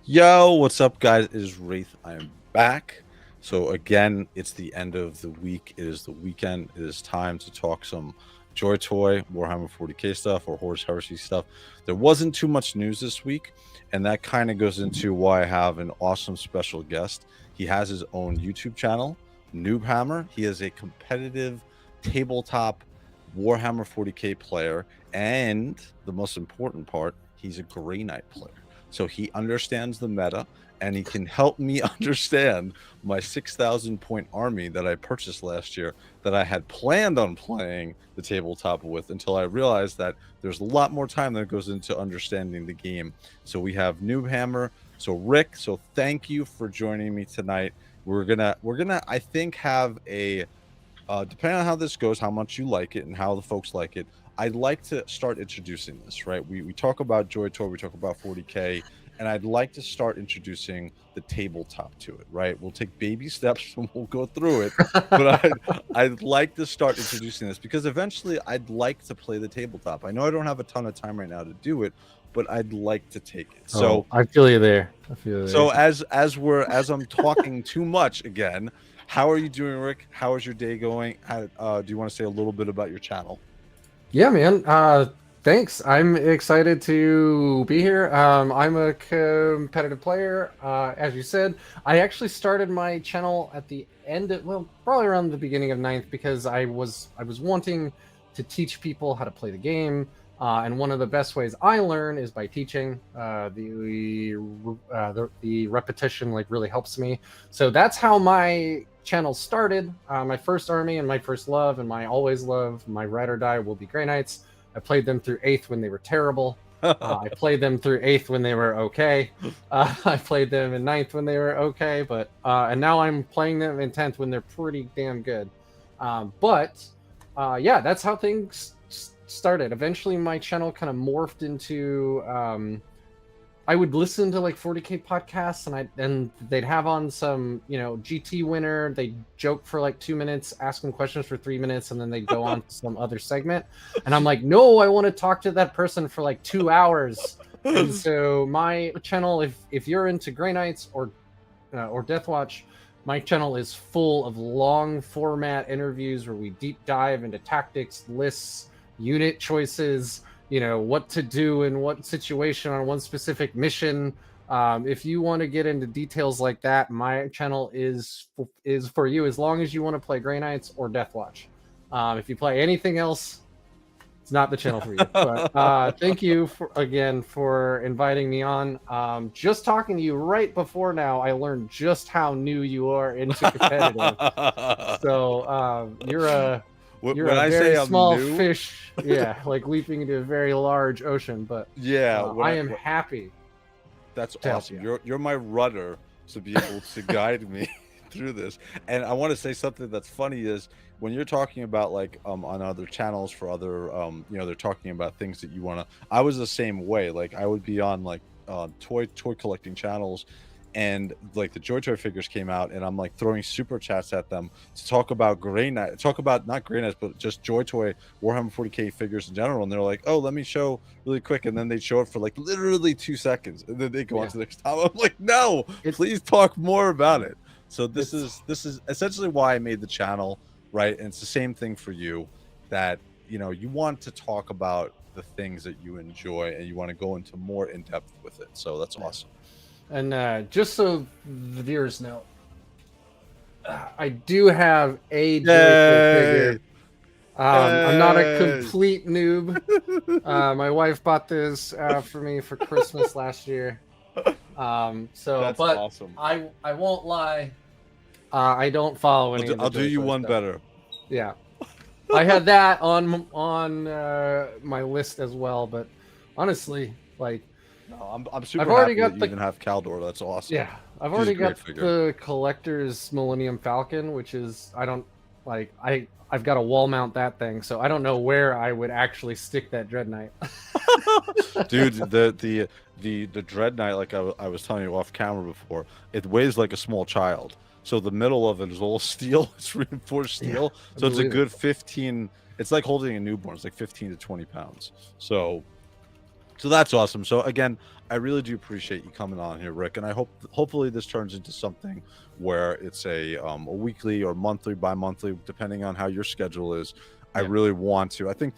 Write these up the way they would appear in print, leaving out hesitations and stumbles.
Yo, what's up, guys? It is Wraith. I am back. So again, it's the end of the week. It is the weekend. It is time to talk some JOYTOY Warhammer 40k stuff or Horus Heresy stuff. There wasn't too much news this week, and that kind of goes into why I have an awesome special guest. He has his own YouTube channel, NoobHammer. He is a competitive tabletop Warhammer 40k player, and the most important part, he's a Grey Knight player. So he understands the meta, and he can help me understand my 6,000 point army that I purchased last year that I had planned on playing the tabletop with until I realized that there's a lot more time that goes into understanding the game. So we have NoobHammer. So Rick, so thank you for joining me tonight. We're gonna I think have a depending on how this goes, how much you like it and how the folks like it, I'd like to start introducing this, right? We talk about JOYTOY, we talk about 40k, and I'd like to start introducing the tabletop to it, right? We'll take baby steps and we'll go through it, but I'd like to start introducing this because eventually I'd like to play the tabletop. I know I don't have a ton of time right now to do it, but I'd like to take it. So I feel you there. I feel you there. So as I'm talking too much again, how are you doing, Rick? How is your day going? Do you want to say a little bit about your channel? Yeah, man. Thanks. I'm excited to be here. I'm a competitive player. As you said, I actually started my channel at the end of, well, probably around the beginning of 9th because I was wanting to teach people how to play the game. And one of the best ways I learn is by teaching. The repetition like really helps me. So that's how my channel started. My first army and my first love and my always love, my ride or die will be Grey Knights. I played them through 8th when they were terrible. I played them through 8th when they were okay. I played them in 9th when they were okay, but and now I'm playing them in 10th when they're pretty damn good. Yeah, that's how things started. Eventually my channel kind of morphed into I would listen to like 40k podcasts and they'd have on some, GT winner. They'd joke for like 2 minutes, ask them questions for 3 minutes, and then they'd go on to some other segment. And I'm like, no, I want to talk to that person for like 2 hours. And so my channel, if you're into Grey Knights or Deathwatch, my channel is full of long format interviews where we deep dive into tactics, lists, unit choices, what to do in what situation on one specific mission. If you want to get into details like that, my channel is for you as long as you want to play Grey Knights or Deathwatch. If you play anything else, it's not the channel for you. But thank you again for inviting me on. Just talking to you right before now, I learned just how new you are into competitive. So you're a very small fish, yeah, like leaping into a very large ocean. But yeah, I am happy. That's awesome. You're my rudder to be able to guide me through this. And I want to say something that's funny is when you're talking about like on other channels for other they're talking about things that you want to. I was the same way. Like I would be on like toy collecting channels. And like the JOYTOY figures came out, and I'm like throwing super chats at them to talk about Grey Knight, talk about not Grey Knights, but just JOYTOY Warhammer 40k figures in general. And they're like, "Oh, let me show really quick," and then they show it for like literally 2 seconds, and then they go on to the next time. I'm like, "No, please talk more about it." So this is essentially why I made the channel, right? And it's the same thing for you, that you want to talk about the things that you enjoy, and you want to go into more in depth with it. So that's awesome. And just so the viewers know, I do have a JOYTOY figure. I'm not a complete noob. My wife bought this for me for Christmas last year. That's awesome. I won't lie. I don't follow any. I'll do you one better. Yeah, I had that on my list as well. But honestly, like. No, I'm super happy already got that you even have Caldor. That's awesome. Yeah, I've already got the collector's Millennium Falcon, which is I've got to wall mount that thing, so I don't know where I would actually stick that Dreadnought. Dude, the Dreadnought, like I was telling you off camera before, it weighs like a small child. So the middle of it is all steel. It's reinforced steel. Yeah, so it's a good 15. It's like holding a newborn. It's like 15 to 20 pounds. So So that's awesome. So again, I really do appreciate you coming on here, Rick, and I hopefully this turns into something where it's a weekly or monthly, bi-monthly, depending on how your schedule is. I Yeah. really want to. I think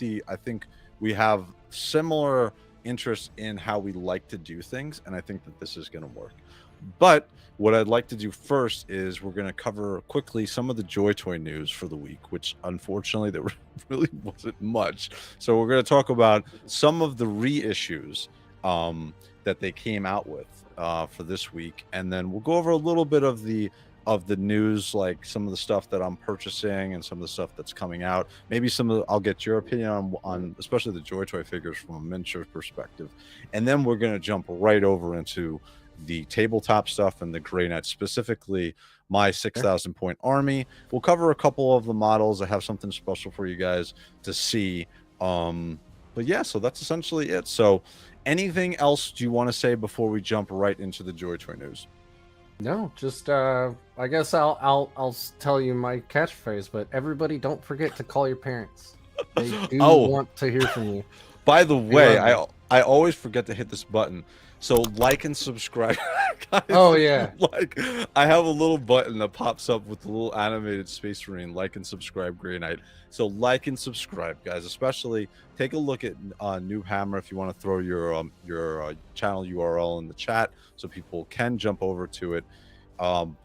we have similar interests in how we like to do things, and I think that this is going to work. But what I'd like to do first is we're going to cover quickly some of the JOYTOY news for the week, which unfortunately there really wasn't much. So we're going to talk about some of the reissues that they came out with for this week, and then we'll go over a little bit of the news, like some of the stuff that I'm purchasing and some of the stuff that's coming out. Maybe I'll get your opinion on especially the JOYTOY figures from a miniature perspective, and then we're going to jump right over into the tabletop stuff and the Grey Knight, specifically my 6,000 point army. We'll cover a couple of the models. I have something special for you guys to see. But yeah, so that's essentially it. So anything else do you want to say before we jump right into the JOYTOY news? No, just I guess I'll tell you my catchphrase, but everybody don't forget to call your parents. They do want to hear from you. By the way, I always forget to hit this button. So like and subscribe. Guys, oh yeah. Like I have a little button that pops up with the little animated Space Marine, like and subscribe Grey Knight. So like and subscribe, guys. Especially take a look at NoobHammer if you want to throw your channel URL in the chat so people can jump over to it.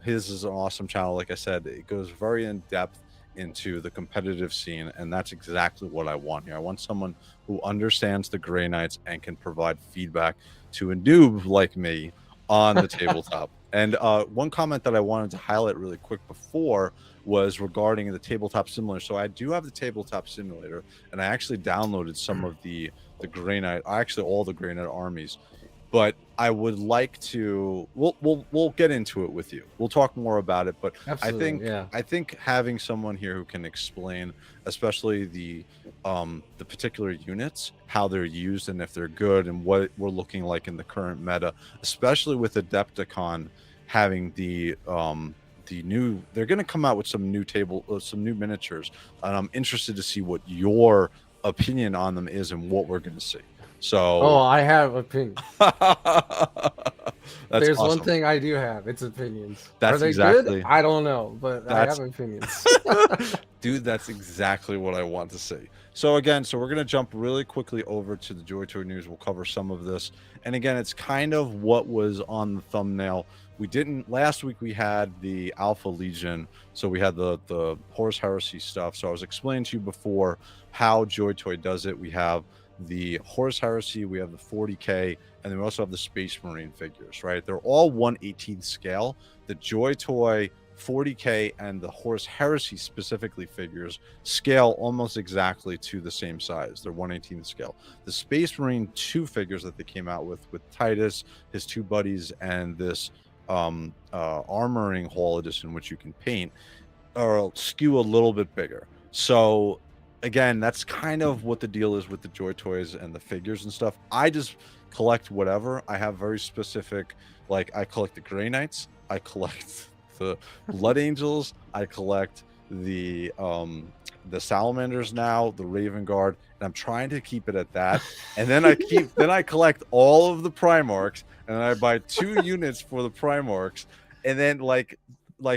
His is an awesome channel. Like I said, it goes very in depth into the competitive scene, and that's exactly what I want here. I want someone who understands the Grey Knights and can provide feedback to a noob like me on the tabletop. And one comment that I wanted to highlight really quick before was regarding the tabletop simulator. So I do have the tabletop simulator, and I actually downloaded some of the Grey Knight, actually all the Grey Knight armies. But I would like to. We'll get into it with you. We'll talk more about it. But absolutely, I think having someone here who can explain, especially the particular units, how they're used and if they're good, and what we're looking like in the current meta, especially with Adepticon having the new. They're going to come out with some new miniatures, and I'm interested to see what your opinion on them is and what we're going to see. So I have opinions. There's awesome. one thing I do have. It's opinions. That's Are they exactly. good? I don't know, but I have opinions. Dude, that's exactly what I want to see. So again, we're going to jump really quickly over to the JOYTOY news. We'll cover some of this. And again, it's kind of what was on the thumbnail. Last week we had the Alpha Legion. So we had the Horus Heresy stuff. So I was explaining to you before how JOYTOY does it. We have the Horus Heresy, we have the 40K, and then we also have the Space Marine figures, right? They're all 1/18th scale. The JOYTOY 40K and the Horus Heresy specifically figures scale almost exactly to the same size. They're 1/18th scale. The Space Marine 2 figures that they came out with Titus, his 2 buddies, and this armoring hall edition, which you can paint, are skew a little bit bigger. So again, that's kind of what the deal is with the JOYTOYs and the figures and stuff. I just collect whatever. I have very specific, like I collect the Grey Knights, I collect the Blood Angels, I collect the Salamanders now, the Raven Guard, and I'm trying to keep it at that. And then I collect all of the Primarchs, and then I buy 2 units for the Primarchs, and then like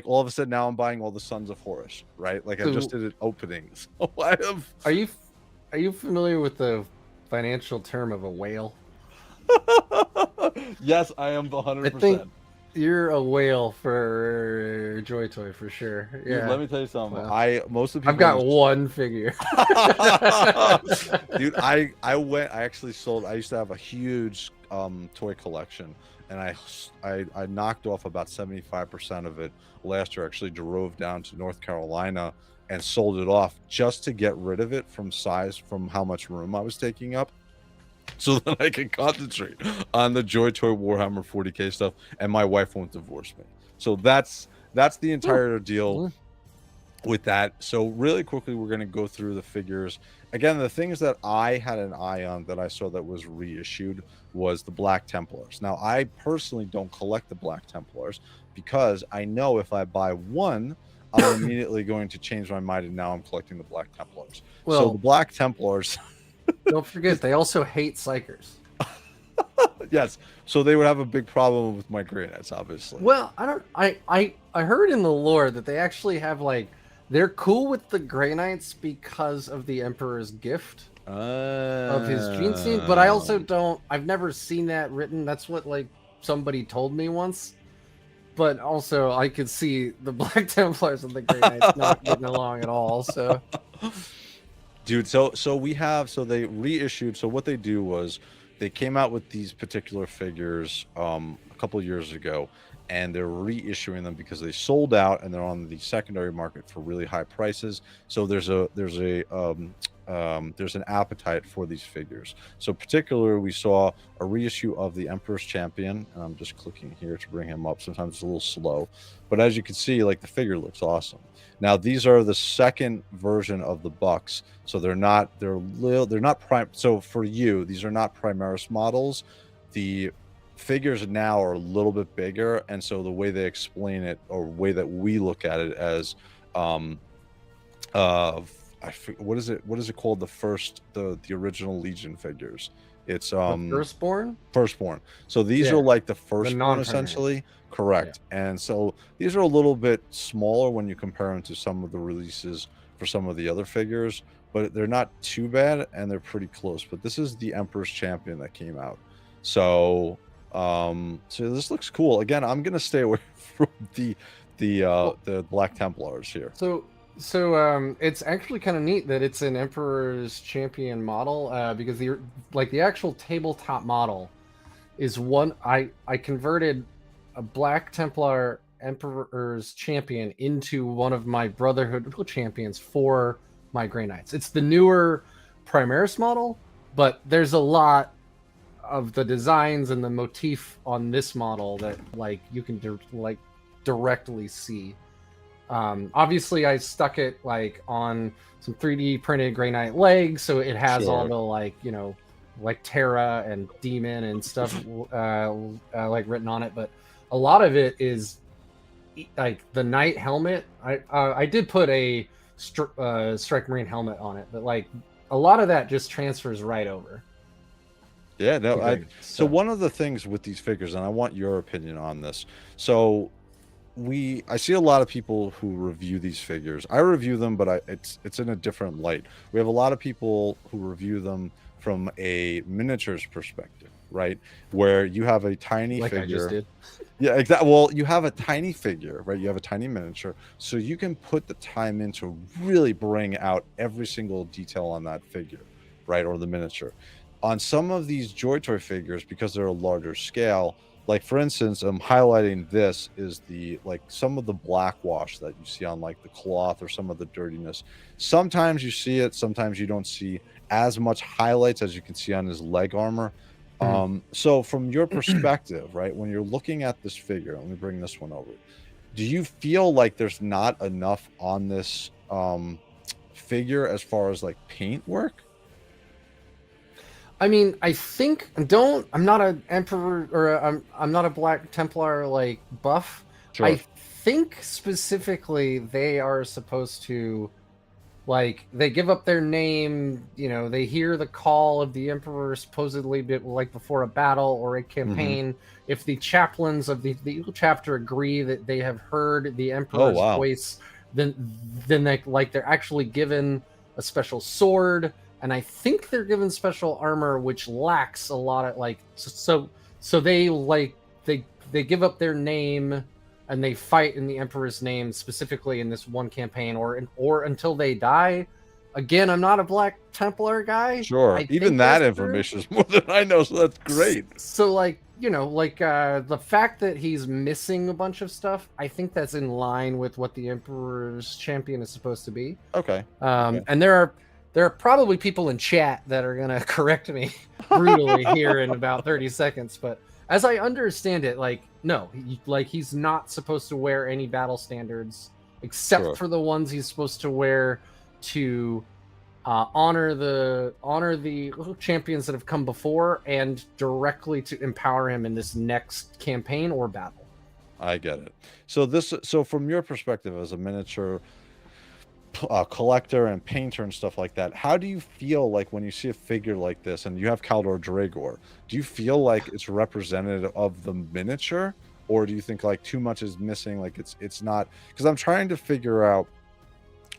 all of a sudden now I'm buying all the Sons of Horus, right? Like I just did an opening. So I have. Are you familiar with the financial term of a whale? Yes, I am 100%. I think you're a whale for JOYTOY for sure. Yeah. Dude, let me tell you something. Well, most of the people. I've got one figure. Dude, I actually sold. I used to have a huge toy collection, and I knocked off about 75% of it last year. I actually drove down to North Carolina and sold it off just to get rid of it from how much room I was taking up, so that I can concentrate on the JOYTOY Warhammer 40K stuff, and my wife won't divorce me. So that's the entire deal with that. So really quickly, we're going to go through the figures. Again, the things that I had an eye on that I saw that was reissued was the Black Templars. Now, I personally don't collect the Black Templars because I know if I buy one, I'm immediately going to change my mind, and now I'm collecting the Black Templars. Well, so the Black Templars... Don't forget, they also hate Psychers. Yes. So they would have a big problem with my Grey Knights, obviously. Well, I don't. I heard in the lore that they actually have like they're cool with the Grey Knights because of the Emperor's gift of his gene scene. But I also don't. I've never seen that written. That's what like somebody told me once. But also, I could see the Black Templars and the Grey Knights not getting along at all. So, dude, so they reissued. So what they do was they came out with these particular figures a couple of years ago, and they're reissuing them because they sold out and they're on the secondary market for really high prices. So there's an appetite for these figures. So particularly we saw a reissue of the Emperor's Champion, and I'm just clicking here to bring him up. Sometimes it's a little slow, but as you can see, like the figure looks awesome. Now these are the second version of the Bucks, so they're not prime. So for you, these are not Primaris models. The figures now are a little bit bigger, and so the way they explain it, or way that we look at it, as what is it called, the original Legion figures? It's Firstborn. So these are like the firstborn, essentially. Correct. Yeah. And so these are a little bit smaller when you compare them to some of the releases for some of the other figures, but they're not too bad and they're pretty close. But this is the Emperor's Champion that came out. So so this looks cool. Again, I'm gonna stay away from the Black Templars here. So it's actually kind of neat that it's an Emperor's Champion model, because the actual tabletop model is one. I converted a Black Templar Emperor's Champion into one of my Brotherhood champions for my Grey Knights. It's the newer Primaris model, but there's a lot of the designs and the motif on this model that like you can directly see. Obviously I stuck it like on some 3D printed Grey Knight legs, so it has all the like, you know, like Terra and Demon and stuff like written on it, but a lot of it is like the Knight helmet. I did put a Strike Marine helmet on it, but like a lot of that just transfers right over. Yeah, no, so one of the things with these figures, and I want your opinion on this. So I see a lot of people who review these figures. I review them, but it's in a different light. We have a lot of people who review them from a miniatures perspective, right? Where you have a tiny figure. I just did. Yeah, exactly. Well, you have a tiny figure, right? You have a tiny miniature, so you can put the time in to really bring out every single detail on that figure, right? Or the miniature. On some of these JOYTOY figures, because they're a larger scale, like for instance, I'm highlighting this is like some of the black wash that you see on like the cloth or some of the dirtiness. Sometimes you see it, sometimes you don't see as much highlights as you can see on his leg armor. So from your perspective, right, when you're looking at this figure, let me bring this one over. Do you feel like there's not enough on this figure as far as like paint work? I mean, I think I'm not an Emperor or I'm not a Black Templar like buff. Sure. I think specifically they are supposed to, like, they give up their name, you know, they hear the call of the Emperor supposedly like before a battle or a campaign. If the chaplains of the Eagle chapter agree that they have heard the Emperor's voice, then they're actually given a special sword. And I think they're given special armor, which lacks a lot of like. So they they give up their name, and they fight in the Emperor's name specifically in this one campaign, or until they die. Again, I'm not a Black Templar guy. Sure, even that information is more than I know, so that's great. So like, you know, like the fact that he's missing a bunch of stuff, I think that's in line with what the Emperor's Champion is supposed to be. Okay. And there are probably people in chat that are going to correct me brutally here in about 30 seconds. But as I understand it, like, no, he's not supposed to wear any battle standards except for the ones he's supposed to wear to honor the champions that have come before and directly to empower him in this next campaign or battle. I get it. So from your perspective as a miniature collector and painter and stuff like that, how do you feel like when you see a figure like this and you have Kaldor Dragor? Do you feel like it's representative of the miniature, or do you think like too much is missing? Like it's not, because I'm trying to figure out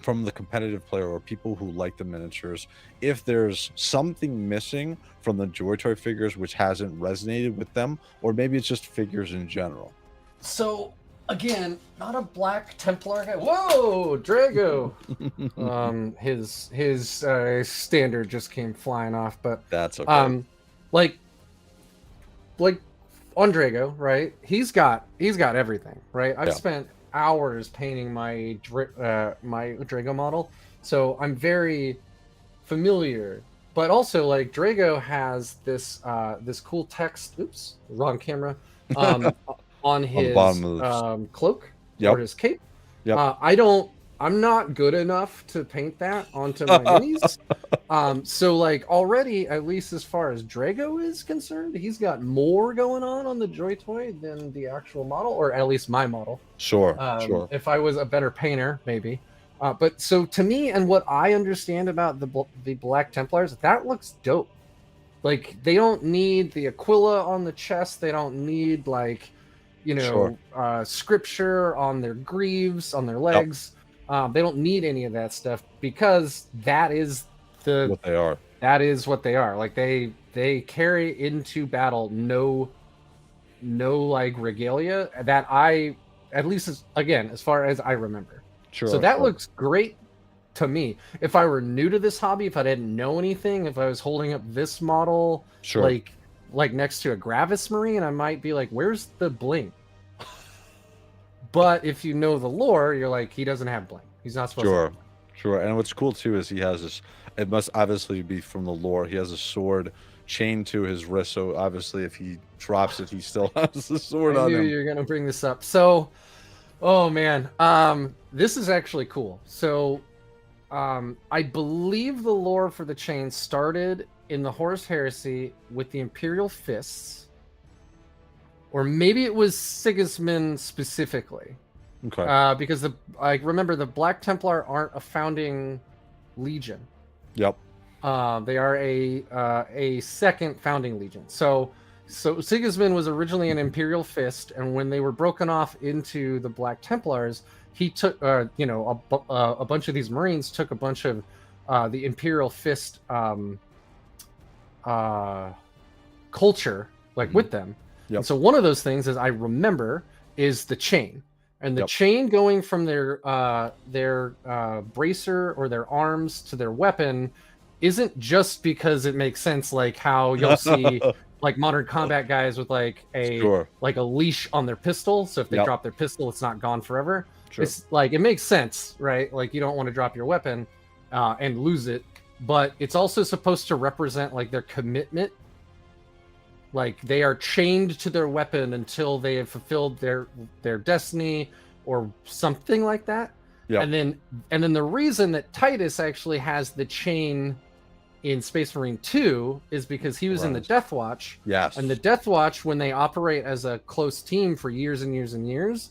from the competitive player or people who like the miniatures if there's something missing from the JOYTOY figures which hasn't resonated with them, or maybe it's just figures in general. So again, not a Black Templar guy. Whoa, Drago. His standard just came flying off, but That's okay. like on Drago, right? He's got everything, right? I've spent hours painting my Drago model, so I'm very familiar. But also, like, Drago has this this cool text. Oops, wrong camera. On his cloak or his cape. I'm not good enough to paint that onto my minis. So like already, at least as far as Drago is concerned, he's got more going on the JOYTOY than the actual model, or at least my model. Sure. If I was a better painter, maybe. But so to me, and what I understand about the Black Templars, that looks dope. Like, they don't need the Aquila on the chest. They don't need, like, you know, scripture on their greaves, on their legs. They don't need any of that stuff, because that is what they are. That is what they are. Like, they carry into battle no like regalia that I, at least as far as I remember. So that looks great to me. If I were new to this hobby, if I didn't know anything, if I was holding up this model, like next to a Gravis Marine, I might be like, where's the bling? But if you know the lore, you're like, he doesn't have bling. He's not supposed to have bling. Sure. And what's cool too is he has this, it must obviously be from the lore, he has a sword chained to his wrist, so obviously if he drops it, he still has the sword on him. You're gonna bring this up. So, oh man, this is actually cool. So I believe the lore for the chain started in the Horus Heresy with the Imperial Fists, or maybe it was Sigismund specifically. Okay. Because I remember the Black Templar aren't a founding legion. Yep. They are a second founding legion. So Sigismund was originally an Imperial Fist, and when they were broken off into the Black Templars, he took a bunch of these Marines took a bunch of the Imperial Fist culture with them. And so one of those things, as I remember, is the chain. And the chain going from their bracer or their arms to their weapon isn't just because it makes sense, like how you'll see like modern combat guys with like a leash on their pistol. So if they drop their pistol, it's not gone forever. It's like, it makes sense, right? Like, you don't want to drop your weapon and lose it, but it's also supposed to represent like their commitment. Like, they are chained to their weapon until they have fulfilled their destiny or something like that. And then the reason that Titus actually has the chain in Space Marine 2 is because he was in the Death Watch. And the Death Watch, when they operate as a close team for years and years and years,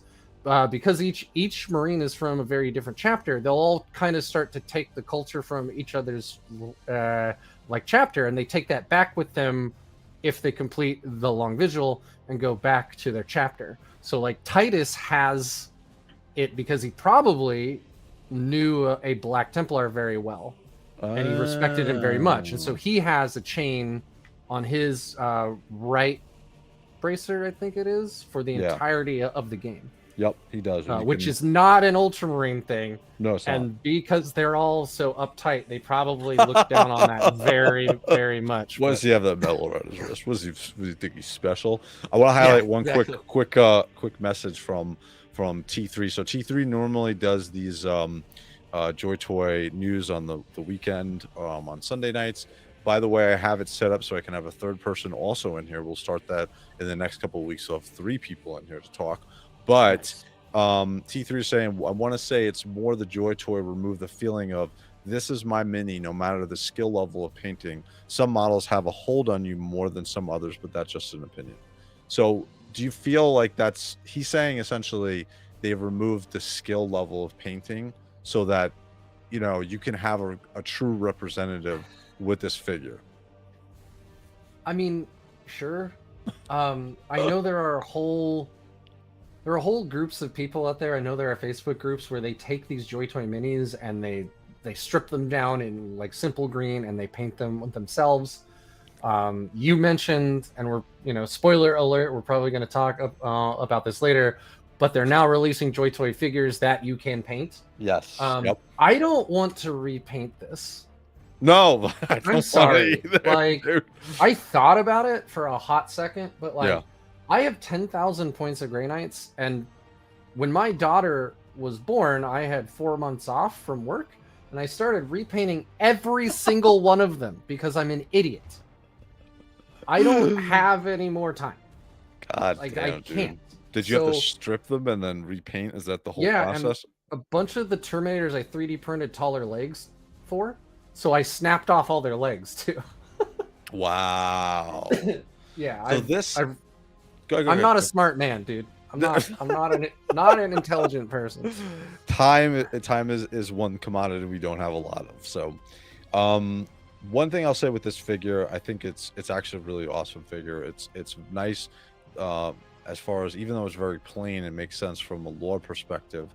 because each Marine is from a very different chapter, they'll all kind of start to take the culture from each other's chapter, and they take that back with them if they complete the long vigil and go back to their chapter. So like, Titus has it because he probably knew a Black Templar very well, and he respected him very much, and so he has a chain on his right bracer, I think it is, for the entirety of the game. He does. Which is not an Ultramarine thing. No, it's and not. Because they're all so uptight, they probably look down on that very, very much. Why does he have that medal around his wrist? Does he think he's special? I want to highlight one quick message from T3. So T3 normally does these JOYTOY news on the weekend, on Sunday nights. By the way, I have it set up so I can have a third person also in here. We'll start that in the next couple of weeks. So I'll have 3 people in here to talk. But T3 is saying, I want to say it's more the JOYTOY remove the feeling of, this is my mini, no matter the skill level of painting. Some models have a hold on you more than some others, but that's just an opinion. So do you feel like he's saying essentially they've removed the skill level of painting so that you know, you can have a true representative with this figure. I mean, sure. I know there are whole groups of people out there. I know there are Facebook groups where they take these JOYTOY minis and they strip them down in like simple green and they paint them themselves. You mentioned, and we're, you know, spoiler alert, we're probably going to talk about this later, but they're now releasing JOYTOY figures that you can paint. Yes. Yep. I don't want to repaint this. No, I'm sorry. Either, like, dude. I thought about it for a hot second, but like, Yeah. I have 10,000 points of Grey Knights, and when my daughter was born, I had 4 months off from work, and I started repainting every single one of them because I'm an idiot. I don't have any more time. God, like, damn, I can't. Did you have to strip them and then repaint? Is that the whole process? And a bunch of the Terminators I 3D printed taller legs for, so I snapped off all their legs too. Wow. Yeah. So I'm not a smart man, dude. I'm not an intelligent person. Time is one commodity we don't have a lot of. So, one thing I'll say with this figure, I think it's actually a really awesome figure. It's nice, as far as, even though it's very plain, it makes sense from a lore perspective.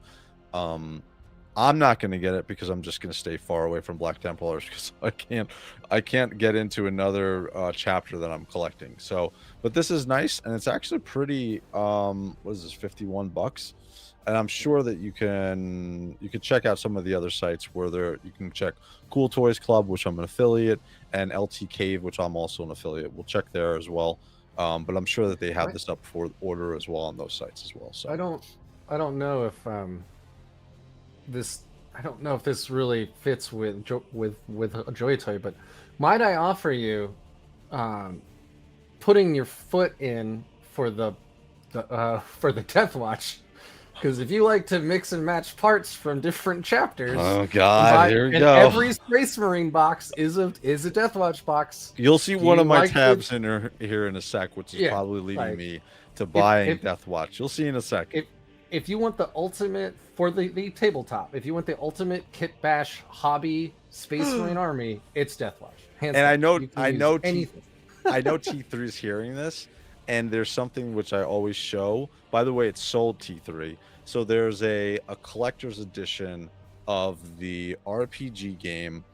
I'm not going to get it because I'm just going to stay far away from Black Templars because I can't get into another chapter that I'm collecting. So, but this is nice, and it's actually pretty. What is this? $51, and I'm sure that you can check out some of the other sites where you can check CoolToysClub, which I'm an affiliate, and LT Cave, which I'm also an affiliate. We'll check there as well. But I'm sure that they have this up for order as well on those sites as well. So I don't know if this really fits with a JOYTOY, but might I offer you putting your foot in for the Death Watch? Because if you like to mix and match parts from different chapters, oh god, here we go. Every Space Marine box is a Death Watch box. You'll see one of my tabs in here in a sec, which is probably leading me to buying Death Watch. You'll see in a sec. If you want the ultimate for the tabletop, if you want the ultimate kit bash hobby Space Marine army, it's Death Watch. And I know T3 is hearing this, and there's something which I always show. By the way, it's sold, T3. So there's a collector's edition of the RPG game,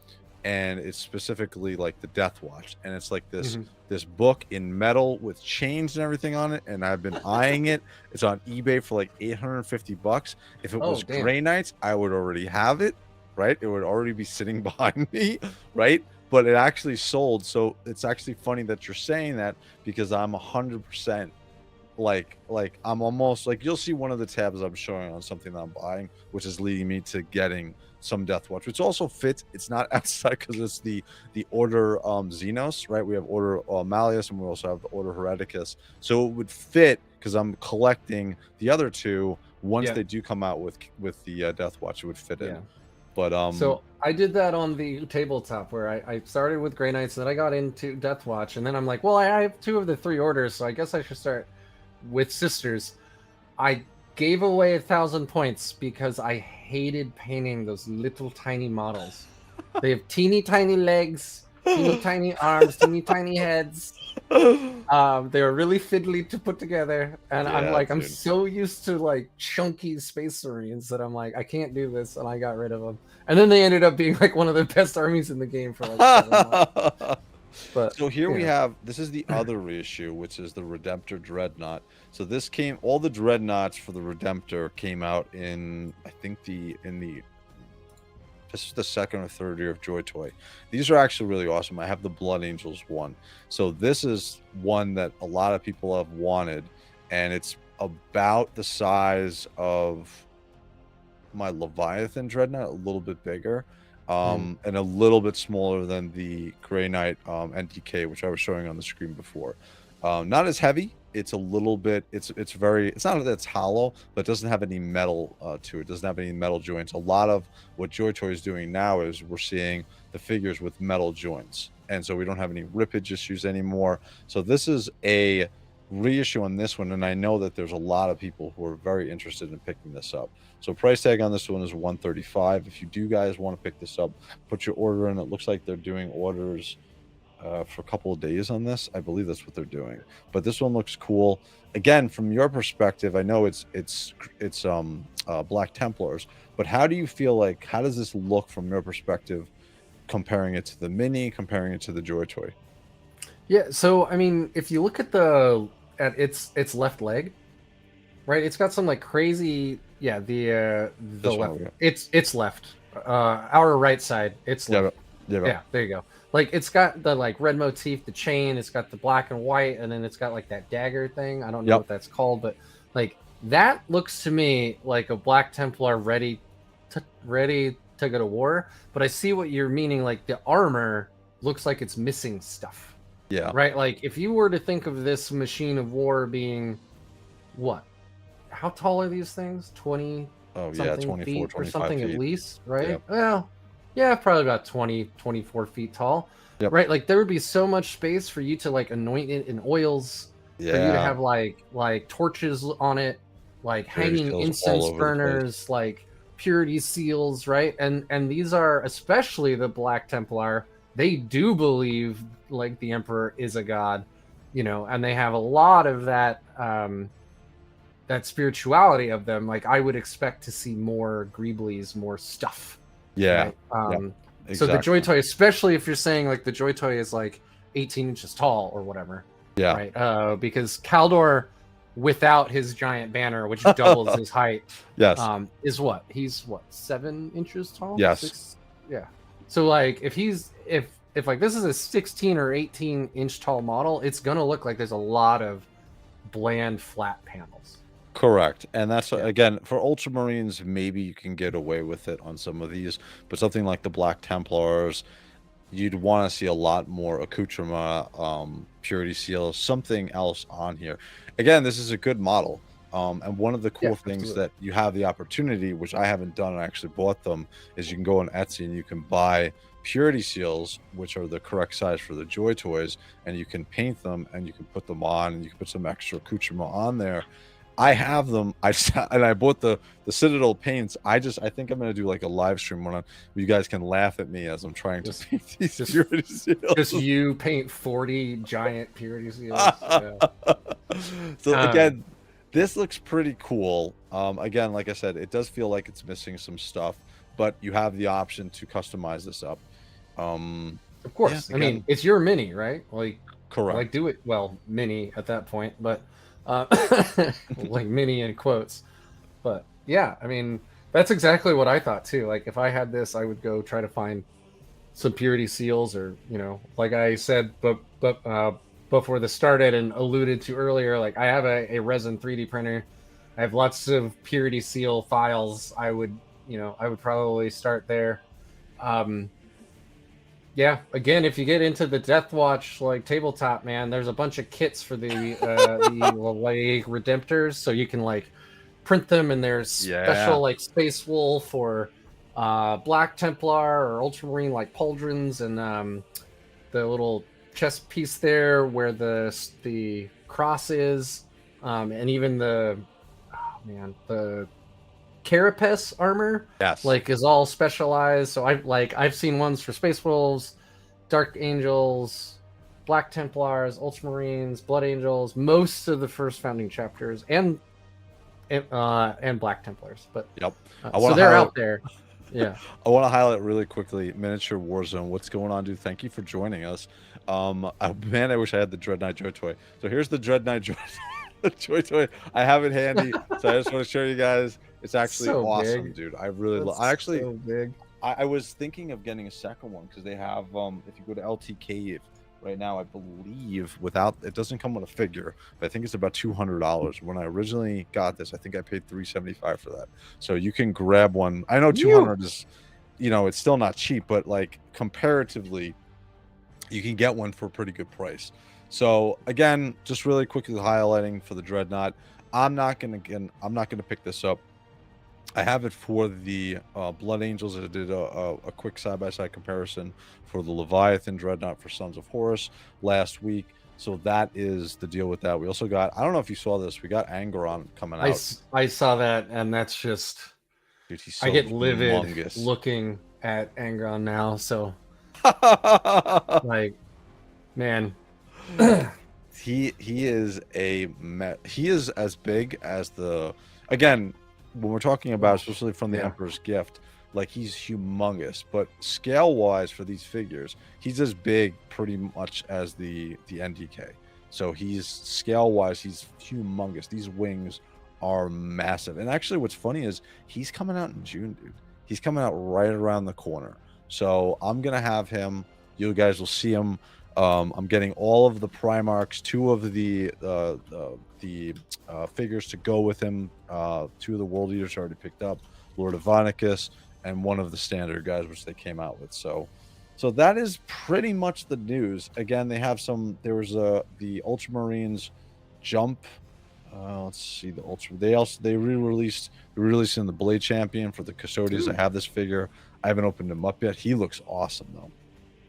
and it's specifically like the Death Watch, and it's like this this book in metal with chains and everything on it, and I've been eyeing it. It's on eBay for like $850. If it was Grey Knights, I would already have it, right? It would already be sitting behind me, right? But it actually sold. So it's actually funny that you're saying that, because I'm 100% like I'm almost like, you'll see one of the tabs I'm showing on something that I'm buying, which is leading me to getting some Death Watch, which also fits. It's not outside because it's the Order Xenos, right? We have Order Malleus, and we also have the Order Hereticus, so it would fit because I'm collecting the other two. Once they do come out with the Death Watch, it would fit in. But so I did that on the tabletop where I started with Grey Knights, and then I got into Death Watch, and then I'm like, well, I have 2 of the 3 orders, so I guess I should start with Sisters. I gave away 1,000 points because I hated painting those little tiny models. They have teeny tiny legs, teeny tiny arms, teeny tiny heads. They were really fiddly to put together, and I'm like, I'm so used to like chunky Space Marines that I'm like, I can't do this, and I got rid of them. And then they ended up being like one of the best armies in the game for like 7 months. But so here we have, this is the other reissue, which is the Redemptor Dreadnought. So this came, all the Dreadnoughts for the Redemptor came out in, I think this is the 2nd or 3rd year of JOYTOY. These are actually really awesome. I have the Blood Angels one. So this is one that a lot of people have wanted, and it's about the size of my Leviathan Dreadnought, a little bit bigger. And a little bit smaller than the Grey Knight NTK, which I was showing on the screen before. Not as heavy. It's a little bit, it's not that it's hollow, but it doesn't have any metal to it. Doesn't have any metal joints. A lot of what JOYTOY is doing now is we're seeing the figures with metal joints, and so we don't have any rippage issues anymore. So this is a reissue on this one, and I know that there's a lot of people who are very interested in picking this up. So price tag on this one is $135. If you do guys want to pick this up, put your order in. It looks like they're doing orders for a couple of days on this. I believe that's what they're doing. But this one looks cool. Again, from your perspective, I know it's Black Templars, but how do you feel like, how does this look from your perspective, comparing it to the Mini, comparing it to the JOYTOY? Yeah, so I mean, if you look at its left leg, right? It's got some like crazy, yeah, the left. It's left. Our right side. It's left. Yeah, there you go. Like it's got the like red motif, the chain. It's got the black and white, and then it's got like that dagger thing. I don't know what that's called, but like that looks to me like a Black Templar ready to go to war. But I see what you're meaning. Like the armor looks like it's missing stuff. Yeah. Right. Like if you were to think of this machine of war being what? How tall are these things? 20. Oh yeah, 24, feet or something feet. At least, right? Yep. Well, yeah, probably about 20, 24 feet tall. Yep. Right? Like there would be so much space for you to like anoint it in oils, for you to have like torches on it, like hanging incense burners, like purity seals, right? And these are, especially the Black Templar, they do believe like the Emperor is a god, you know, and they have a lot of that that spirituality of them. Like I would expect to see more Greeblies, more stuff. Yeah. Right? Exactly. So the JOYTOY, especially if you're saying like the JOYTOY is like 18 inches tall or whatever. Yeah. Right. Because Kaldor, without his giant banner, which doubles his height, is what? He's what, 7 inches tall? Yes. 6? Yeah. So like if like this is a 16 or 18 inch tall model, it's gonna look like there's a lot of bland flat panels. Correct. And that's again for Ultramarines, maybe you can get away with it on some of these, but something like the Black Templars, you'd want to see a lot more accoutrement, purity seals, something else on here. Again, this is a good model. And one of the cool things that you have the opportunity, which I haven't done and actually bought them, is you can go on Etsy and you can buy purity seals, which are the correct size for the JOYTOYs, and you can paint them and you can put them on and you can put some extra accoutrement on there. I have them. I bought the Citadel paints. I think I'm gonna do like a live stream where you guys can laugh at me as I'm trying to paint these purity seals. Just you paint 40 giant purity seals. So again, this looks pretty cool. Again, like I said, it does feel like it's missing some stuff, but you have the option to customize this up. Of course. I mean, it's your Mini, right? Like, correct. Like do it Mini at that point, but like Mini in quotes. But yeah, I mean, that's exactly what I thought too. Like if I had this, I would go try to find some purity seals, or like I said, but before this started and alluded to earlier, like I have a resin 3D printer. I have lots of purity seal files. I would probably start there. Yeah, again, if you get into the Death Watch like tabletop, man, there's a bunch of kits for the like Redemptors, so you can like print them, and there's special like Space Wolf or Black Templar or Ultramarine like pauldrons, and the little chest piece there where the cross is, and even the carapace armor, like is all specialized. So I've seen ones for Space Wolves, Dark Angels, Black Templars, Ultramarines, Blood Angels, most of the first founding chapters, and Black Templars. But so they're out there. Yeah. I want to highlight really quickly Miniature Warzone. What's going on, dude? Thank you for joining us. Man, I wish I had the Dreadnought JOYTOY. So here's the Dreadnought JOYTOY. I have it handy, so I just want to show you guys. It's actually so awesome, big. Dude. I really love. I actually, so big. I was thinking of getting a second one because they have. If you go to LT Cave right now, I believe it doesn't come with a figure, but I think it's about $200. When I originally got this, I think I paid $375 for that. So you can grab one. I know 200 is, it's still not cheap, but like comparatively, you can get one for a pretty good price. So again, just really quickly highlighting for the Dreadnought, I'm not gonna pick this up. I have it for the Blood Angels. I did a quick side-by-side comparison for the Leviathan Dreadnought for Sons of Horus last week. So that is the deal with that. We also got, I don't know if you saw this, we got Angeron coming I, out. I saw that, and that's just Dude, he's I so get livid humongous. looking at Angron now. So like, man, he is he is as big as the, again, when we're talking about, especially from the Yeah. Emperor's Gift, like he's humongous, but scale wise for these figures, he's as big pretty much as the NDK. So he's scale wise, he's humongous. These wings are massive. And actually what's funny is he's coming out in June, dude. He's coming out right around the corner. So I'm gonna have him, you guys will see him. I'm getting all of the Primarchs, 2 of the figures to go with him. 2 of the World Eaters already picked up, Lord of Vonicus, and 1 of the standard guys, which they came out with. So that is pretty much the news. Again, they have some. There was the Ultramarines jump. Let's see the Ultra. They releasing the Blade Champion for the Custodians. I have this figure. I haven't opened him up yet. He looks awesome though.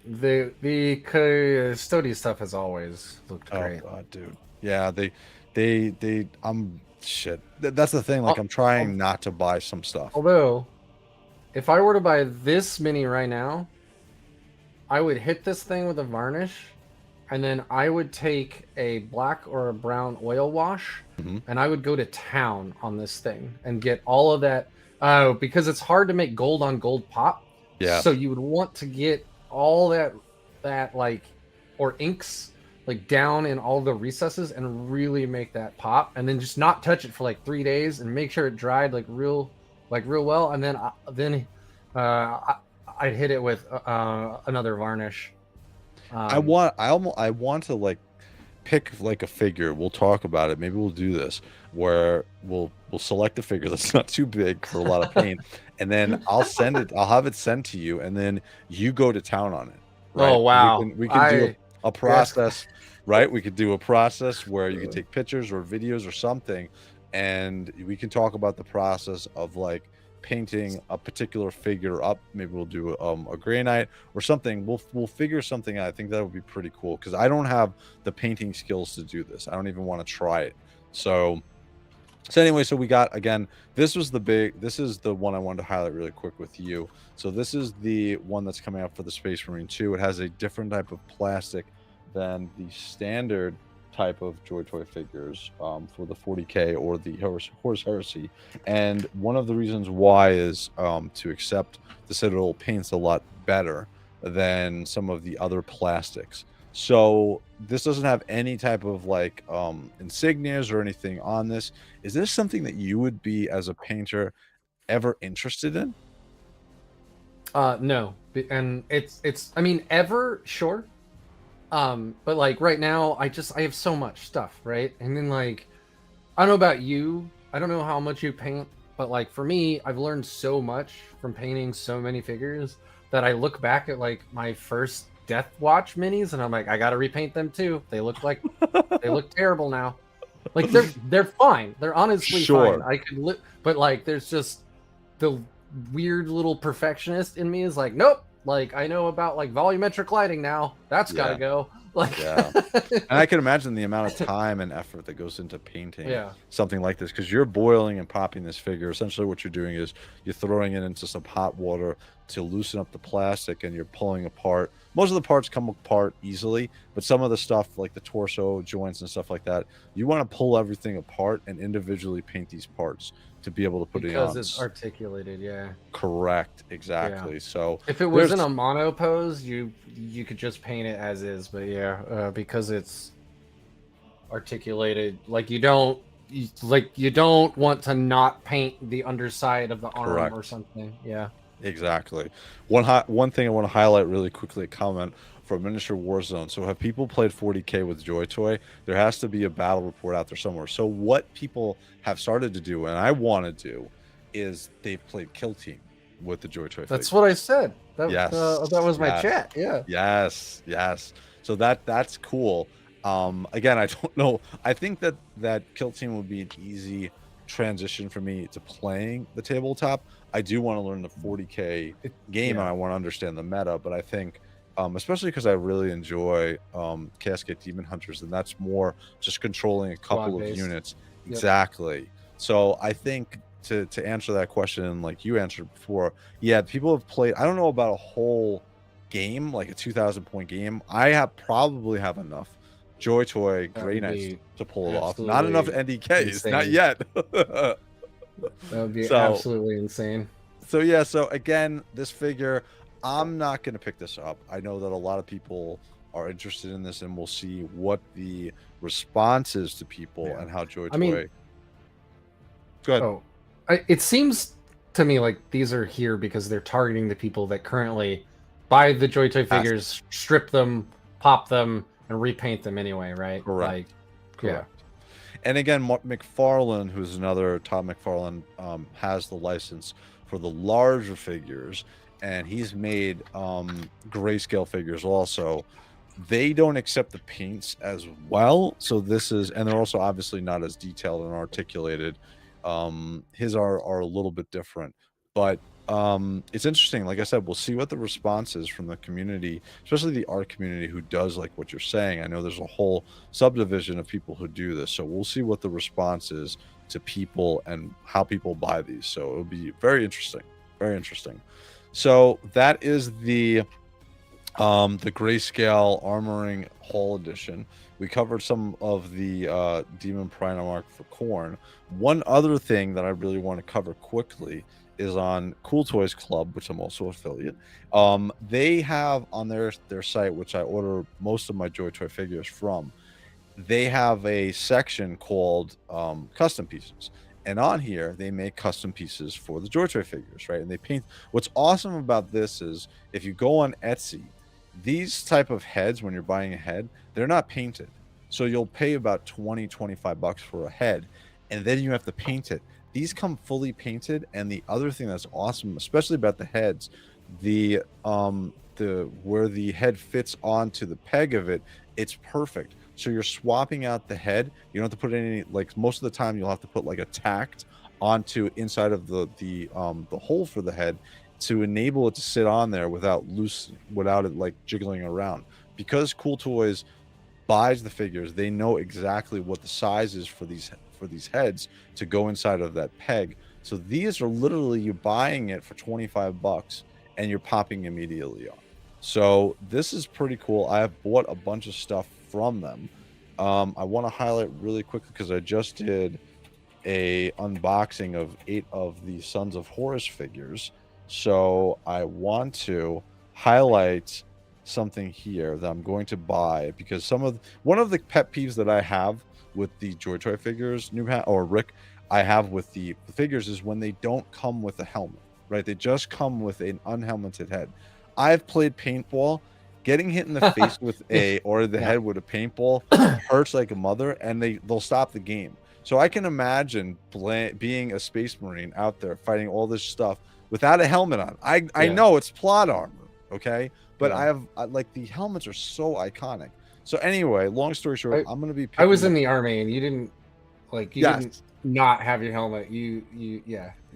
The Custody stuff has always looked great. Oh god, dude. Yeah, I'm shit. That's the thing. Like I'm trying not to buy some stuff. Although, if I were to buy this mini right now, I would hit this thing with a varnish, and then I would take a black or a brown oil wash, and I would go to town on this thing and get all of that. Because it's hard to make gold on gold pop. Yeah. So you would want to get all that like, or inks like down in all the recesses and really make that pop, and then just not touch it for like 3 days and make sure it dried like real well, and then I'd hit it with another varnish. I want to like pick like a figure. We'll talk about it. Maybe we'll do this where we'll select a figure that's not too big for a lot of paint, and then I'll have it sent to you, and then you go to town on it. Right? Oh wow! We can do a process, right? We could do a process where you can take pictures or videos or something, and we can talk about the process of like painting a particular figure up. Maybe we'll do a gray night or something. We'll figure something out. I think that would be pretty cool because I don't have the painting skills to do this. I don't even want to try it. So anyway, so we got, again, this is the one I wanted to highlight really quick with you. So this is the one that's coming out for the Space Marine 2. It has a different type of plastic than the standard type of JOYTOY figures for the 40K or the Horus Heresy. And one of the reasons why is to accept the Citadel paints a lot better than some of the other plastics. So this doesn't have any type of like insignias or anything on this. Is this something that you would be, as a painter, ever interested in? No, and it's I mean, ever, sure, but like right now I have so much stuff, right? And then like, I don't know about you, I don't know how much you paint, but like for me, I've learned so much from painting so many figures that I look back at like my first Death Watch minis and I'm like, I gotta repaint them too. They look like they look terrible now. Like they're fine. They're honestly fine. I could but like there's just the weird little perfectionist in me is like, nope. Like I know about like volumetric lighting now. That's gotta go. Like yeah. And I can imagine the amount of time and effort that goes into painting something like this, because you're boiling and popping this figure. Essentially what you're doing is you're throwing it into some hot water to loosen up the plastic, and you're pulling apart. Most of the parts come apart easily, but some of the stuff like the torso joints and stuff like that, you want to pull everything apart and individually paint these parts to be able to put it on. Because it's articulated, yeah. Correct, exactly. Yeah. So if it was in a mono pose, you could just paint it as is, but because it's articulated, like you don't want to not paint the underside of the arm or something. Yeah. Exactly. One thing I want to highlight really quickly, a comment from Miniature Warzone. So have people played 40K with JOYTOY? There has to be a battle report out there somewhere. So what people have started to do, and I want to do, is they've played Kill Team with the JOYTOY. That's what I said. That was my chat. Yeah. Yes. So that's cool. Again, I don't know. I think that Kill Team would be an easy transition for me to playing the tabletop. I do want to learn the 40K game and I want to understand the meta, but I think especially because I really enjoy Cascade Demon Hunters, and that's more just controlling a couple of Squad-based. units. Yep. Exactly. So I think to answer that question, like you answered before, yeah, people have played. I don't know about a whole game, like a 2,000 point game. I probably have enough JOYTOY That Grey would Knights be to pull it off. Not enough absolutely NDKs, not insane. yet. That would be So absolutely insane. so yeah, so again, this figure, I'm not going to pick this up. I know that a lot of people are interested in this, and we'll see what the response is to people Yeah. and how JOYTOY. I mean, go ahead. oh, it seems to me like these are here because they're targeting the people that currently buy the JOYTOY figures, strip them, pop them, and repaint them anyway, right? Correct. Like, Correct. Yeah. And again, McFarlane, who's another Todd McFarlane, has the license for the larger figures, and he's made grayscale figures also. They don't accept the paints as well, so this is, and they're also obviously not as detailed and articulated. His are a little bit different, but it's interesting. Like I said, we'll see what the response is from the community, especially the art community who does like what you're saying. I know there's a whole subdivision of people who do this, so we'll see what the response is to people and how people buy these. So it'll be very interesting, very interesting. So that is the grayscale armoring haul edition. We covered some of the Demon Primarch for Khorne. One other thing that I really want to cover quickly is on CoolToysClub, which I'm also affiliate. They have on their site, which I order most of my JOYTOY figures from, they have a section called custom pieces. And on here, they make custom pieces for the JOYTOY figures, right? And they paint. What's awesome about this is if you go on Etsy, these type of heads, when you're buying a head, they're not painted. So you'll pay about 20-25 bucks for a head, and then you have to paint it. These come fully painted, and the other thing that's awesome, especially about the heads, the where the head fits onto the peg of it, it's perfect. So you're swapping out the head. You don't have to put any, like most of the time you'll have to put like a tact onto inside of the hole for the head to enable it to sit on there without it like jiggling around. Because Cool Toys buys the figures, they know exactly what the size is for these heads to go inside of that peg. So these are literally, you're buying it for 25 bucks and you're popping immediately on. So this is pretty cool. I have bought a bunch of stuff from them. I want to highlight really quickly because I just did a unboxing of 8 of the Sons of Horus figures. So I want to highlight something here that I'm going to buy because one of the pet peeves that I have with the JOYTOY figures, NoobHammer or Rick, I have with the figures is when they don't come with a helmet, right? They just come with an unhelmeted head. I've played paintball. Getting hit in the face with the head with a paintball hurts like a mother, and they'll stop the game. So I can imagine being a space marine out there fighting all this stuff without a helmet on. I know it's plot armor, okay, but like the helmets are so iconic. So anyway, long story short, I'm gonna be. I was in the army, and you didn't didn't not have your helmet. You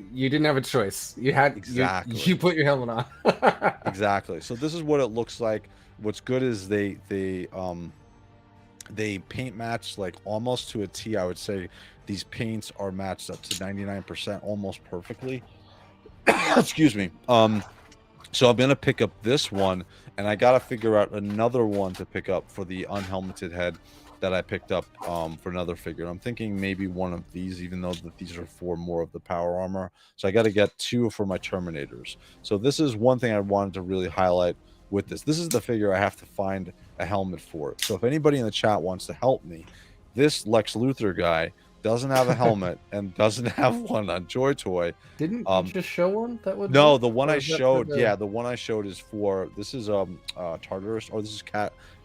didn't have a choice. You had exactly. You put your helmet on. Exactly. So this is what it looks like. What's good is they paint match like almost to a T. I would say these paints are matched up to 99% almost perfectly. Excuse me. So I'm gonna pick up this one, and I gotta figure out another one to pick up for the unhelmeted head that I picked up for another figure. I'm thinking maybe one of these, even though these are for more of the power armor. So I got to get 2 for my Terminators. So this is one thing I wanted to really highlight with this. This is the figure I have to find a helmet for. So if anybody in the chat wants to help me, this Lex Luthor guy doesn't have a helmet and doesn't have one on JOYTOY. Didn't you just show one that would? No, the one I showed, the one I showed is for, this is Tartarus, or this is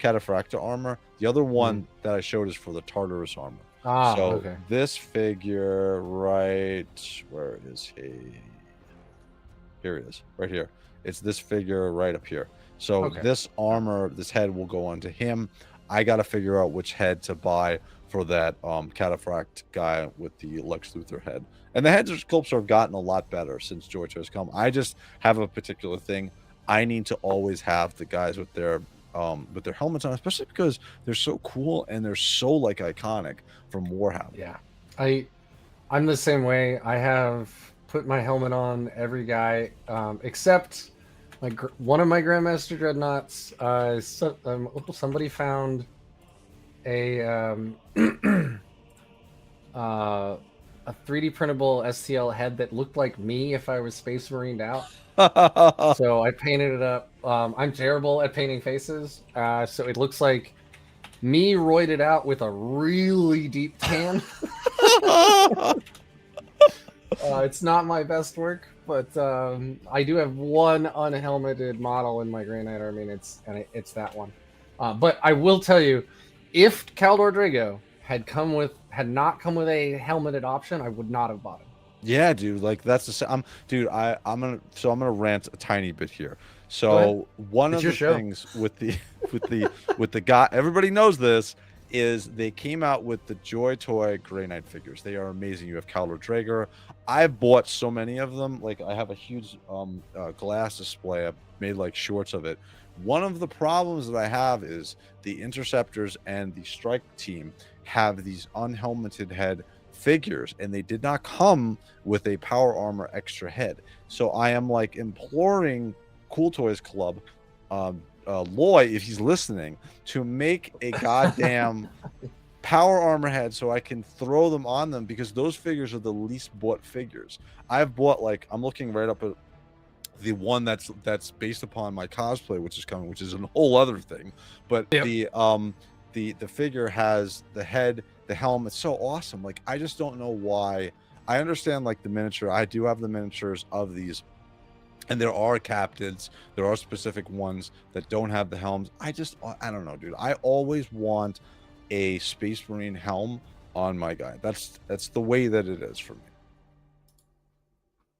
Cataphracta armor. The other one that I showed is for the Tartarus armor. So this figure, right, where is he? Here he is, right here. It's this figure right up here. So this armor, this head will go onto him. I got to figure out which head to buy for that Cataphract guy with the Lex Luthor head. And the heads of sculpts have gotten a lot better since JOYTOY has come. I just have a particular thing. I need to always have the guys with their helmets on, especially because they're so cool and they're so like iconic from Warhammer. Yeah, I'm the same way. I have put my helmet on every guy except one of my Grandmaster Dreadnoughts. Somebody found a a 3D printable STL head that looked like me if I was Space Marined out. So I painted it up. I'm terrible at painting faces, so it looks like me roided out with a really deep tan. It's not my best work, but I do have one unhelmeted model in my Grey Knight army, and it's that one. But I will tell you, if Kaldor Drago had not come with a helmeted option, I would not have bought it. Yeah, dude, like that's the dude. I'm gonna rant a tiny bit here. So one of the things with the guy, everybody knows this, is they came out with the JOYTOY Grey Knight figures. They are amazing. You have Kaldor Drago. I've bought so many of them. Like I have a huge glass display. I've made like shorts of it. One of the problems that I have is the Interceptors and the Strike Team have these unhelmeted head figures, and they did not come with a power armor extra head. So I am like imploring CoolToysClub, Loy, if he's listening, to make a goddamn power armor head so I can throw them on them, because those figures are the least bought figures. I've bought, like, I'm looking right up at the one that's based upon my cosplay, which is coming, which is a whole other thing. But yep. The figure has the head, the helm. It's so awesome. Like, I just don't know why. I understand like the miniature. I do have the miniatures of these, and there are captains. There are specific ones that don't have the helms. I don't know, dude. I always want a Space Marine helm on my guy. That's the way that it is for me.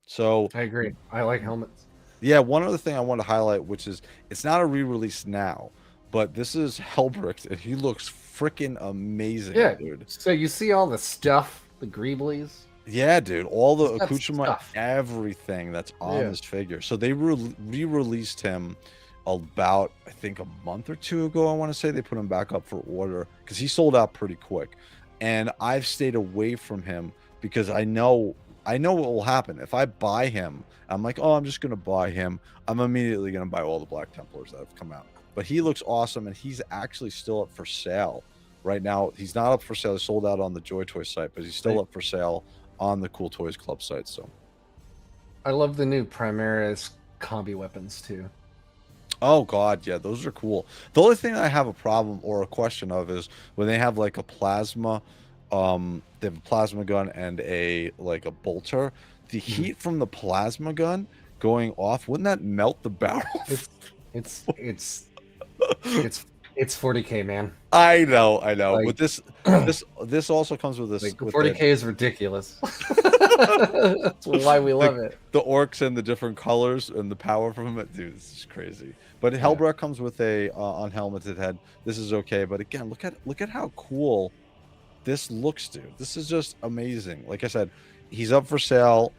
So I agree. I like helmets. Yeah, one other thing I want to highlight, which is it's not a re-release now, but this is Helbrecht, and he looks freaking amazing, dude. So you see all the stuff, the Greeblies? Yeah, dude, all the accoutrement, everything that's on this figure. So they re-released him about, I think, a month or two ago. I want to say they put him back up for order because he sold out pretty quick, and I've stayed away from him because I know what will happen if I buy him. I'm like, oh, I'm just gonna buy him. I'm immediately gonna buy all the Black Templars that have come out. But he looks awesome, and he's actually still up for sale right now. He's not up for sale. He's sold out on the JOYTOY site, but he's still up for sale on the CoolToysClub site. So I love the new Primaris combi weapons too. Oh god, yeah, those are cool. The only thing I have a problem or a question of is when they have like a plasma, they have a plasma gun and a bolter. The heat from the plasma gun going off, wouldn't that melt the barrel? It's 40K, man. I know. Like, but this also comes with this. Like, 40K is ridiculous. That's why we love it. The orcs and the different colors and the power from it, dude, this is crazy. But Helbrecht comes with a unhelmeted head. This is okay, but again, look at how cool this looks, dude. This is just amazing. Like I said, he's up for sale.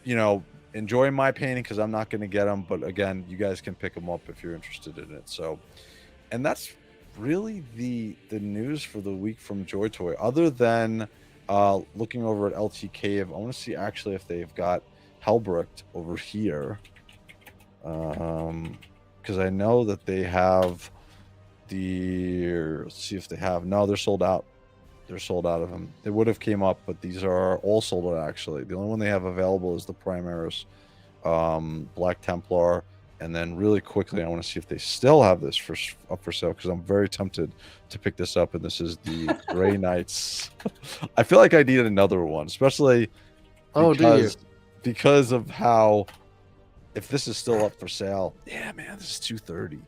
You know, enjoy my painting because I'm not going to get him. But again, you guys can pick him up if you're interested in it. So, and that's really the news for the week from JOYTOY. Other than looking over at LT Cave, I want to see actually if they've got Helbrecht over here. Because I know that they have let's see if they have. No, they're sold out. They're sold out of them. They would have came up, but these are all sold out actually. The only one they have available is the Primaris Black Templar. And then really quickly, I want to see if they still have this up for sale, because I'm very tempted to pick this up. And this is the Grey Knights. I feel like I need another one, especially because of how, if this is still up for sale, yeah, man, this is $230. It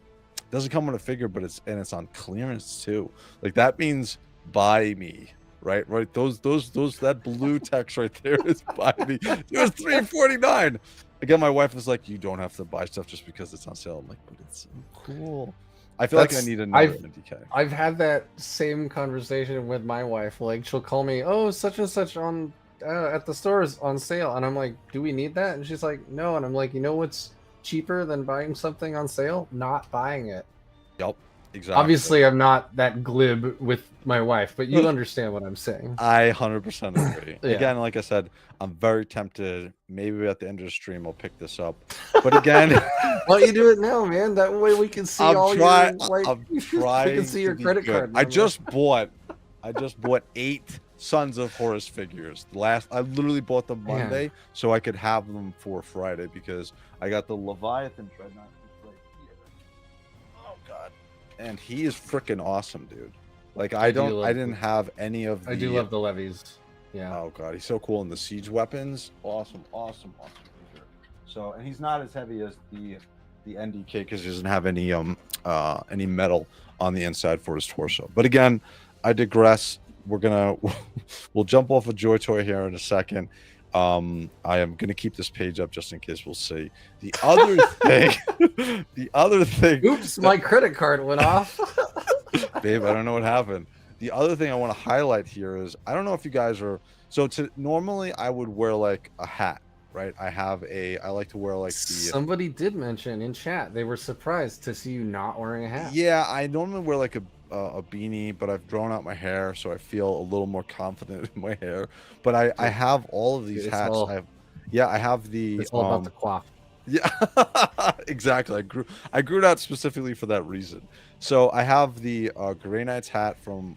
doesn't come with a figure, but it's on clearance too. Like that means buy me, right? Those that blue text right there is buy me. It was $349. Again, my wife was like, "You don't have to buy stuff just because it's on sale." I'm like, "But it's so cool." I feel like I need another DK. I've had that same conversation with my wife. Like, she'll call me, "Oh, such and such on at the stores on sale," and I'm like, "Do we need that?" And she's like, "No," and I'm like, "You know what's cheaper than buying something on sale, not buying it. Yep, exactly. Obviously, I'm not that glib with my wife, but you understand what I'm saying. I 100% agree. Yeah. Again, like I said, I'm very tempted. Maybe at the end of the stream, I'll pick this up. But again, why don't you do it now, man? That way we can see all your like. I'm trying we can see your to be credit good. card. I just bought 8 Sons of Horus figures. I literally bought them Monday so I could have them for Friday because I got the Leviathan Dreadnought right here. Oh god, and he is freaking awesome, dude. Like I didn't have any of the. I do love the levies. Yeah. Oh god, he's so cool. And the siege weapons, awesome. Figure. So, and he's not as heavy as the NDK because he doesn't have any metal on the inside for his torso. But again, I digress. We'll jump off of JOYTOY here in a second. I am gonna keep this page up just in case we'll see. The other thing. Oops, my credit card went off. Babe, I don't know what happened. The other thing I want to highlight here is I don't know if you guys are normally I would wear like a hat, right? I like to wear like somebody did mention in chat they were surprised to see you not wearing a hat. Yeah, I normally wear like a beanie, but I've grown out my hair, so I feel a little more confident in my hair. But I have all of these hats. I have the. It's all about the coif. Yeah, exactly. I grew it out specifically for that reason. So I have the Grey Knight's hat from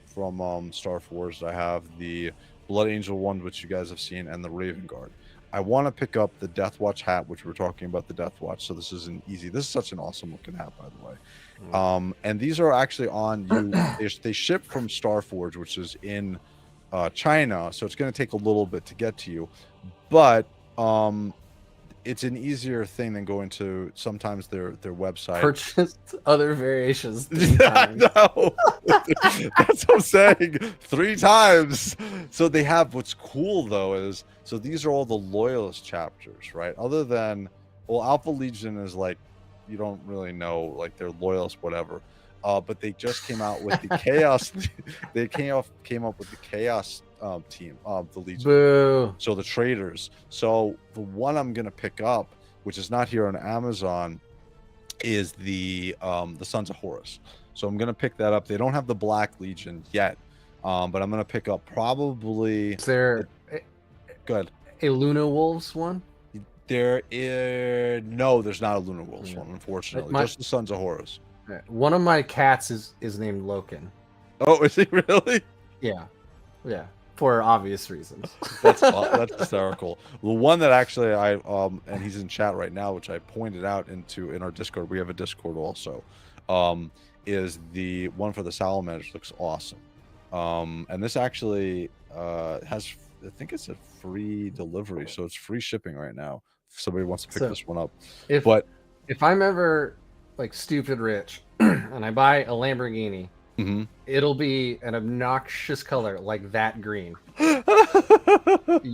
Star Force. I have the Blood Angel one, which you guys have seen, and the Raven Guard. I want to pick up the Death Watch hat, which we're talking about the Death Watch. So this isn't easy. This is such an awesome looking hat, by the way. And these are actually on you. They ship from Starforge, which is in China, so it's going to take a little bit to get to you. But it's an easier thing than going to sometimes their website. Purchase other variations. No, that's what I'm saying. 3 times. So they have. What's cool though is these are all the loyalist chapters, right? Other than Alpha Legion is like you don't really know, like they're loyalists, whatever. But they just came out with the Chaos. They came up with the Chaos team of the Legion. Boo. So the traders. So the one I'm gonna pick up, which is not here on Amazon, is the Sons of Horus. So I'm gonna pick that up. They don't have the Black Legion yet, but I'm gonna pick up probably. Is there a Luna Wolves one? There is no. There's not a Luna Wolves one, unfortunately. Just the Sons of Horus. One of my cats is named Loken. Oh, is he really? Yeah, for obvious reasons. That's hysterical. The one that actually and he's in chat right now, which I pointed out in our Discord. We have a Discord also. Is the one for the Salamander. Looks awesome. And this actually has, I think it's a free delivery, so it's free shipping right now. If somebody wants to pick this one up. If I'm ever like stupid rich and I buy a Lamborghini, it'll be an obnoxious color like that green. You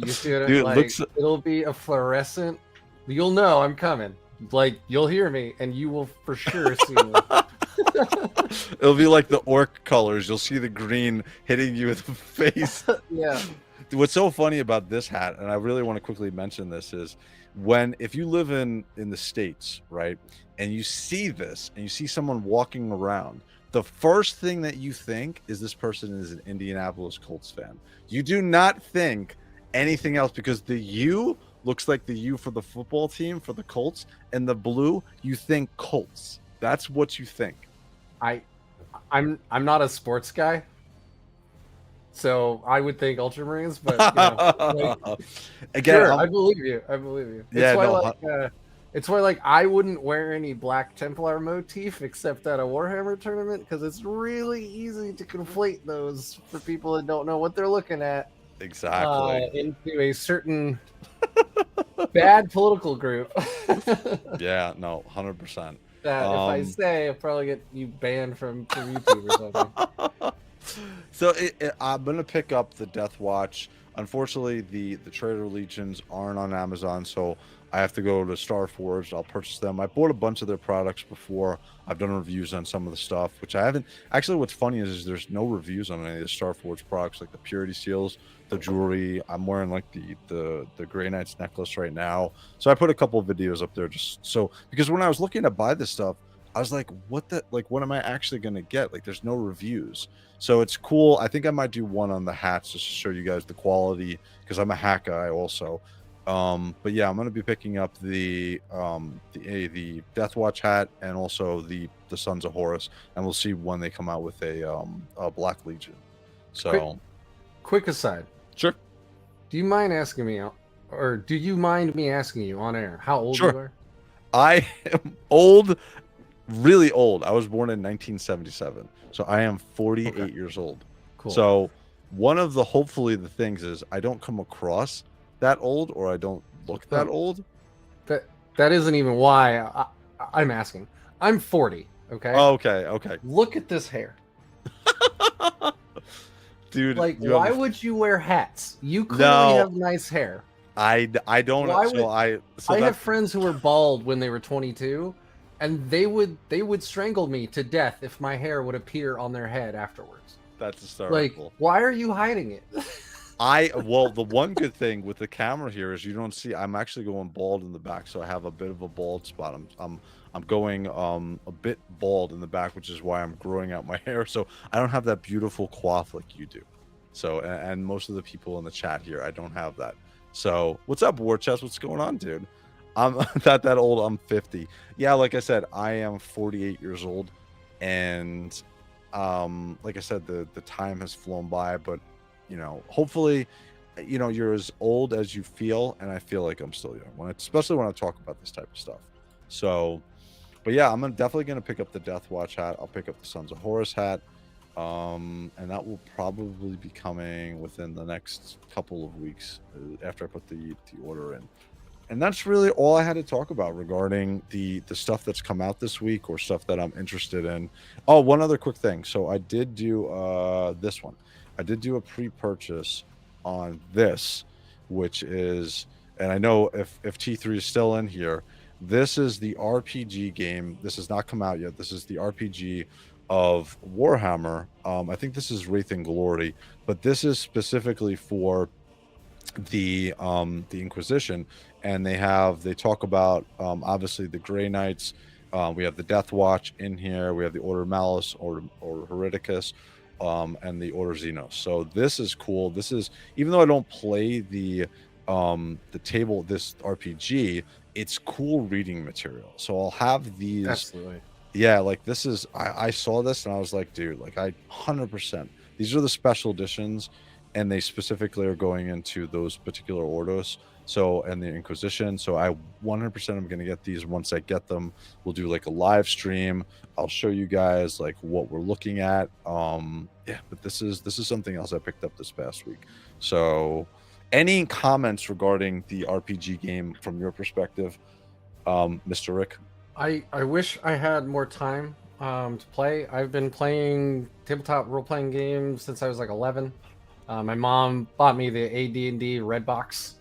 see what I'm like? It'll be a fluorescent. You'll know I'm coming. Like you'll hear me and you will for sure see me. It'll be like the orc colors. You'll see the green hitting you in the face. Yeah. What's so funny about this hat, and I really want to quickly mention this, is if you live in the States, right, and you see this and you see someone walking around, the first thing that you think is this person is an Indianapolis Colts fan. You do not think anything else because the U looks like the U for the football team for the Colts, and the blue, you think Colts. That's what you think. I'm not a sports guy, so I would think Ultramarines, but you know, like, again, sure, I believe you. It's why like I wouldn't wear any Black Templar motif except at a Warhammer tournament because it's really easy to conflate those for people that don't know what they're looking at. Exactly. Into a certain bad political group. Yeah, no, 100%. That if I say, I'll probably get you banned from YouTube or something. So I'm gonna pick up the Death Watch. unfortunately, the Trader Legions aren't on Amazon, so I have to go to Starforged. I'll purchase them. I bought a bunch of their products before. I've done reviews on some of the stuff, which I haven't. Actually, what's funny is there's no reviews on any of the Starforged products, like the purity seals, the jewelry. I'm wearing like the Grey Knights necklace right now, so I put a couple of videos up there just so, because when I was looking to buy this stuff, I was like, what am I actually gonna get? Like, there's no reviews. So it's cool. I think I might do one on the hats just to show you guys the quality, because I'm a hat guy also. But yeah, I'm gonna be picking up the Death Watch hat and also the Sons of Horus, and we'll see when they come out with a Black Legion. So Quick aside. sure. Do you mind asking me, or do you mind me asking you on air how old Sure. you are? I am old, really old. I was born in 1977, so I am 48 years old. Cool. So one of the, hopefully the things is I don't come across that old, or I don't look that old. That isn't even why I'm asking. I'm 40. Okay. Oh, okay. Look at this hair. Dude, like, why would you wear hats? You clearly have nice hair. I don't. I have friends who were bald when they were 22, and they would strangle me to death if my hair would appear on their head afterwards. That's hysterical. Like, why are you hiding it? Well, the one good thing with the camera here is you don't see. I'm actually going bald in the back, so I have a bit of a bald spot. I'm going a bit bald in the back, which is why I'm growing out my hair. So I don't have that beautiful coif like you do. So, and most of the people in the chat here, I don't have that. So what's up, War Chest? What's going on, dude? I'm not that old. I'm 50. Yeah, like I said, I am 48 years old, and like I said, the time has flown by. But you know, hopefully, you know, you're as old as you feel, and I feel like I'm still young, especially when I talk about this type of stuff. So, but yeah, I'm definitely gonna pick up the Death Watch hat. I'll pick up the Sons of Horus hat, and that will probably be coming within the next couple of weeks after I put the order in. And that's really all I had to talk about regarding the stuff that's come out this week, or stuff that I'm interested in. Oh, one other quick thing. So I did do this one. I did do a pre-purchase on this, which is, and I know if T3 is still in here, this is the RPG game. This has not come out yet. This is the RPG of Warhammer. I think this is Wraith and Glory, but this is specifically for the Inquisition, and they talk about obviously the Grey Knights. We have the Death Watch in here. We have the Order Malus or Hereticus, and the Order Xenos. So this is cool. This is, even though I don't play the table, this RPG, it's cool reading material. So I'll have these. Absolutely. Yeah, like this is, I saw this and I was like, dude, like 100%. These are the special editions, and they specifically are going into those particular Ordos. So, and the Inquisition. So I 100% am going to get these. Once I get them, we'll do like a live stream. I'll show you guys like what we're looking at. Yeah, but this is something else I picked up this past week. So any comments regarding the RPG game from your perspective, Mr. Rick? I wish I had more time to play. I've been playing tabletop role-playing games since I was like 11. My mom bought me the AD&D Red Box.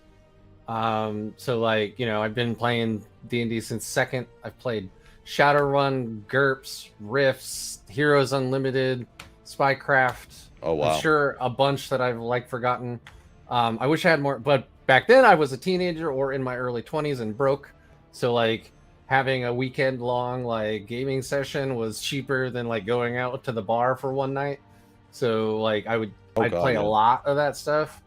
So like, you know, I've been playing D&D since second. I've played Shadowrun, GURPS, Rifts, Heroes Unlimited, Spycraft. Oh wow. I'm sure a bunch that I've like forgotten. I wish I had more, but back then I was a teenager or in my early 20s and broke. So like having a weekend long like gaming session was cheaper than like going out to the bar for one night. So like I'd play a lot of that stuff.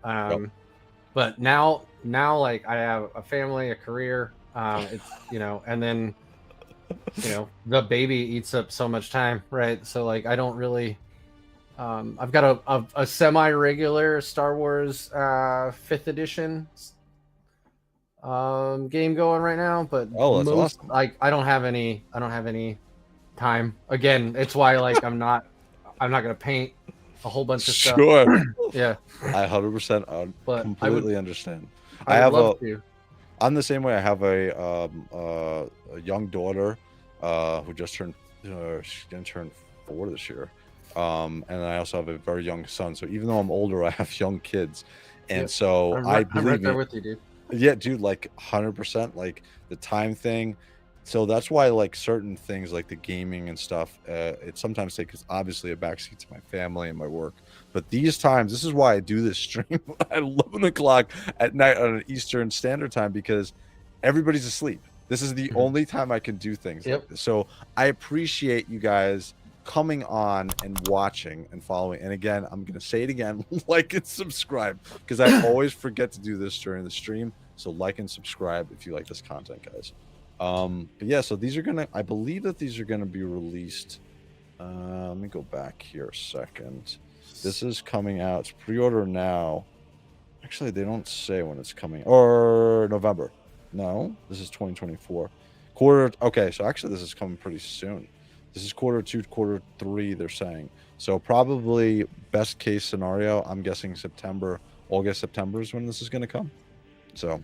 But now like I have a family, a career, it's, you know, and then, you know, the baby eats up so much time, right? So like I don't really, I've got a semi-regular Star Wars 5th edition game going right now, but that's awesome. Like I don't have any time. Again, it's why like I'm not gonna paint a whole bunch of stuff. Sure. Yeah. I 100% completely understand. I'm the same way. I have a young daughter who just turned she's gonna turn 4 this year. And I also have a very young son. So even though I'm older, I have young kids. And so I'm I right believe there me, with you, dude. yeah, dude, like 100%, like the time thing. So that's why like certain things like the gaming and stuff, it sometimes takes obviously a backseat to my family and my work. But these times, this is why I do this stream at 11 o'clock at night on an Eastern Standard Time, because everybody's asleep. This is the only time I can do things like this. So I appreciate you guys coming on and watching and following. And again, I'm going to say it again, like and subscribe, because I always forget to do this during the stream. So like and subscribe if you like this content, guys. But yeah, so these are gonna, I believe that these are gonna be released. Let me go back here a second. This is coming out, it's pre-order now. Actually, they don't say when it's coming, or November. No, this is 2024 quarter. Okay, so actually this is coming pretty soon. This is Q2, Q3, they're saying. So probably best case scenario, I'm guessing September, August, September is when this is going to come. So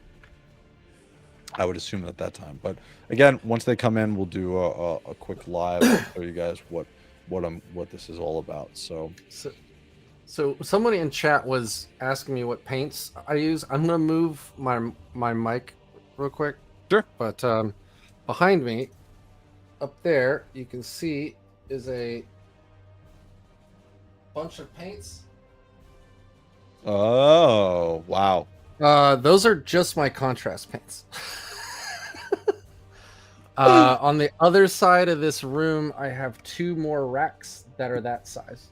I would assume at that time. But again, once they come in, we'll do a quick live and show you guys what this is all about. So somebody in chat was asking me what paints I use. I'm gonna move my mic real quick. Sure. But behind me, up there, you can see is a bunch of paints. Oh wow. Those are just my contrast paints. On the other side of this room, I have 2 more racks that are that size.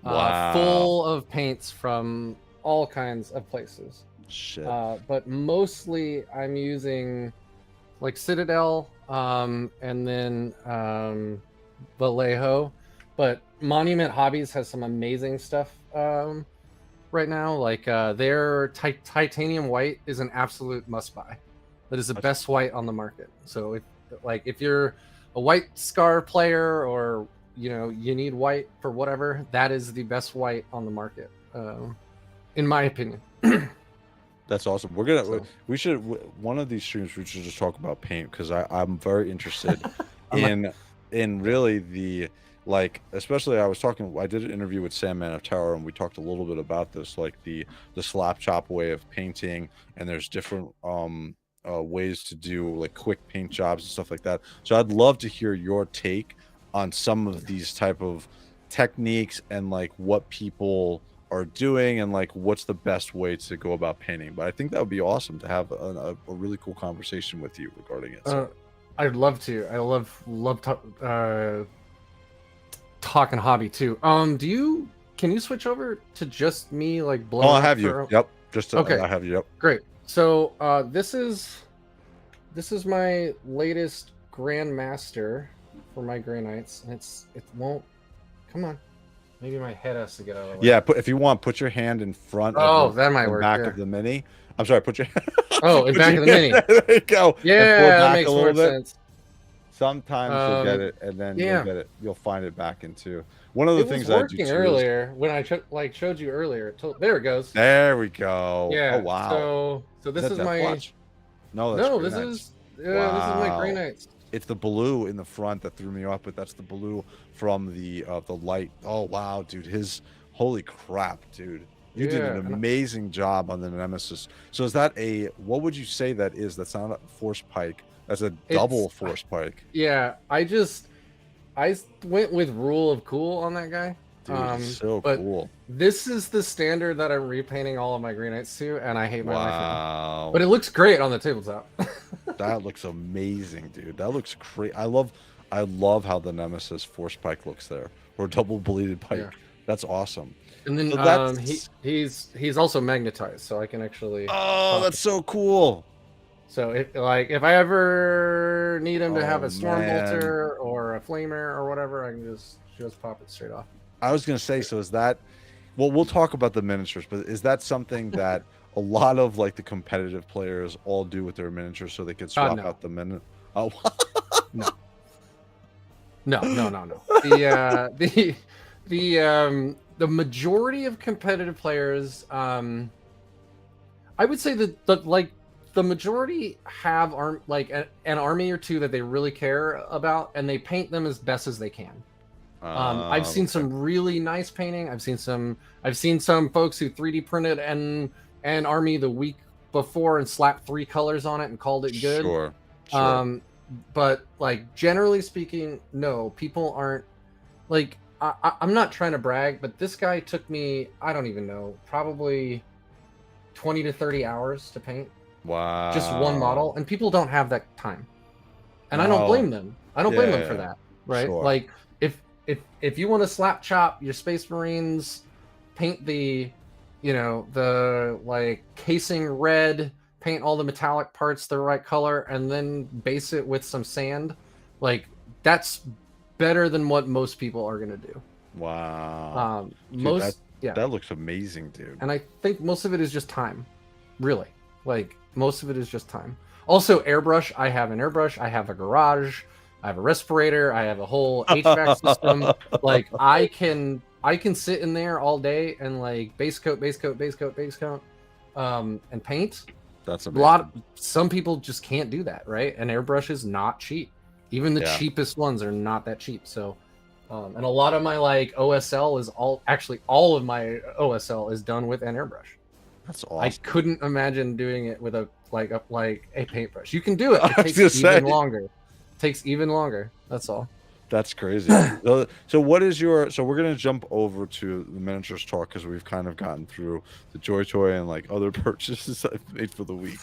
Wow. Full of paints from all kinds of places. Shit. But mostly I'm using like Citadel, and then Vallejo. But Monument Hobbies has some amazing stuff right now. Like their titanium white is an absolute must buy. That is the best white on the market. So if you're a white scar player, or you need white for whatever, that is the best white on the market, in my opinion. That's awesome. We're gonna we should, one of these streams we should just talk about paint, because I'm very interested in really the, like, especially I did an interview with Sandman of Tower, and we talked a little bit about this, like the slap chop way of painting, and there's different ways to do like quick paint jobs and stuff like that. So I'd love to hear your take on some of these type of techniques, and like what people are doing, and like what's the best way to go about painting. But I think that would be awesome to have a really cool conversation with you regarding it. So. I'd love to. I love talking hobby too. Can you switch over to just me, like blowing? Oh, I have you. Yep. Okay. I have you. Yep. Great. So this is my latest Grandmaster for my Grey Knights, and it won't come on. Maybe my head has to get out of the way. Yeah, if you want, put your hand in front. Oh, that might work. Back of the mini. I'm sorry. Put your. Oh, in back of the mini. There you go. Yeah, that makes more sense. Sometimes you'll get it, and then you'll get it. You'll find it back into one of the things I do too. Earlier when I showed you earlier. There it goes. There we go. Yeah. Oh wow. So this is my. Watch? No, this is my Grey Knights. It's the blue in the front that threw me off, but that's the blue from the light. Oh wow, dude! Holy crap, dude! You did an amazing job on the Nemesis. So is that what would you say that is? That's not a force pike. That's a double force pike. Yeah, I went with Rule of Cool on that guy. Dude, so cool. This is the standard that I'm repainting all of my Grey Knights to, and I hate my life. Wow. But it looks great on the tabletop. That looks amazing, dude. That looks great. I love how the Nemesis force pike looks there, or double bleeded pike. Yeah. That's awesome. And then so he's also magnetized, so I can actually. Oh, that's so cool. So if I ever need him to have a storm bolter or a flamer or whatever, I can just pop it straight off. I was gonna say, so is that? Well, we'll talk about the miniatures, but is that something that a lot of like the competitive players all do with their miniatures, so they can swap out the miniature? Oh, no. The majority of competitive players, I would say that the majority have an army or two that they really care about, and they paint them as best as they can. I've seen some really nice painting. I've seen some folks who 3D printed and an army the week before and slapped 3 colors on it and called it good. Sure. But like generally speaking, no, people aren't like. I'm not trying to brag, but this guy took me, I don't even know, probably 20 to 30 hours to paint. Wow. Just one model, and people don't have that time. And No. I don't blame them. I don't blame them Yeah. for that, right? Sure. Like if you want to slap chop your Space Marines, paint the, you know, the like casing red, paint all the metallic parts the right color, and then base it with some sand, like that's better than what most people are gonna do. Wow. Dude, that looks amazing, dude. And I think most of it is just time, really. Like most of it is just time. Also, airbrush. I have an airbrush. I have a garage. I have a respirator. I have a whole HVAC system. Like I can sit in there all day and like base coat, and paint. That's amazing. Some people just can't do that, right? And airbrush is not cheap. Even the cheapest ones are not that cheap. So, and a lot of my like OSL is all of my OSL is done with an airbrush. That's awesome. I couldn't imagine doing it with a paintbrush. You can do it. It takes even longer. It takes even longer. That's all. That's crazy. So what is your? So we're gonna jump over to the miniatures talk because we've kind of gotten through the JOYTOY and like other purchases I've made for the week.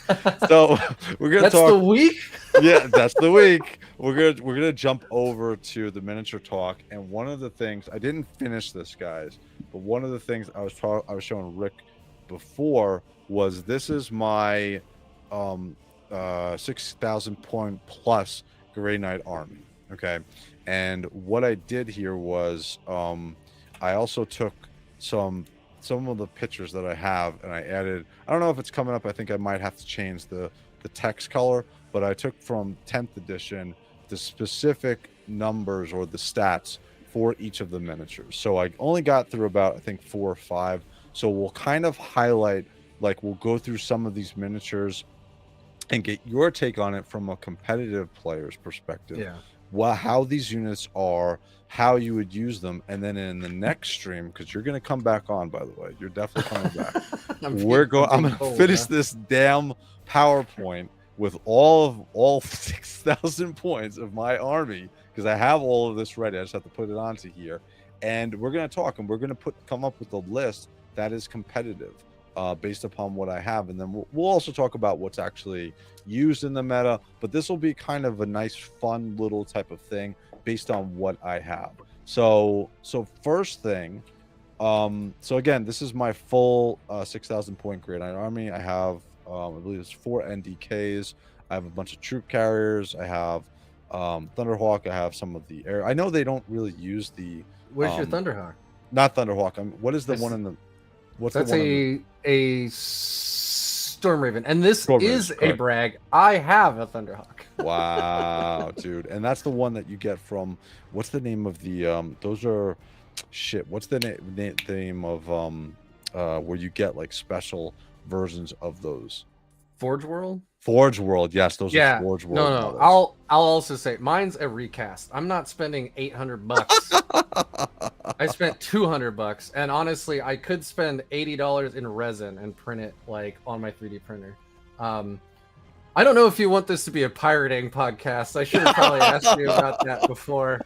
So we're gonna talk. That's the week. Yeah, that's the week. We're gonna jump over to the miniature talk. And one of the things I didn't finish this, guys, but one of the things I was showing Rick before was this is my 6,000 point plus Grey Knight army. Okay. And what I did here was I also took some of the pictures that I have and I added, I don't know if it's coming up, I think I might have to change the text color, but I took from 10th edition the specific numbers or the stats for each of the miniatures. So I only got through about, I think, 4 or 5. So we'll kind of highlight, like we'll go through some of these miniatures and get your take on it from a competitive player's perspective. Yeah. How these units are, how you would use them, and then in the next stream, because you're going to come back on, by the way, you're definitely coming back. I'm going to finish this damn PowerPoint with all 6,000 points of my army, because I have all of this ready. I just have to put it onto here, and we're going to talk, and we're going to come up with a list that is competitive. Based upon what I have, and then we'll also talk about what's actually used in the meta, but this will be kind of a nice fun little type of thing based on what I have. So first thing, so again, this is my full 6,000 point Grey Knight army. I have I believe it's 4 NDKs. I have a bunch of troop carriers. I have Thunderhawk. I have some of the air. I know they don't really use the where's your Thunderhawk? Not Thunderhawk. What is the one in the That's a Storm Raven, and this is a brag. I have a Thunderhawk. Wow, dude, and that's the one that you get from. What's the name of the? Those are, shit. What's the name of where you get like special versions of those? Forge World. Forge World, yes, those are Forge World. No, models. I'll also say mine's a recast. I'm not spending $800. I spent $200, and honestly, I could spend $80 in resin and print it like on my 3D printer. I don't know if you want this to be a pirating podcast. I should have probably asked you about that before.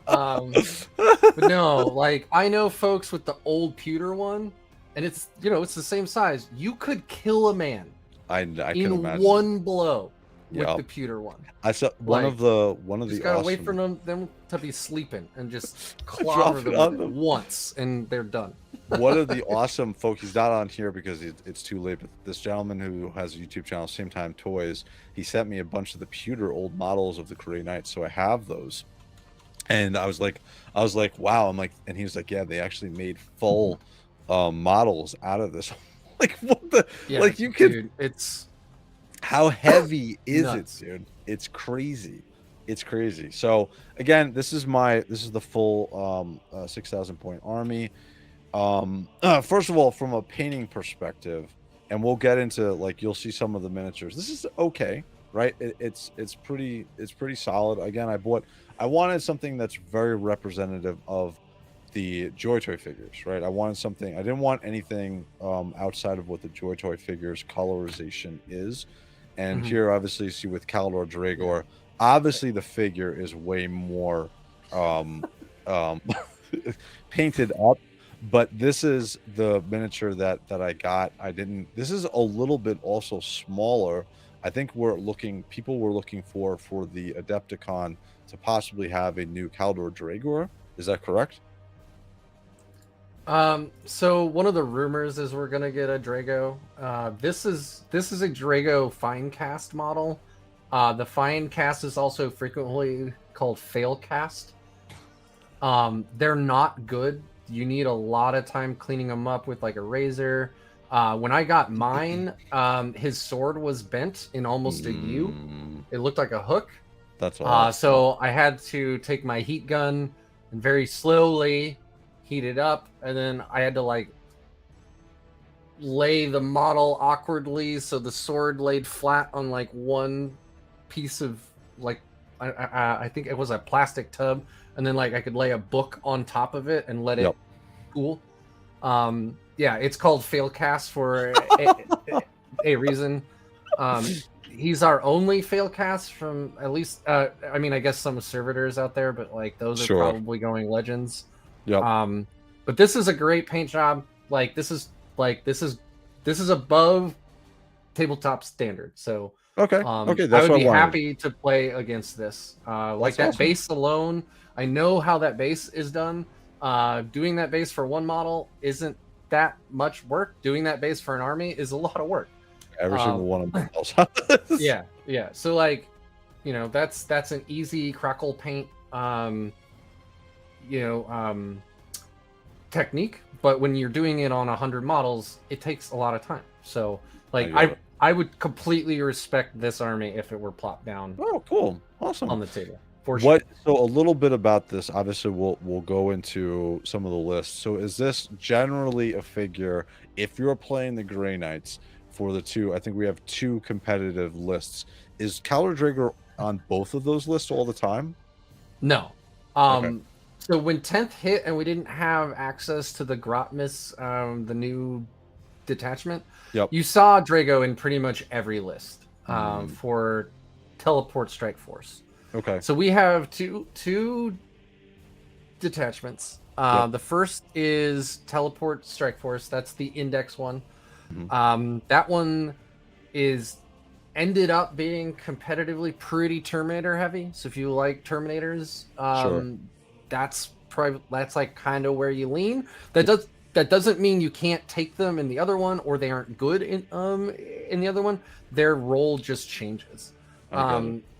But no, like I know folks with the old pewter one, and it's it's the same size. You could kill a man. I can imagine. One blow with the pewter one. I saw one of the just gotta wait for them to be sleeping and just clobber them once, and they're done. One of the awesome folk, he's not on here because it's too late, but this gentleman who has a YouTube channel, Same Time Toys, he sent me a bunch of the pewter old models of the Grey Knight, so I have those. And I was like, wow. I'm like, and he was like, yeah, they actually made full models out of this. Like what the like you could dude, it's how heavy is nuts. It, dude? It's crazy. It's crazy. So again, this is the full 6,000 point army. First of all, from a painting perspective, and we'll get into like you'll see some of the miniatures. This is okay, right? It's pretty solid. Again, I wanted something that's very representative of the JOYTOY figures, right? I wanted something. I didn't want anything outside of what the JOYTOY figures colorization is. And here, obviously, you see with Kaldor Dragor, obviously the figure is way more painted up. But this is the miniature that I got. I didn't. This is a little bit also smaller. I think people were looking for the Adepticon to possibly have a new Kaldor Dragor. Is that correct? So one of the rumors is we're gonna get a Drago. This is a Drago fine cast model. The fine cast is also frequently called fail cast. They're not good. You need a lot of time cleaning them up with like a razor. When I got mine, his sword was bent in almost a U. It looked like a hook. That's awesome. So I had to take my heat gun and very slowly heat it up, and then I had to like lay the model awkwardly so the sword laid flat on like one piece of like I think it was a plastic tub, and then like I could lay a book on top of it and let it cool. Yeah, it's called fail cast for a reason. He's our only fail cast from at least I mean, I guess some servitors out there, but like those are probably going legends. But this is a great paint job. Like this is above tabletop standard. So okay, I would be happy to play against this. Like that awesome. Base alone, I know how that base is done. Doing that base for one model isn't that much work. Doing that base for an army is a lot of work. Every single one of them else. Yeah. So like, you know, that's an easy crackle paint technique, but when you're doing it on 100 models, it takes a lot of time. So like I would completely respect this army if it were plopped down. Oh, cool. Awesome. On the table. For sure. So a little bit about this, obviously we'll go into some of the lists. So is this generally a figure, if you're playing the Grey Knights for the two, I think we have two competitive lists. Is Kaldor Dragor on both of those lists all the time? No. Okay. So when 10th hit and we didn't have access to the Grotmis, the new detachment, you saw Drago in pretty much every list for Teleport Strike Force. Okay. So we have two detachments. The first is Teleport Strike Force. That's the index one. That one ended up being competitively pretty Terminator heavy. So if you like Terminators, that's like kind of where you lean. That doesn't mean you can't take them in the other one or they aren't good in the other one. Their role just changes.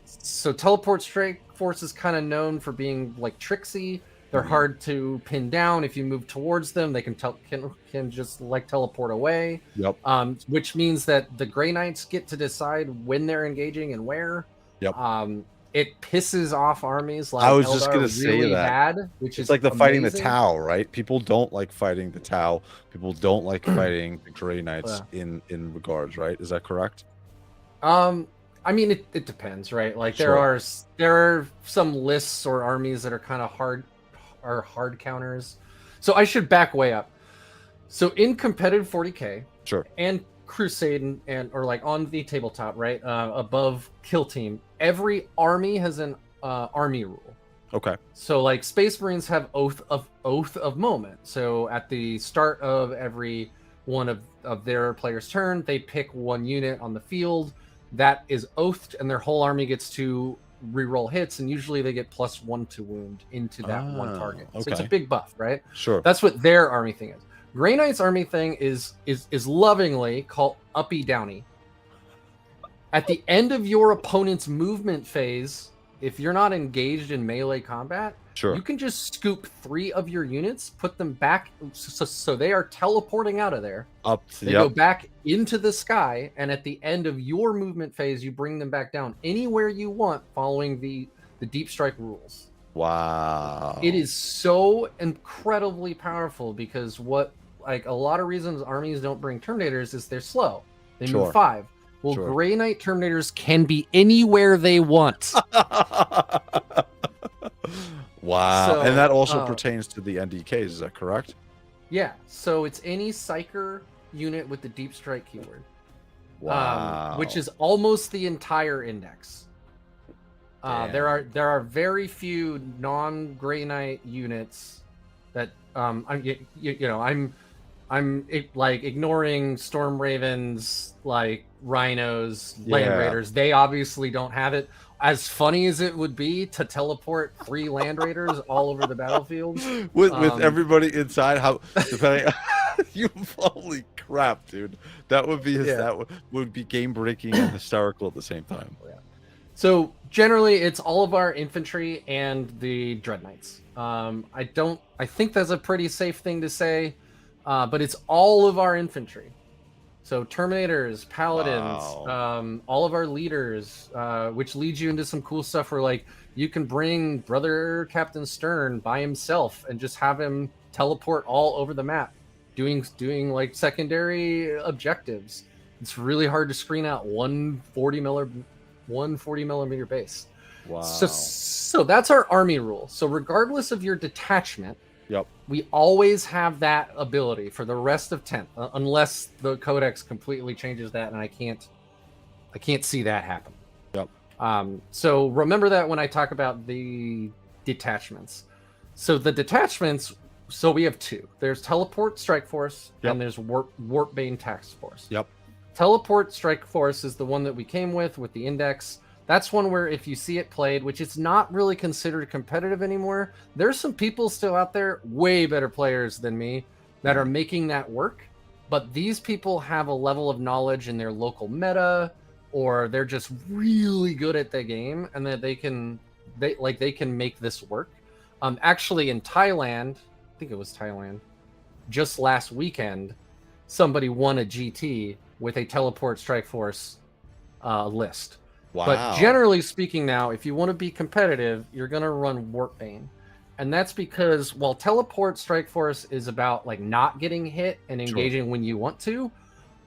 So Teleport Strike Force is kind of known for being like tricksy. They're hard to pin down. If you move towards them, they can just like teleport away. Which means that the Grey Knights get to decide when they're engaging and where. It pisses off armies like I was Eldar just gonna say really that. bad, which it's is like the amazing. fighting the Tau, right? People don't like fighting the Tau. People don't like fighting the Grey Knights in regards, right? Is that correct? I mean, it depends, right? Like there are some lists or armies that are kind of hard counters. So I should back way up. So in competitive 40K, and Crusade and or like on the tabletop, right, above Kill Team, every army has an army rule. Okay. So like Space Marines have Oath of Moment. So at the start of every one of their player's turn, they pick one unit on the field that is oathed, and their whole army gets to reroll hits, and usually they get +1 to wound into that one target. So it's a big buff, right? That's what their army thing is. Grey Knight's army thing is lovingly called Uppy Downy. At the end of your opponent's movement phase, if you're not engaged in melee combat, you can just scoop 3 of your units, put them back, so they are teleporting out of there. They go back into the sky, and at the end of your movement phase, you bring them back down anywhere you want, following the deep strike rules. Wow. It is so incredibly powerful because like a lot of reasons armies don't bring Terminators is they're slow. They move 5. Well, Grey Knight Terminators can be anywhere they want. Wow. Wow. So, And that also pertains to the NDKs, is that correct? Yeah. So it's any psyker unit with the deep strike keyword. Wow. Which is almost the entire index. There are very few non-Grey Knight units that I'm like ignoring Storm Ravens, like Rhinos, Land Raiders. They obviously don't have it. As funny as it would be to teleport 3 Land Raiders all over the battlefield with everybody inside, how depending you holy crap, dude. That would be that would be game breaking and hysterical at the same time. Yeah. So generally it's all of our infantry and the Dreadknights. I think that's a pretty safe thing to say. But it's all of our infantry. So Terminators, Paladins, all of our leaders, which leads you into some cool stuff where like you can bring Brother Captain Stern by himself and just have him teleport all over the map, doing like secondary objectives. It's really hard to screen out 140 millimeter base. Wow. So that's our army rule. So regardless of your detachment, we always have that ability for the rest of 10th, unless the codex completely changes that, and I can't see that happen. So remember that when I talk about the detachments. So the detachments, so we have 2. There's Teleport Strike Force, and there's Warpbane Task Force. Teleport Strike Force is the one that we came with the index. That's one where if you see it played, which it's not really considered competitive anymore, there's some people still out there, way better players than me, that are making that work. But these people have a level of knowledge in their local meta, or they're just really good at the game, and that they can make this work. Actually, in Thailand, I think it was Thailand, just last weekend, somebody won a GT with a Teleport Strike Force list. Wow. But generally speaking now, if you want to be competitive, you're going to run Warpbane. And that's because while Teleport Strike Force is about like not getting hit and engaging when you want to,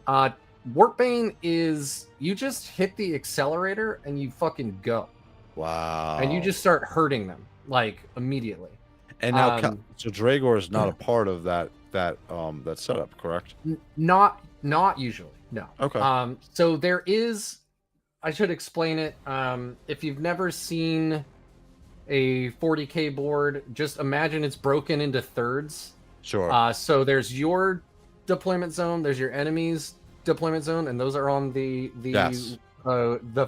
Warpbane is you just hit the accelerator and you fucking go. Wow. And you just start hurting them like immediately. And now so Dragor is not a part of that setup, correct? Not usually. No. Okay. So there is, I should explain it. If you've never seen a 40k board, just imagine it's broken into thirds. Sure. So there's your deployment zone, there's your enemy's deployment zone, and those are on the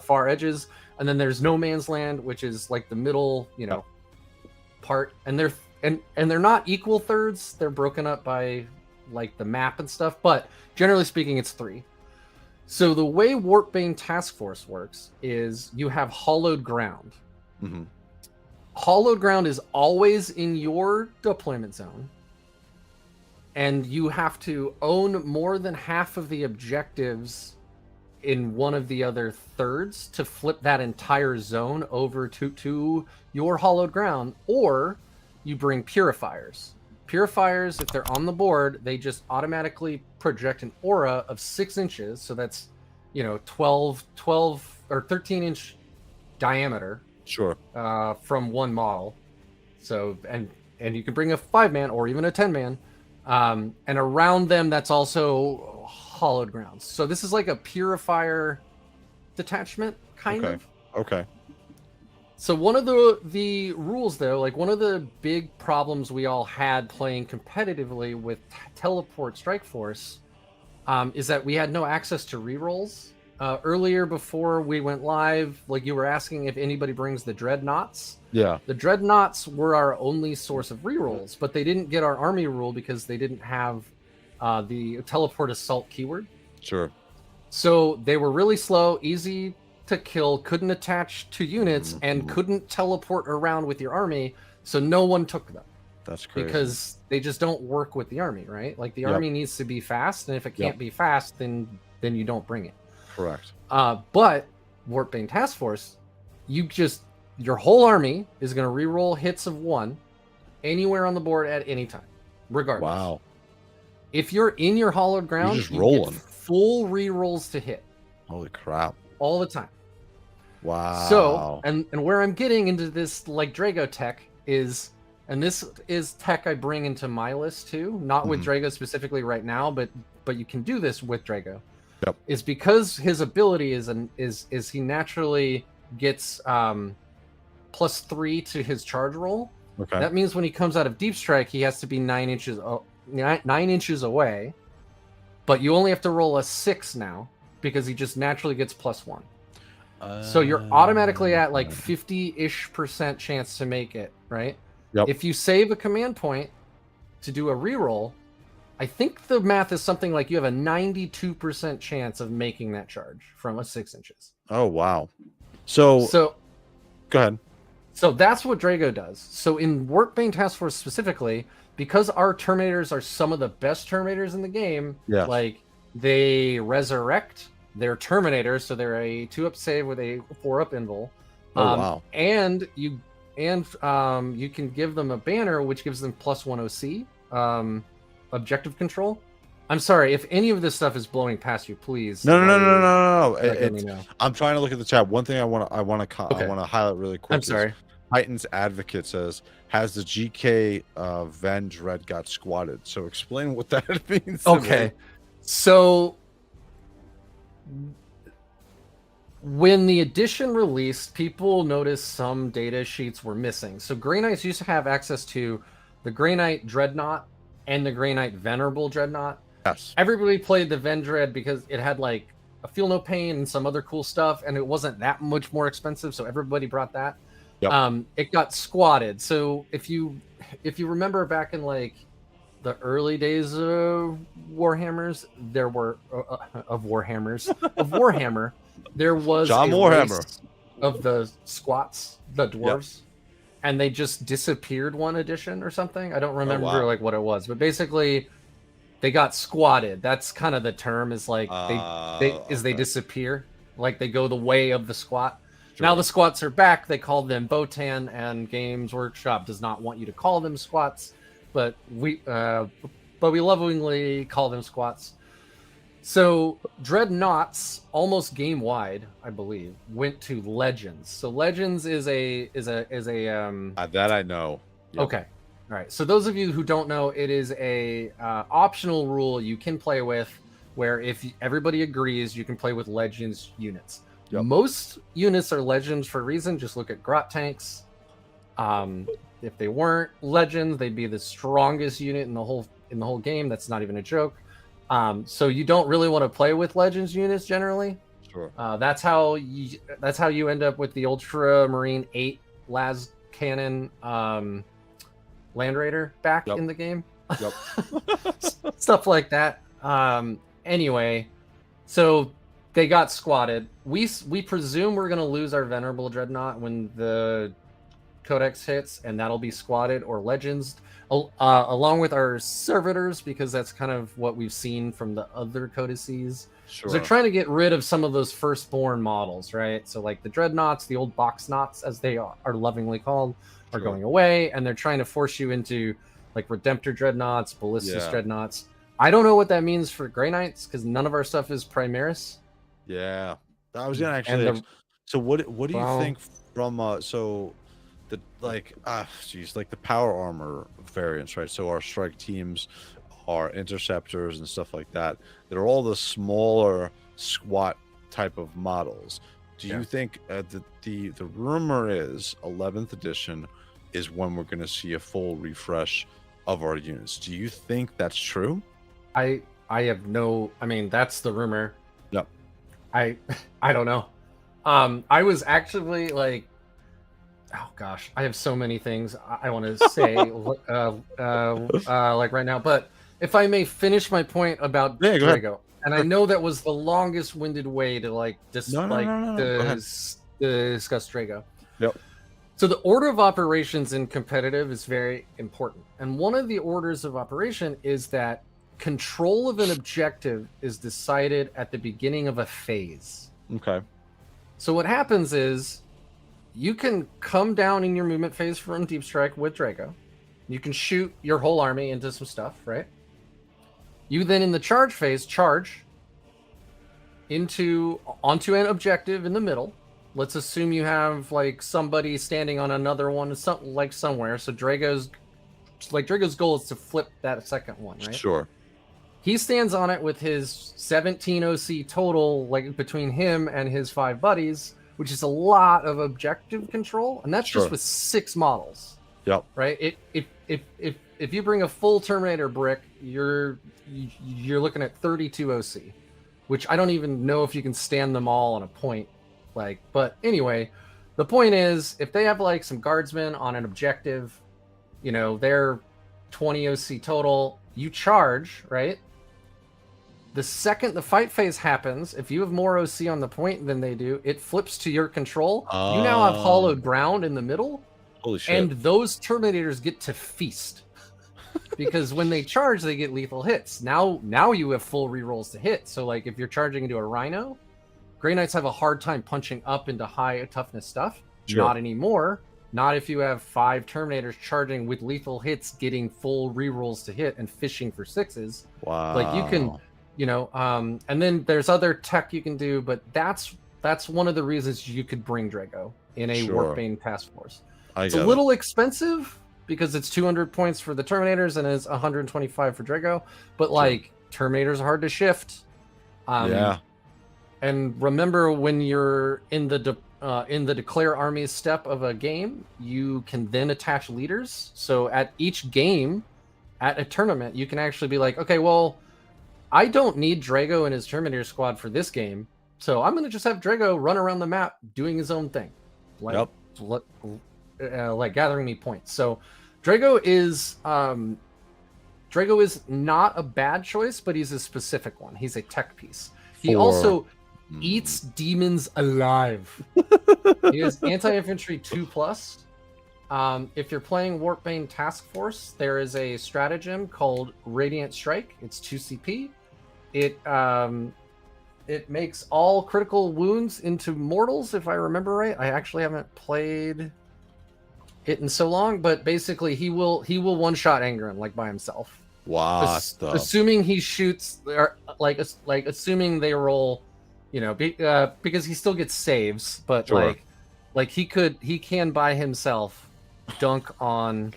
far edges. And then there's no man's land, which is like the middle, part. And they're not equal thirds. They're broken up by like the map and stuff. But generally speaking, it's 3. So the way Warpbane Task Force works is you have hollowed ground. Mm-hmm. Hollowed ground is always in your deployment zone. And you have to own more than half of the objectives in one of the other thirds to flip that entire zone over to your hollowed ground. Or you bring purifiers. Purifiers, if they're on the board, they just automatically project an aura of 6 inches. So that's, 12 or 13-inch diameter. Sure. From one model. So, and you can bring a 5-man or even a 10-man. And around them, that's also hollowed grounds. So this is like a purifier detachment, kind of. Okay. So one of the rules, though, like one of the big problems we all had playing competitively with Teleport Strike Force is that we had no access to rerolls. Earlier, before we went live, like you were asking if anybody brings the Dreadnoughts. Yeah. The Dreadnoughts were our only source of rerolls, but they didn't get our army rule because they didn't have the Teleport Assault keyword. Sure. So they were really slow, easy to kill, couldn't attach to units, and couldn't teleport around with your army, so no one took them. That's crazy. Because they just don't work with the army, right? Like the army needs to be fast, and if it can't be fast, then you don't bring it. Correct. But Warpbane Task Force, your whole army is going to reroll hits of 1 anywhere on the board at any time, regardless. Wow. If you're in your hollowed ground, you're just rolling. Get full rerolls to hit. Holy crap. All the time. Wow. So, and where I'm getting into this like Drago tech is, and this is tech I bring into my list too, not with Drago specifically right now, but you can do this with Drago. Yep. Is because his ability is he naturally gets +3 to his charge roll. Okay. That means when he comes out of deep strike, he has to be 9 inches away, but you only have to roll a 6 now because he just naturally gets +1. So you're automatically at like 50-ish% chance to make it, right? Yep. If you save a command point to do a reroll, I think the math is something like you have a 92% chance of making that charge from a 6 inches. Oh, wow. So go ahead. So that's what Drago does. So in Warpbane Task Force specifically, because our Terminators are some of the best Terminators in the game, yes. like they resurrect their Terminators, so they're a 2-up save with a 4-up invul. Oh, wow. And you can give them a banner which gives them +1 OC, objective control. I'm sorry if any of this stuff is blowing past you, please. No. Let me know. I'm trying to look at the chat. One thing I want to highlight really quick. I'm sorry. Titans Advocate says, has the GK Ven Dread got squatted? So explain what that means. Okay. So when the edition released, people noticed some data sheets were missing. So Grey Knights used to have access to the Grey Knight Dreadnought and the Grey Knight Venerable Dreadnought. Yes. Everybody played the Ven Dread because it had like a Feel No Pain and some other cool stuff, and it wasn't that much more expensive, so everybody brought that. Yep. It got squatted. So if you remember back in like the early days of Warhammers, there were of Warhammer, there was John a Warhammer race of the squats, the dwarves, and they just disappeared one edition or something. I don't remember like what it was, but basically they got squatted. That's kind of the term, is like they disappear, like they go the way of the squat. Sure. Now the squats are back. They call them Botan, and Games Workshop does not want you to call them squats, but we lovingly call them squats. So Dreadnoughts, almost game wide, I believe, went to Legends. So Legends is a that I know. Yep. Okay, all right. So those of you who don't know, it is a optional rule you can play with, where if everybody agrees, you can play with Legends units. Yep. Most units are Legends for a reason. Just look at Grot tanks. If they weren't Legends, they'd be the strongest unit in the whole game. That's not even a joke. So you don't really want to play with Legends units generally. Sure. That's how you end up with the Ultramarine 8 las cannon Land Raider back in the game. Yep. Stuff like that. Anyway, so they got squatted. We presume we're gonna lose our Venerable Dreadnought when the Codex hits, and that'll be squatted or Legends, along with our Servitors, because that's kind of what we've seen from the other codices. Sure. So they're trying to get rid of some of those firstborn models, right? So like the Dreadnoughts, the old box knots, as they are lovingly called, are going away, and they're trying to force you into like Redemptor Dreadnoughts, Ballistus Dreadnoughts. I don't know what that means for Grey Knights, because none of our stuff is Primaris. Yeah, I was gonna actually. So what do you think from so the like the power armor variants, right? So our strike teams, our interceptors, and stuff like that. They're all the smaller squat type of models. Do you think the rumor is 11th edition is when we're going to see a full refresh of our units? Do you think that's true? I have no. I mean, that's the rumor. Yep. I don't know. I was actually like, oh gosh, I have so many things I want to say like right now. But if I may finish my point about Drago, and I know that was the longest-winded way to like discuss Drago. Yep. So the order of operations in competitive is very important, and one of the orders of operation is that control of an objective is decided at the beginning of a phase. Okay. So what happens is you can come down in your movement phase from Deep Strike with Drago. You can shoot your whole army into some stuff, right? You then in the charge phase, charge onto an objective in the middle. let's assume you have like somebody standing on another one, somewhere. So Drago's goal is to flip that second one, right? Sure. He stands on it with his 17 OC total, like between him and his 5 buddies, which is a lot of objective control, and that's just with 6 models. Yep. Right. If you bring a full Terminator brick, you're looking at 32 OC, which I don't even know if you can stand them all on a point. Like, but anyway, the point is, if they have like some guardsmen on an objective, you know, they're 20 OC total. You charge, right? The second the fight phase happens, if you have more OC on the point than they do, it flips to your control. You now have hollowed ground in the middle. Holy shit. And those Terminators get to feast. Because when they charge, they get lethal hits. Now you have full rerolls to hit. So like if you're charging into a Rhino, Grey Knights have a hard time punching up into high toughness stuff. Sure. Not anymore. Not if you have 5 Terminators charging with lethal hits, getting full rerolls to hit and fishing for 6s. Wow. Like you can, you know, and then there's other tech you can do, but that's one of the reasons you could bring Drago in a Warpbane task force. It's a little expensive because it's 200 points for the Terminators and it's 125 for Drago, but like Terminators are hard to shift. Yeah. And remember, when you're in the declare armies step of a game, you can then attach leaders. So at each game, at a tournament, you can actually be like, okay, well, I don't need Drago and his Terminator squad for this game, so I'm going to just have Drago run around the map doing his own thing. Like, like gathering me points. So Drago is not a bad choice, but he's a specific one. He's a tech piece. He also eats demons alive. He has anti-infantry 2+. If you're playing Warpbane Task Force, there is a stratagem called Radiant Strike. It's 2 CP. It makes all critical wounds into mortals, if I remember right. I actually haven't played it in so long, but basically he will one-shot Angren like by himself. Wow. Assuming he shoots, or like assuming they roll, you know, because he still gets saves, but like he can by himself dunk on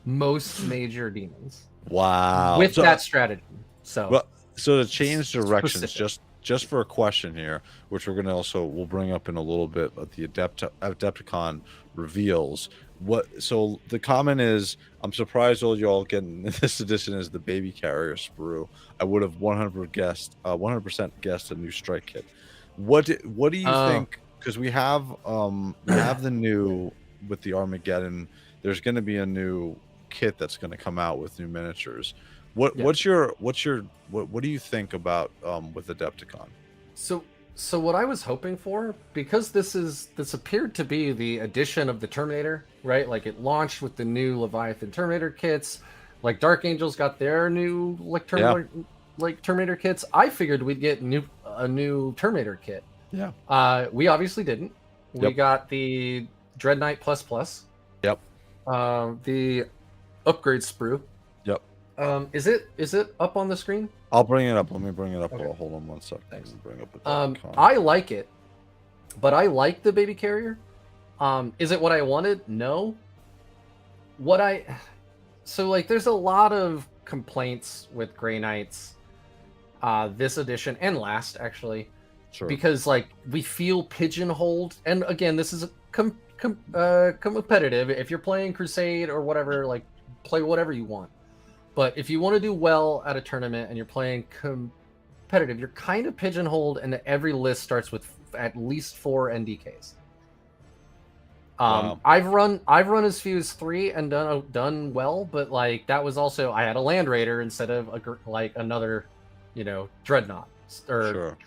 most major demons. Wow. With that strategy. So to change directions, just for a question here, which we'll bring up in a little bit, but the Adepticon reveals. So the comment is, I'm surprised all y'all getting this edition is the baby carrier sprue. I would have 100% guessed a new strike kit. What do you think? Because we have the new with the Armageddon. There's going to be a new kit that's going to come out with new miniatures. What do you think about with Adepticon? So what I was hoping for, because this appeared to be the addition of the Terminator, right? Like it launched with the new Leviathan Terminator kits, like Dark Angels got their new Terminator kits. I figured we'd get a new Terminator kit. Yeah. We obviously didn't. We got the Dreadnought ++. Yep. The upgrade sprue. Yep. Is it up on the screen? I'll bring it up. Let me bring it up. Okay. Hold on one second. Thanks. Bring up I like it, but I like the baby carrier. Is it what I wanted? No. So like there's a lot of complaints with Grey Knights this edition and last actually. Sure. Because like we feel pigeonholed, and again, this is a competitive. If you're playing Crusade or whatever, like play whatever you want. But if you want to do well at a tournament and you're playing competitive, you're kind of pigeonholed, and every list starts with at least 4 NDKs. Wow. I've run as few as 3 and done well, but like that was also I had a Land Raider instead of another, you know, Dreadnought or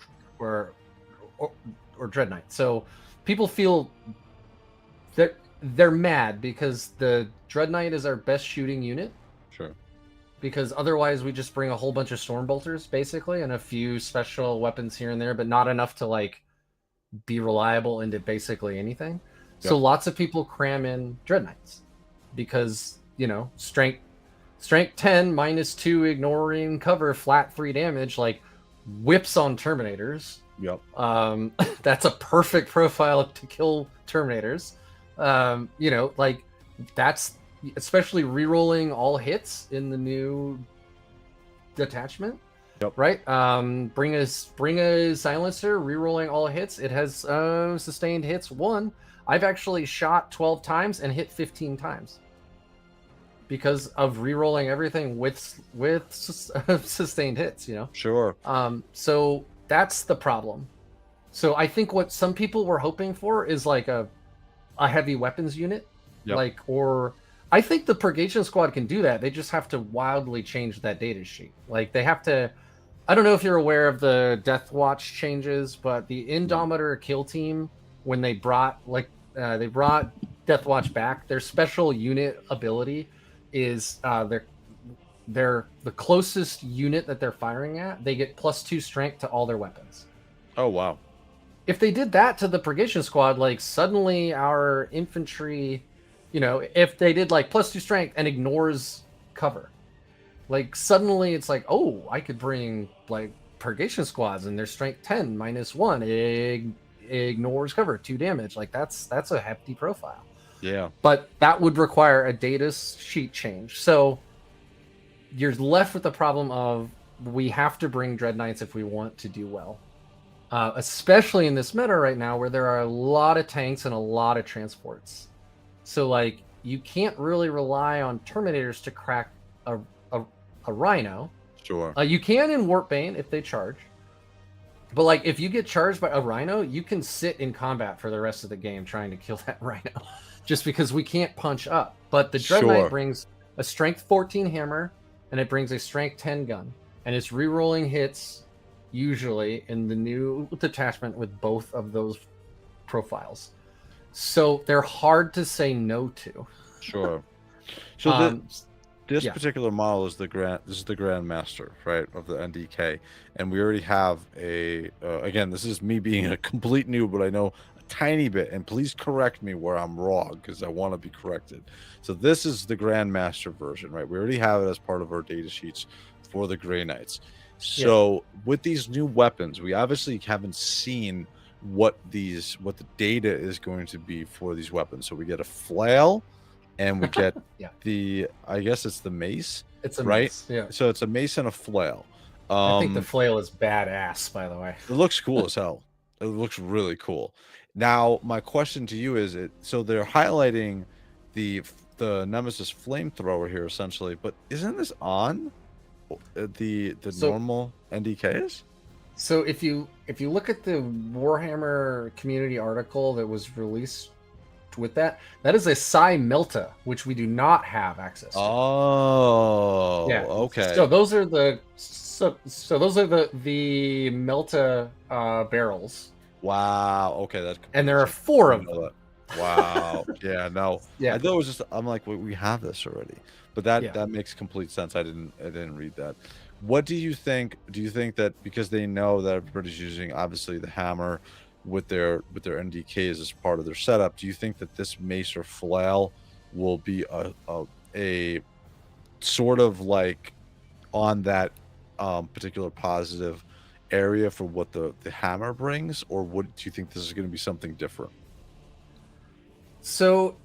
Dreadnought. So people feel that they're mad because the Dreadnought is our best shooting unit. Sure. Because otherwise we just bring a whole bunch of Stormbolters basically and a few special weapons here and there, but not enough to like be reliable into basically anything. Yep. So lots of people cram in Dreadnoughts because, you know, strength 10 -2 ignoring cover flat 3 damage like whips on Terminators. Yep. That's a perfect profile to kill Terminators. You know, like that's especially re-rolling all hits in the new detachment. Yep. Right. Bring a silencer, re-rolling all hits. It has sustained hits 1. I've actually shot 12 times and hit 15 times because of re-rolling everything with sustained hits. You know. Sure. So that's the problem. So I think what some people were hoping for is like a heavy weapons unit, Yep. like, or I think the Purgation Squad can do that. They just have to wildly change that data sheet. Like they have to. I don't know if you're aware of the Death Watch changes, but the Indomitor kill team, when they brought Death Watch back, their special unit ability is they're the closest unit that they're firing at. They get +2 strength to all their weapons. Oh wow. If they did that to the Purgation Squad, like suddenly our infantry, you know, if they did like +2 strength and ignores cover, like suddenly it's like, oh, I could bring like Purgation Squads and their strength 10 -1 ignores cover 2 damage. Like that's a hefty profile. Yeah. But that would require a data sheet change. So you're left with the problem of we have to bring Dreadknights if we want to do well. Especially in this meta right now where there are a lot of tanks and a lot of transports. So like you can't really rely on Terminators to crack a Rhino. Sure. You can in Warpbane if they charge. But like if you get charged by a Rhino, you can sit in combat for the rest of the game trying to kill that Rhino. Just because we can't punch up. But the Dreadnought Sure. brings a strength 14 hammer and it brings a strength 10 gun. And it's re-rolling hits usually in the new detachment with both of those profiles. So they're hard to say no to. Sure. So this yeah. particular model is the Grandmaster, right, of the NDK, and we already have a again, this is me being a complete noob, but I know a tiny bit, and please correct me where I'm wrong because I want to be corrected. So this is the Grandmaster version, right? We already have it as part of our data sheets for the Grey Knights. So with these new weapons, we obviously haven't seen what the data is going to be for these weapons. So we get a flail, and we get I guess it's the mace. It's a right. mace, yeah. So it's a mace and a flail. I think the flail is badass, by the way. It looks cool as hell. It looks really cool. Now, my question to you is: so they're highlighting the Nemesis flamethrower here, essentially, but isn't this on the normal NDKs? So if you look at the Warhammer community article that was released with that is a Psi Melta, which we do not have access to. Oh, yeah. Okay. So those are the the Melta barrels. Wow. Okay, and there are 4 of them. Wow. Yeah. No. Yeah. I thought it was just. I'm like, we have this already, but that makes complete sense. I didn't read that. What do you think? Do you think that because they know that everybody's using obviously the hammer with their NDKs as part of their setup, do you think that this mace or flail will be a sort of like on that particular positive area for what the hammer brings, or do you think this is going to be something different? So,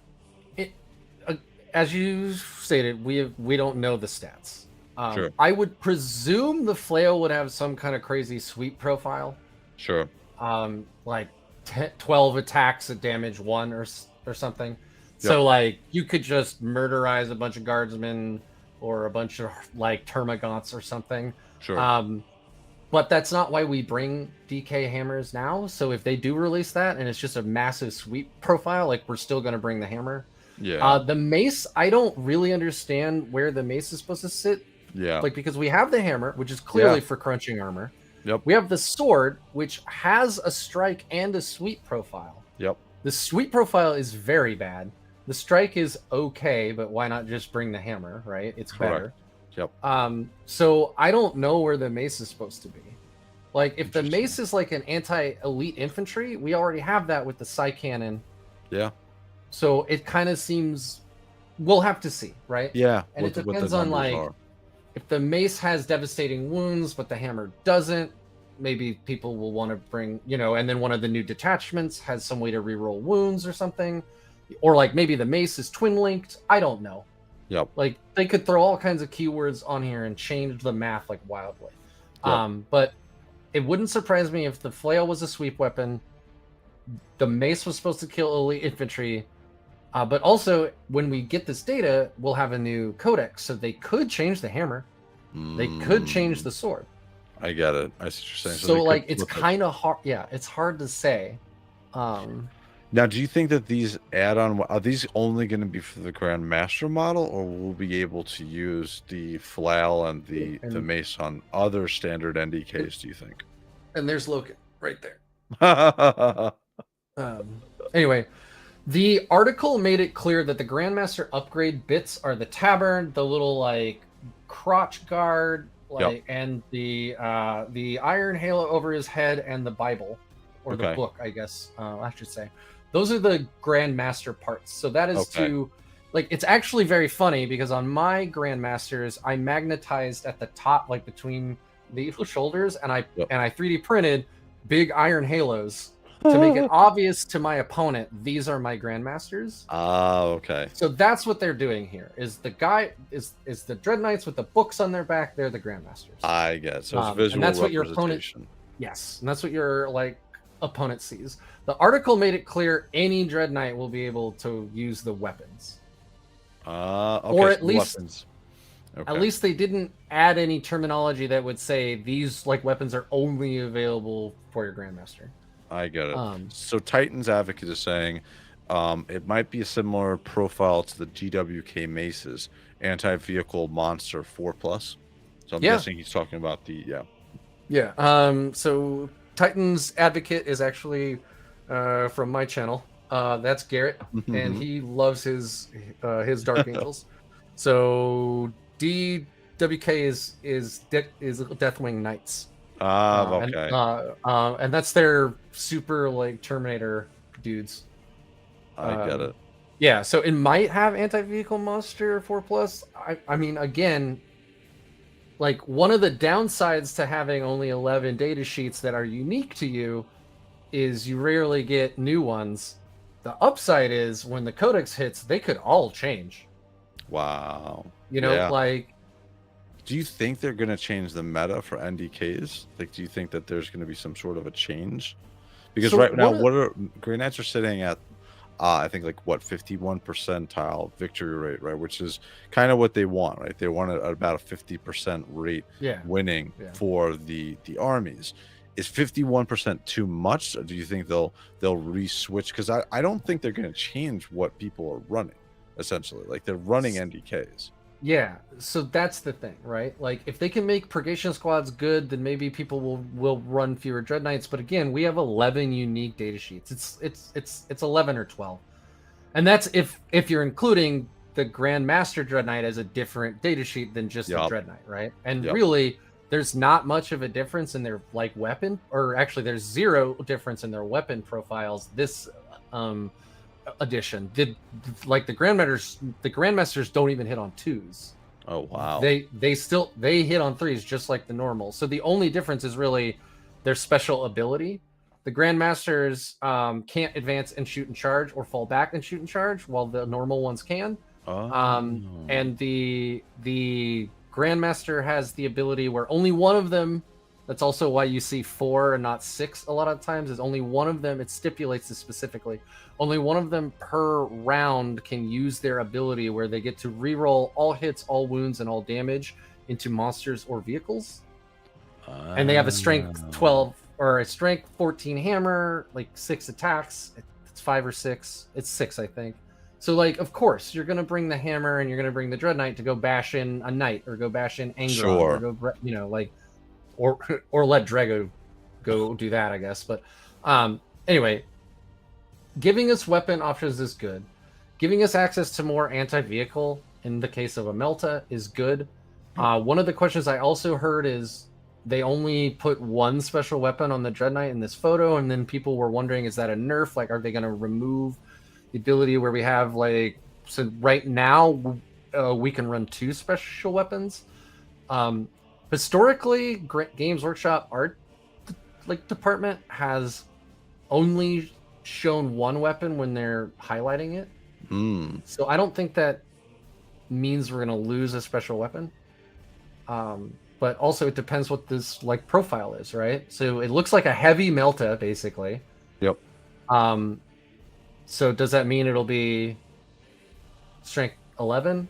as you stated, we don't know the stats. Sure. I would presume the flail would have some kind of crazy sweep profile. Sure. Like 12 attacks at damage 1 or something. Yep. So like you could just murderize a bunch of guardsmen or a bunch of like termagants or something. Sure. But that's not why we bring DK hammers now. So if they do release that and it's just a massive sweep profile, like we're still going to bring the hammer. Yeah. The mace, I don't really understand where the mace is supposed to sit. Yeah. Like because we have the hammer, which is clearly for crunching armor. Yep. We have the sword, which has a strike and a sweep profile. Yep. The sweep profile is very bad. The strike is okay, but why not just bring the hammer, right? It's better. Yep. So I don't know where the mace is supposed to be. Like, if the mace is like an anti-elite infantry, we already have that with the Psi Cannon. Yeah. So it kind of seems... We'll have to see, right? Yeah. And it depends on, like, if the mace has devastating wounds, but the hammer doesn't, maybe people will want to bring, and then one of the new detachments has some way to reroll wounds or something, or like maybe the mace is twin linked. I don't know. Yep. Like they could throw all kinds of keywords on here and change the math like wildly. Yep. But it wouldn't surprise me if the flail was a sweep weapon. The mace was supposed to kill elite infantry. But also, when we get this data, we'll have a new codex, so they could change the hammer. They could change the sword. I get it. I see what you're saying. So like, it's kind of hard. Yeah, it's hard to say. Now, do you think that these add-on are these only going to be for the Grandmaster model, or will we be able to use the flail and the mace on other standard NDKs? Do you think? And there's Loken right there. Anyway, the article made it clear that the Grandmaster upgrade bits are the tabard, the little like crotch guard, and the iron halo over his head, and the Bible, or the book, I guess I should say. Those are the Grandmaster parts. So that is to, like, it's actually very funny because on my Grandmasters, I magnetized at the top, like between the shoulders, and I 3D printed big iron halos to make it obvious to my opponent, these are my Grandmasters. Oh, okay. So that's what they're doing here. Is the guy is the Dreadknights with the books on their back? They're the Grandmasters. I guess so. It's visual and that's what your opponent. Yes, and that's what your opponent sees. The article made it clear any Dreadknight will be able to use the weapons. Or at least weapons. At least they didn't add any terminology that would say these weapons are only available for your Grandmaster. I get it. So Titan's Advocate is saying it might be a similar profile to the GWK Maces, anti-vehicle monster 4+. So I'm guessing he's talking about the So Titan's Advocate is actually from my channel. That's Garrett, and he loves his Dark Angels. So DWK is Deathwing Knights. Okay. And that's their super Terminator dudes. I get it. Yeah, so it might have anti-vehicle monster 4+. I mean, again, one of the downsides to having only 11 data sheets that are unique to you is you rarely get new ones. The upside is when the codex hits, they could all change. Wow. Do you think they're going to change the meta for NDKs? Do you think that there's going to be some sort of a change? Because right now, Grey Knights are sitting at, I think 51 percentile victory rate, right? Which is kind of what they want, right? They want about a 50% rate winning for the armies. Is 51% too much, or do you think they'll re-switch? Because I don't think they're going to change what people are running. Essentially, they're running NDKs. Yeah, so that's the thing, right? If they can make purgation squads good, then maybe people will run fewer Dreadknights. But again, we have 11 unique data sheets. It's 11 or 12, and that's if you're including the Grandmaster Dreadknight as a different data sheet than just the Dreadknight, right? And really, there's not much of a difference in their weapon, or actually, there's zero difference in their weapon profiles. This edition the Grandmasters don't even hit on 2s. Oh wow. They hit on 3s just like the normal. So the only difference is really their special ability. The Grandmasters can't advance and shoot and charge, or fall back and shoot and charge, while the normal ones can. And the Grandmaster has the ability where only one of them, that's also why you see 4 and not 6 a lot of times, is only one of them, it stipulates this specifically, only one of them per round can use their ability where they get to reroll all hits, all wounds, and all damage into monsters or vehicles. And they have a strength 12 or a strength 14 hammer, 6 attacks. It's 5 or 6. It's 6, I think. So, of course, you're going to bring the hammer and you're going to bring the Dreadknight to go bash in a knight, or go bash in Angron, or go, or let Drago go do that, I guess. But anyway, giving us weapon options is good. Giving us access to more anti-vehicle in the case of a Melta is good. One of the questions I also heard is they only put one special weapon on the Dreadknight in this photo, and then people were wondering, is that a nerf? Are they going to remove the ability where we have so right now we can run 2 special weapons? Historically, Games Workshop are like department has only shown one weapon when they're highlighting it. So I don't think that means we're going to lose a special weapon. But also it depends what this like profile is, right? So it looks like a heavy Melta basically. Yep. So does that mean it'll be strength 11?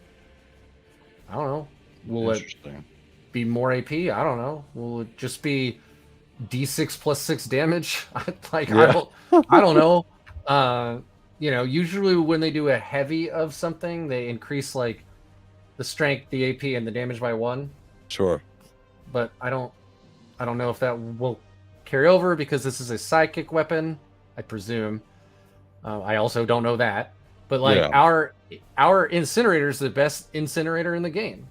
I don't know. Will it be more AP? I don't know. Will it just be D6 plus 6 damage? Like Yeah. I don't know. You know, usually when they do a heavy of something, they increase like the strength, the AP, and the damage by 1. Sure. But I don't know if that will carry over because this is a psychic weapon, I presume. I also don't know that. But like our incinerator is the best incinerator in the game.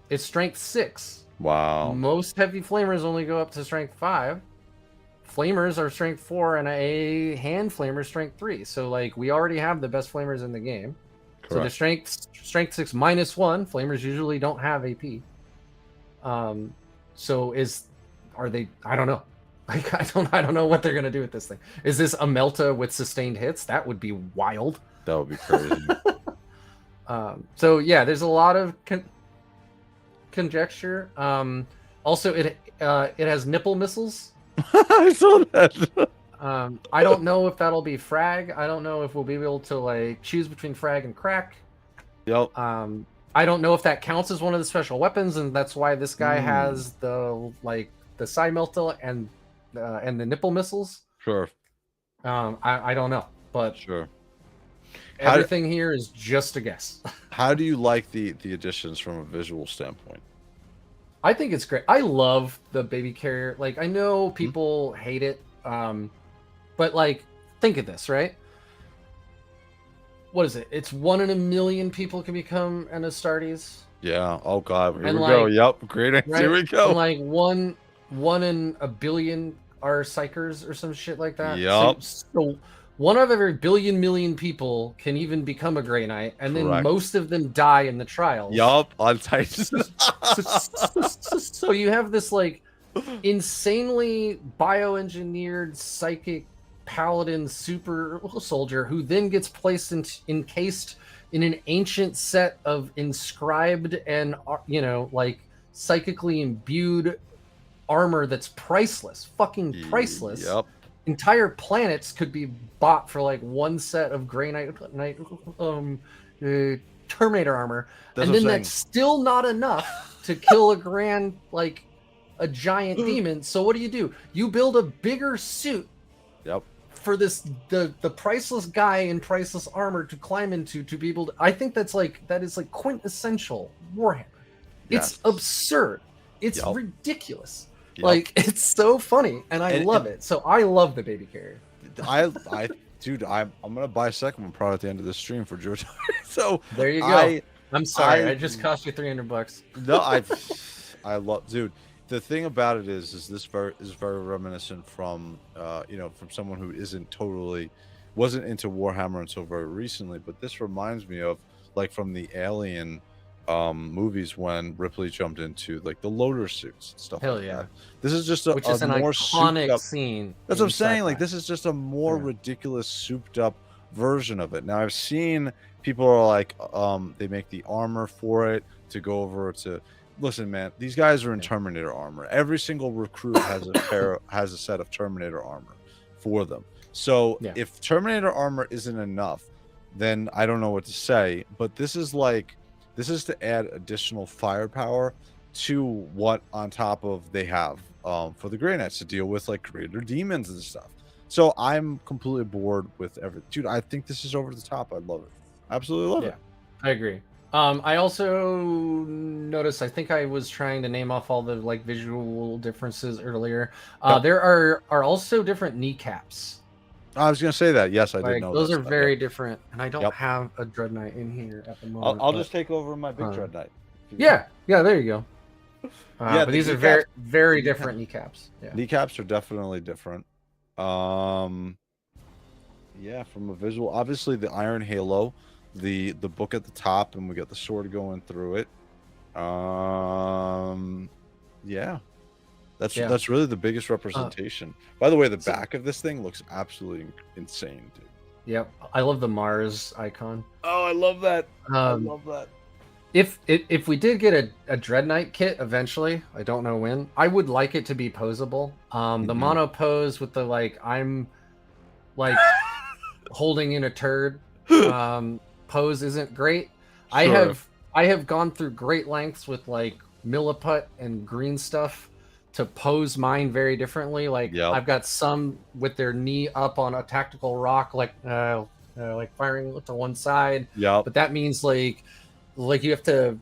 It's strength 6. Wow. Most heavy flamers only go up to strength 5. Flamers are strength 4, and a hand flamer strength 3. So like we already have the best flamers in the game. Correct. So the strength 6 minus 1. Flamers usually don't have AP. So are they? I don't know. Like I don't know what they're gonna do with this thing. Is this a Melta with sustained hits? That would be wild. That would be crazy. So yeah, there's a lot of conjecture. Also, it has nipple missiles. I saw that. I don't know if that'll be frag. I don't know if we'll be able to like choose between frag and crack. Yep. I don't know if that counts as one of the special weapons, and that's why this guy has the Psi Melta and the nipple missiles. Sure. I don't know, but sure. Everything here is just a guess. How do you like the additions from a visual standpoint? I think it's great. I love the baby carrier. Like, I know people hate it, but like, think of this, right? What is it? It's 1 in a million people can become an Astartes. Yeah. Oh God. Here And we like, go. Yep. Great. Right? Here we go. And like one in a billion are psychers or some shit like that. Yep. So 1 out of every billion million people can even become a Grey Knight, and then most of them die in the trials. Yup, on Titan. So you have this like insanely bioengineered psychic paladin super soldier who then gets placed encased in an ancient set of inscribed and like psychically imbued armor that's priceless, fucking priceless. Yep. Entire planets could be bought for like 1 set of Grey Knight Terminator armor, and then that's still not enough to kill a giant demon. So what do? You build a bigger suit. Yep. For this the priceless guy in priceless armor to climb into to be able to. I think that is quintessential Warhammer. Yes. It's absurd. It's ridiculous. Yep. Like, it's so funny, and I love it. So I love the baby carrier. Dude, I'm gonna buy a second one probably at the end of the stream for JOYTOY. So there you go. I'm sorry, I just cost you $300. No, I love, dude. The thing about it is this is very reminiscent from from someone who wasn't into Warhammer until very recently. But this reminds me of like from the Alien movies when Ripley jumped into like the loader suits and stuff. Hell like yeah! That. This is just a more iconic scene. That's what I'm saying. Like, this is just a more ridiculous, souped up version of it. Now I've seen people are like, they make the armor for it to go over to. Listen, man, these guys are in Terminator armor. Every single recruit has a set of Terminator armor for them. So if Terminator armor isn't enough, then I don't know what to say. But this is to add additional firepower to what on top of they have for the Grey Knights to deal with like greater demons and stuff. So I'm completely bored with everything. Dude, I think this is over the top. I love it. Absolutely love it. I agree. I also noticed, I think I was trying to name off all the like visual differences earlier. There are also different kneecaps. I was going to say that. Yes, I did know those are very different, and I don't have a Dreadnought in here at the moment. I'll just take over my big Dreadnought. Yeah, there you go. But these are very, very different kneecaps. Yeah. Kneecaps are definitely different. From a visual, obviously the Iron Halo, the book at the top, and we got the sword going through it. That's really the biggest representation. By the way, the back of this thing looks absolutely insane, dude. Yep, I love the Mars icon. Oh, I love that. I love that. If we did get a Dreadnought kit eventually, I don't know when, I would like it to be posable. The mono pose with the like I'm like holding in a turd pose isn't great. Sure. I have gone through great lengths with like milliput and green stuff to pose mine very differently. Like I've got some with their knee up on a tactical rock, like firing to one side. Yeah. But that means like you have to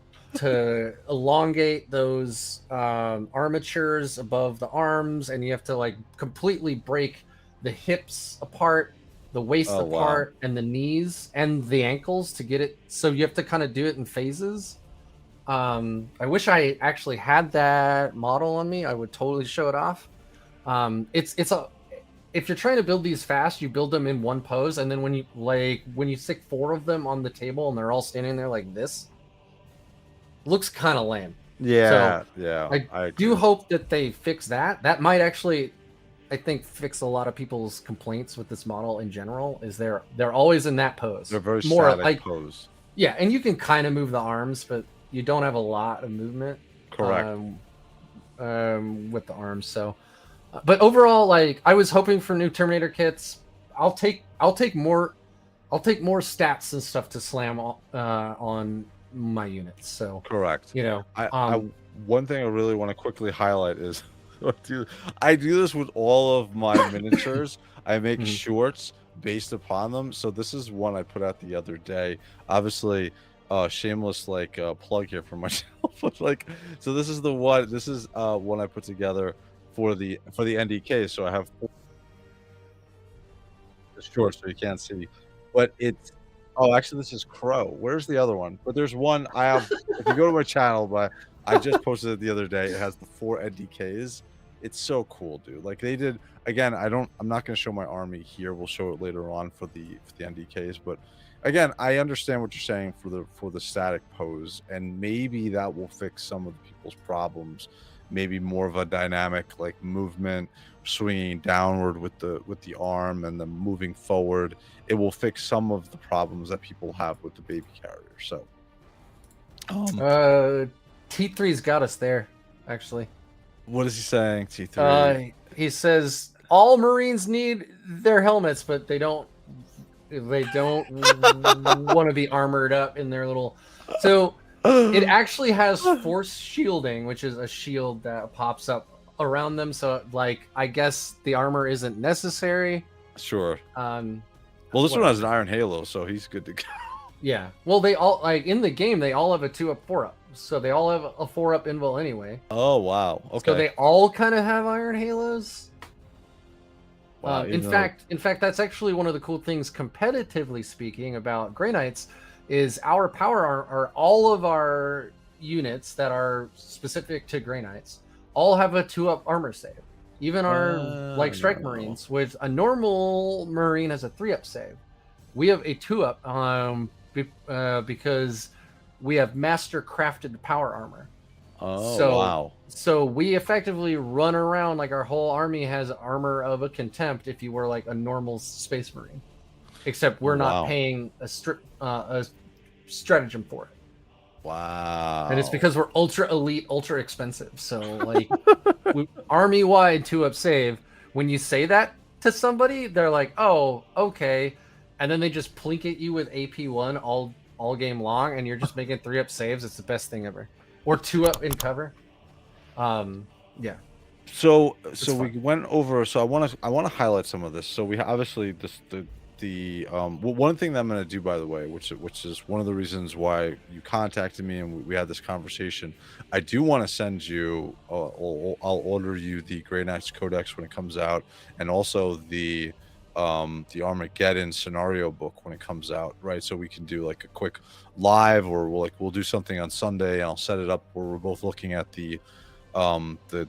elongate those armatures above the arms, and you have to like completely break the hips apart, the waist apart, and the knees and the ankles to get it. So you have to kind of do it in phases. I wish I actually had that model on me. I would totally show it off. If you're trying to build these fast, you build them in one pose, and then when you stick 4 of them on the table and they're all standing there like this, looks kind of lame. Yeah, so yeah. I do hope that they fix that. That might actually, I think, fix a lot of people's complaints with this model in general. Is they're always in that pose. They're very more static like pose. Yeah, and you can kind of move the arms, but you don't have a lot of movement. Correct. With the arms. So, but overall, like I was hoping for new Terminator kits. I'll take more stats and stuff to slam on my units. So correct. You know, one thing I really want to quickly highlight is I do this with all of my miniatures. I make shorts based upon them. So this is one I put out the other day. Obviously, shameless like plug here for myself. But like, so this is the one. This is one I put together for the NDK. So I have 4 shorts, so you can't see, but it's. Oh, actually, this is Crow. Where's the other one? But there's one I have. If you go to my channel, but I just posted it the other day. It has the 4 NDKs. It's so cool, dude. Like they did again. I'm not going to show my army here. We'll show it later on for the NDKs. But again, I understand what you're saying for the static pose, and maybe that will fix some of the people's problems. Maybe more of a dynamic like movement, swinging downward with the arm and then moving forward. It will fix some of the problems that people have with the baby carrier. So T3's got us there, actually. What is he saying, T3? He says all Marines need their helmets, but they don't want to be armored up in their little. So it actually has force shielding, which is a shield that pops up around them. So like I guess the armor isn't necessary. Sure. Well, this one has an iron halo, so he's good to go. Yeah. Well, they all like in the game. They all have a 2-up, 4-up, so they all have a 4-up invul anyway. Oh wow. Okay. So they all kind of have iron halos. Wow, in fact, that's actually one of the cool things, competitively speaking, about Grey Knights, is our power are all of our units that are specific to Grey Knights all have a 2-up armor save. Even our like strike marines, with a normal marine has a 3-up save. We have a 2-up because we have master crafted power armor. Oh, so, wow. So we effectively run around like our whole army has armor of a contempt if you were like a normal space marine. Except we're not paying a stratagem for it. Wow. And it's because we're ultra elite, ultra expensive. So like army wide 2-up save. When you say that to somebody, they're like, "Oh, okay," and then they just plink at you with AP1 all game long, and you're just making 3-up saves. It's the best thing ever. Or 2-up in cover. Yeah. So we went over. So I want to highlight some of this. So we obviously one thing that I'm going to do, by the way, which is one of the reasons why you contacted me and we had this conversation. I do want to send you. I'll order you the Grey Knights Codex when it comes out, and also the Armageddon scenario book when it comes out, right? So we can do like a quick live, or we'll do something on Sunday, and I'll set it up where we're both looking at the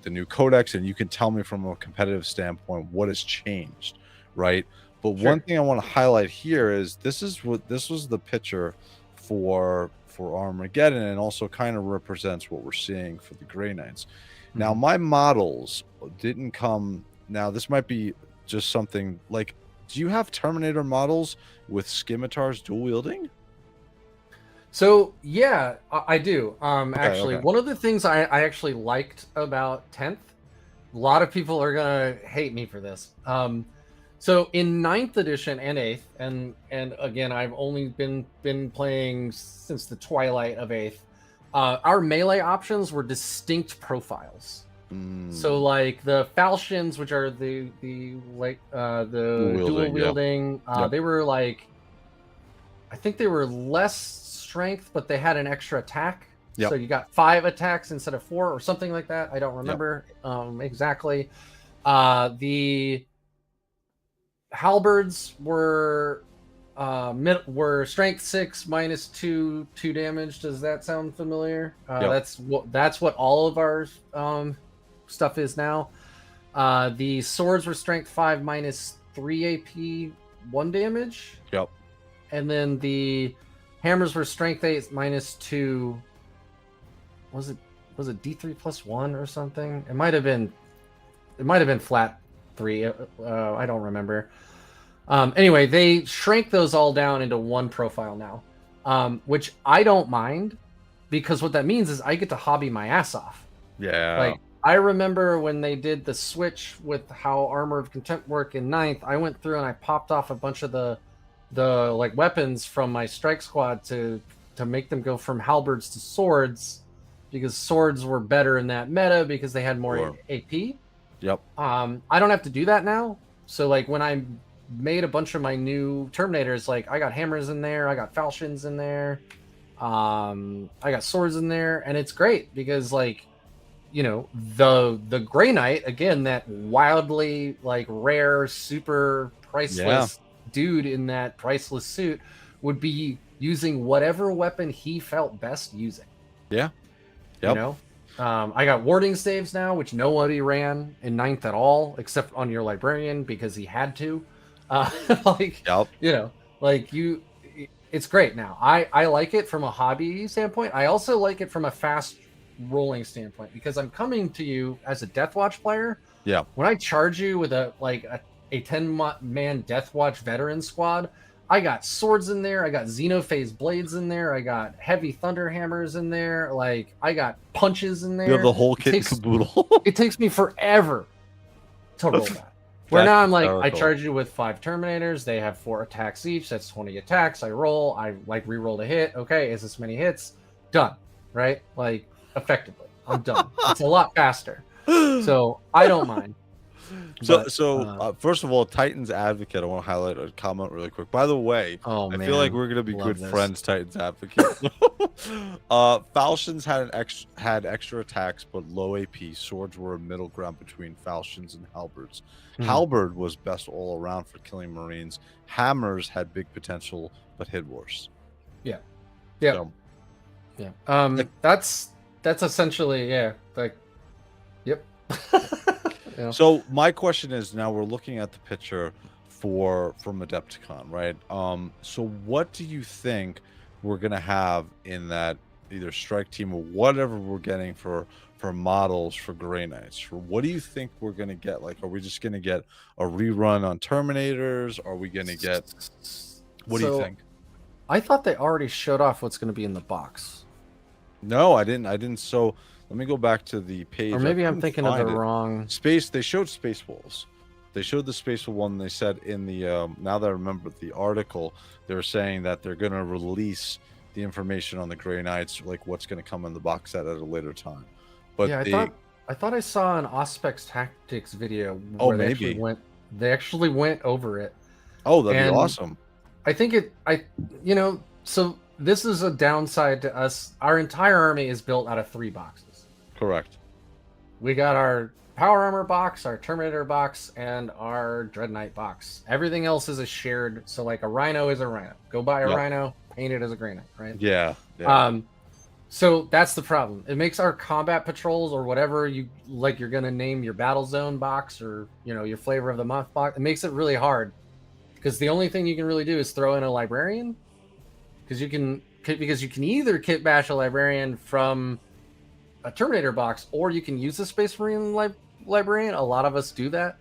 new codex, and you can tell me from a competitive standpoint what has changed, right? But one thing I want to highlight here is this was the picture for Armageddon, and also kind of represents what we're seeing for the Grey Knights. Now, Mhm. my models didn't come. Now, this might be just something like, do you have Terminator models with scimitars dual wielding? So yeah, I do. Okay, Actually, okay. one of the things I actually liked about 10th, a lot of people are gonna hate me for this. So in ninth edition and 8th, and again, I've only been playing since the twilight of 8th. Our melee options were distinct profiles. So Mm, like the falchions, which are the dual the dual wielding, yeah. wielding, Yep. they were like, I think they were less strength, but they had an extra attack. So Yep. you got 5 attacks instead of 4 or something like that. I don't Yep. remember exactly. The halberds were strength 6 minus 2 damage. Does that sound familiar? Yep. That's what all of our stuff is now. The swords were strength 5 minus 3 AP, 1 damage. Yep. And then the hammers were strength 8 minus 2. Was it D3 plus 1 or something? It might have been flat 3. I don't remember. Anyway, they shrank those all down into one profile now, which I don't mind, because what that means is I get to hobby my ass off. Yeah. Like, I remember when they did the switch with how Armor of Contempt work in 9th, I went through and I popped off a bunch of the like weapons from my strike squad to make them go from halberds to swords, because swords were better in that meta because they had more Sure. AP. Yep. I don't have to do that now. So like when I made a bunch of my new Terminators, like I got hammers in there, I got falchions in there, I got swords in there, and it's great because, like, you know, the Grey Knight, again, that wildly like rare, super priceless dude in that priceless suit, would be using whatever weapon he felt best using. Yeah. You Yep. know, I got warding staves now, which nobody ran in 9th at all, except on your librarian because he had to. Like, Yep. you know, like it's great now. I like it from a hobby standpoint. I also like it from a fast rolling standpoint, because I'm coming to you as a Deathwatch player. Yeah. When I charge you with a 10-man Deathwatch veteran squad, I got swords in there, I got Xenophase blades in there, I got heavy thunder hammers in there, like I got punches in there. You have the whole It kit and takes- caboodle. It takes me forever to roll that. Where That's now I'm like, I hysterical. charge you with 5 Terminators, they have 4 attacks each, that's 20 attacks, I roll, I like re-roll a hit, okay, is this many hits? Done, right? Like, effectively, I'm done. It's a lot faster. So, I don't mind. But, First of all, Titans Advocate, I want to highlight a comment really quick. By the way, oh, I man, feel like we're gonna be love good this. friends, Titans Advocate. Falchions had extra attacks but low AP. Swords were a middle ground between falchions and halberds. Mhm. Halberd was best all around for killing Marines. Hammers had big potential but hid worse. Yeah. Yeah. So, Yeah. That's essentially, yeah, like, yep. Yeah. So my question is, now we're looking at the picture from Adepticon, right? So what do you think we're gonna have in that either strike team or whatever we're getting for models for Grey Knights? What do you think we're gonna get? Like, are we just gonna get a rerun on Terminators? Are we gonna get? What do you think? I thought they already showed off what's going to be in the box. No, I didn't. So let me go back to the page. Or maybe I'm thinking of the wrong. Space. They showed Space Wolves. They showed the Space Wolf one. They said in the now that I remember the article, they were saying that they're going to release the information on the Grey Knights, like what's going to come in the box set at a later time. But yeah, I thought I saw an Auspex Tactics video Oh, where maybe. they actually went over it. Oh, that'd be And awesome. I think so this is a downside to us. Our entire army is built out of 3 boxes. Correct. We got our Power Armor box, our Terminator box, and our Dreadnought box. Everything else is a shared. So like a Rhino is a Rhino. Go buy a Yep. Rhino, paint it as a Grey Knight, right? Yeah. So that's the problem. It makes our combat patrols, or whatever you like, you're gonna name your battle zone box, or your flavor of the month box. It makes it really hard, because the only thing you can really do is throw in a librarian, because you can either kit bash a librarian from a Terminator box, or you can use the Space Marine librarian. A lot of us do that.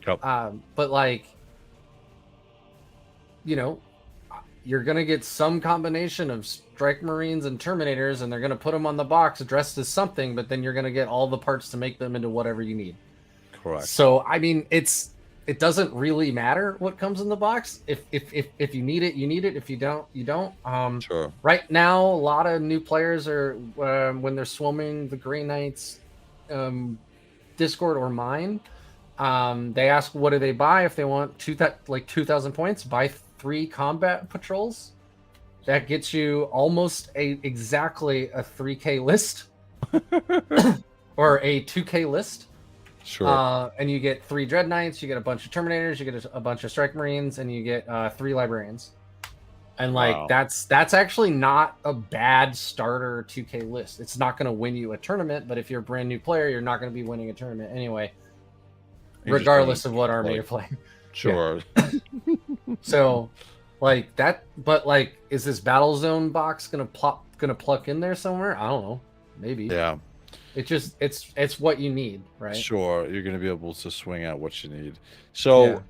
Yep. But like, you know, you're gonna get some combination of Strike Marines and Terminators, and they're gonna put them on the box dressed as something, but then you're gonna get all the parts to make them into whatever you need. Correct. So I mean, it doesn't really matter what comes in the box. If you need it, you need it. If you don't, you don't. Sure. Right now, a lot of new players are when they're swimming the Grey Knights Discord or mine. They ask what do they buy if they want 2,000 points. Buy 3 combat patrols. That gets you almost exactly a 3K list or a 2K list. Sure. And you get 3 Dreadknights, you get a bunch of Terminators, you get a bunch of Strike Marines, and you get 3 Librarians. And like Wow. that's actually not a bad starter 2K list. It's not going to win you a tournament, but if you're a brand new player, you're not going to be winning a tournament anyway, regardless of what army you're playing. Sure. So, like that, but like, is this Battle Zone box gonna pluck in there somewhere? I don't know. Maybe. Yeah. It just it's what you need, right? Sure. You're gonna be able to swing out what you need. So,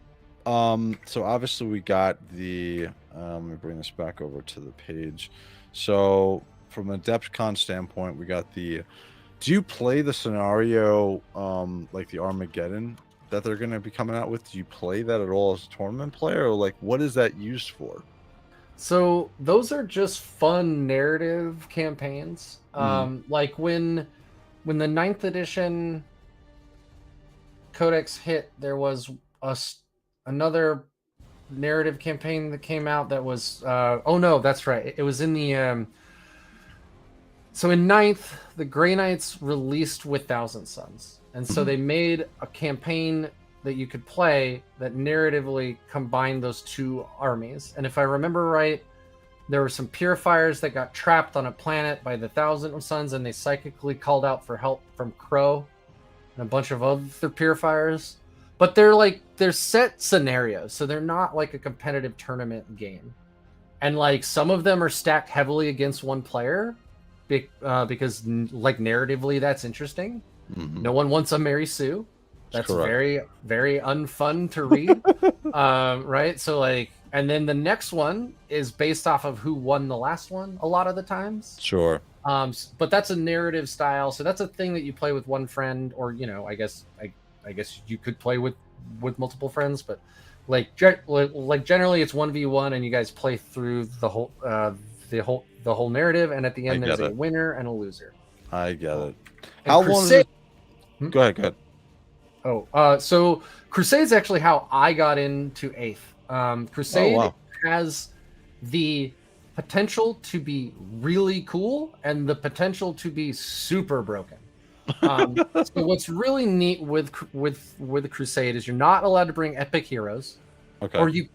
so obviously we got the. Let me bring this back over to the page. So, from a DepthCon standpoint, we got the. Do you play the scenario like the Armageddon that they're going to be coming out with? Do you play that at all as a tournament player, or like what is that used for? So those are just fun narrative campaigns. Like when the 9th edition Codex hit, there was another narrative campaign that came out that was oh no, that's right. It was in the so in 9th, the Grey Knights released with Thousand Suns. And so they made a campaign that you could play that narratively combined those 2 armies. And if I remember right, there were some purifiers that got trapped on a planet by the Thousand Suns, and they psychically called out for help from Crow and a bunch of other purifiers. But they're set scenarios, so they're not like a competitive tournament game. And like some of them are stacked heavily against one player because like narratively that's interesting. No one wants a Mary Sue. That's very, very unfun to read. Right? So like, and then the next one is based off of who won the last one a lot of the times. Sure. But that's a narrative style. So that's a thing that you play with one friend, or, I guess you could play with multiple friends, but like generally it's 1v1 and you guys play through the whole narrative. And at the end, there's a winner and a loser. I get it. How long is it? Go ahead. So Crusade's actually how I got into 8th. Crusade has the potential to be really cool and the potential to be super broken. So what's really neat with the Crusade is you're not allowed to bring epic heroes. Okay.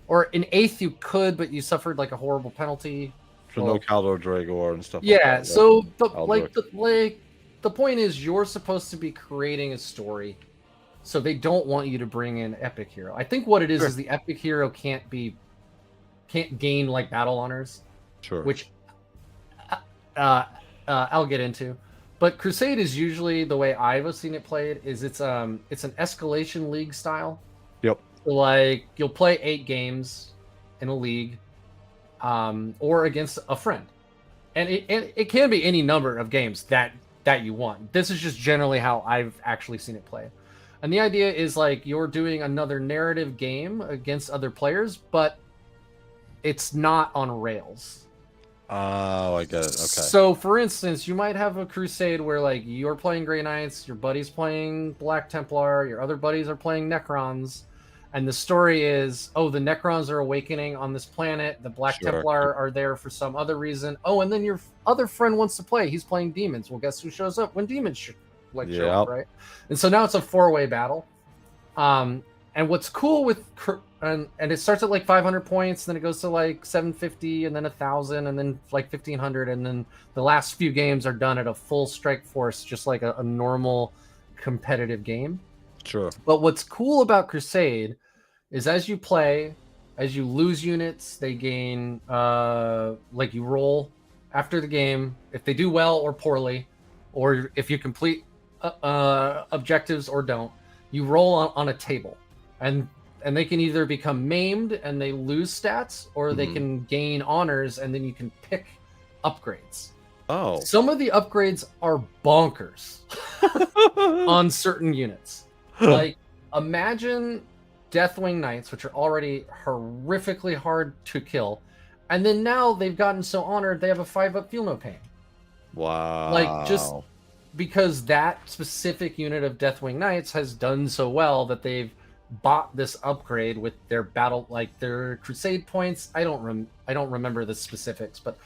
Or in 8th you could, but you suffered like a horrible penalty. For no Caldor Dragor and stuff. Yeah. Like that, So the point is you're supposed to be creating a story. So they don't want you to bring in epic hero. I think what it is the epic hero can't gain like battle honors. Sure. Which I'll get into. But Crusade is usually, the way I've seen it played, is it's an escalation league style. Yep. So like you'll play 8 games in a league, or against a friend, and it can be any number of games that you want. This is just generally how I've actually seen it play. And the idea is like you're doing another narrative game against other players, but it's not on rails. Oh, I get it. Okay. So, for instance, you might have a Crusade where like you're playing Grey Knights, your buddy's playing Black Templar, your other buddies are playing Necrons, and the story is, the Necrons are awakening on this planet, the Black Templar are there for some other reason. Oh, and then your other friend wants to play. He's playing demons. Well, guess who shows up when demons show up, right? And so now it's a 4-way battle. And what's cool with and it starts at like 500 points, then it goes to like 750, and then 1,000, and then like 1,500, and then the last few games are done at a full strike force, just like a normal competitive game. Sure. But what's cool about Crusade is as you play, as you lose units, they gain like you roll after the game if they do well or poorly, or if you complete objectives or don't, you roll on a table, and they can either become maimed and they lose stats, or they can gain honors, and then you can pick upgrades. Oh, some of the upgrades are bonkers on certain units. Like, imagine Deathwing Knights, which are already horrifically hard to kill, and then now they've gotten so honored they have a 5-up Feel No Pain. wow! Like, just because that specific unit of Deathwing Knights has done so well that they've bought this upgrade with their battle, like their crusade points. I don't remember the specifics, but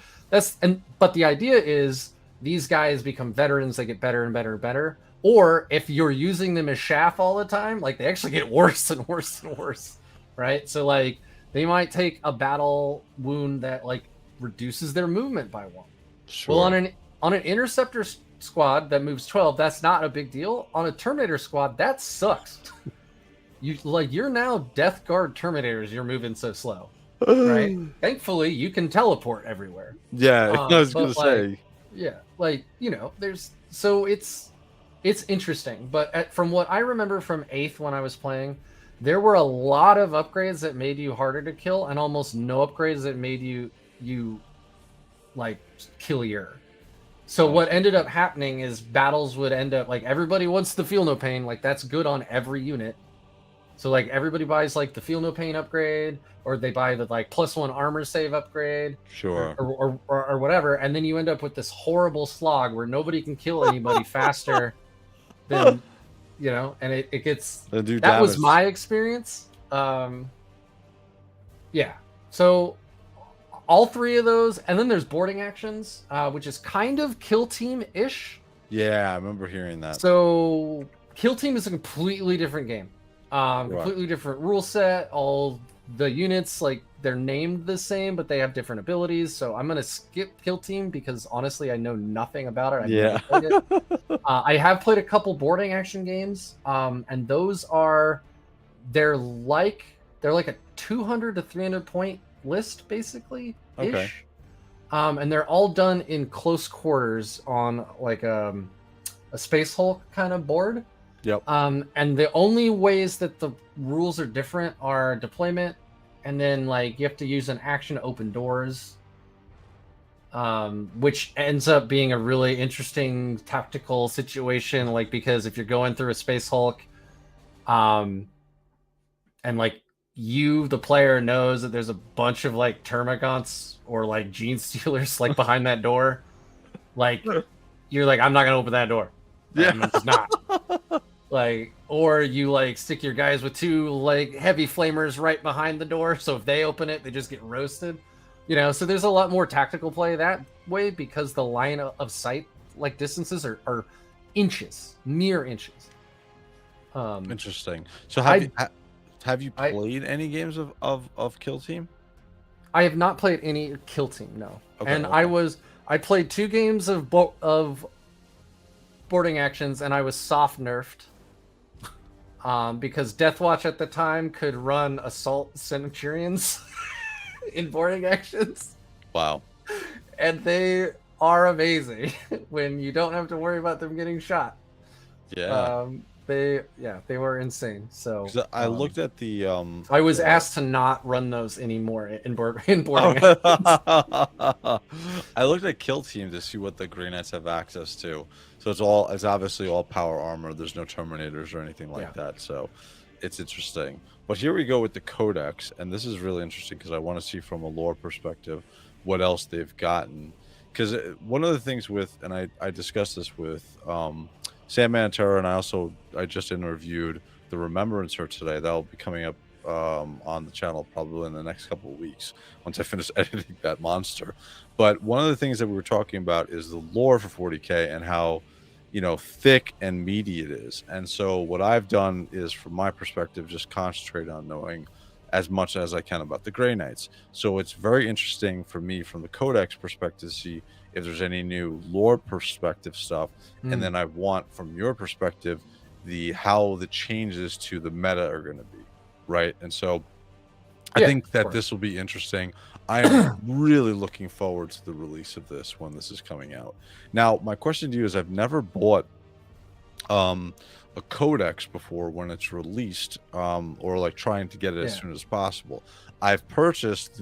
but the idea is these guys become veterans, they get better and better and better. Or if you're using them as chaff all the time, like, they actually get worse and worse and worse, right? So, like, they might take a battle wound that, like, reduces their movement by 1. Sure. Well, on an interceptor squad that moves 12, that's not a big deal. On a Terminator squad, that sucks. You're now Death Guard Terminators. You're moving so slow, right? Thankfully, you can teleport everywhere. Yeah, I was gonna say. Yeah, like, it's interesting. But from what I remember from 8th when I was playing, there were a lot of upgrades that made you harder to kill, and almost no upgrades that made you like killier. So what ended up happening is battles would end up, like, everybody wants the Feel No Pain, like, that's good on every unit. So, like, everybody buys, like, the Feel No Pain upgrade, or they buy the, like, +1 armor save upgrade, Sure, or whatever, and then you end up with this horrible slog where nobody can kill anybody faster than, and it gets. That was my experience. Yeah. So all 3 of those, and then there's boarding actions, which is kind of Kill Team-ish. Yeah, I remember hearing that. So Kill Team is a completely different game. Completely different rule set. All the units, like, they're named the same, but they have different abilities. So I'm gonna skip Kill Team because honestly, I know nothing about it. I've never played it. I have played a couple boarding action games, and those they're like a 200 to 300 point list, basically. Okay. Ish. And they're all done in close quarters on, like, a Space Hulk kind of board. Yep. And the only ways that the rules are different are deployment, and then, like, you have to use an action to open doors, which ends up being a really interesting tactical situation, like, because if you're going through a Space Hulk, and, like, the player knows that there's a bunch of, like, Termagants or, like, Gene Stealers, like, behind that door, like, you're like, I'm not gonna open that door. Yeah. I'm just not. Like, or you, like, stick your guys with 2, like, heavy flamers right behind the door, so if they open it, they just get roasted. So there's a lot more tactical play that way, because the line of sight, like, distances are inches, mere inches. Interesting. So have you played any games of Kill Team? I have not played any Kill Team, no. Okay, and okay. I played 2 games of boarding actions, and I was soft nerfed. Because Deathwatch at the time could run Assault Centurions in boarding actions. Wow. And they are amazing when you don't have to worry about them getting shot. Yeah. They were insane. So I looked at the I was asked to not run those anymore in boarding actions. actions. I looked at Kill Team to see what the Grey Knights have access to. So it's obviously all power armor. There's no Terminators or anything like that. So it's interesting. But here we go with the Codex, and this is really interesting because I want to see from a lore perspective what else they've gotten. Because one of the things and I discussed this with Sandman Terror, and I just interviewed the Remembrancer today. That'll be coming up on the channel probably in the next couple of weeks once I finish editing that monster. But one of the things that we were talking about is the lore for 40K and how thick and meaty it is. And so what I've done is, from my perspective, just concentrate on knowing as much as I can about the Grey Knights. So it's very interesting for me from the Codex perspective to see if there's any new lore perspective stuff. And then I want, from your perspective, how the changes to the meta are going to be, right? And so I think that this will be interesting. I am really looking forward to the release of this when this is coming out. Now, my question to you is, I've never bought a codex before when it's released, or like trying to get it as soon as possible. I've purchased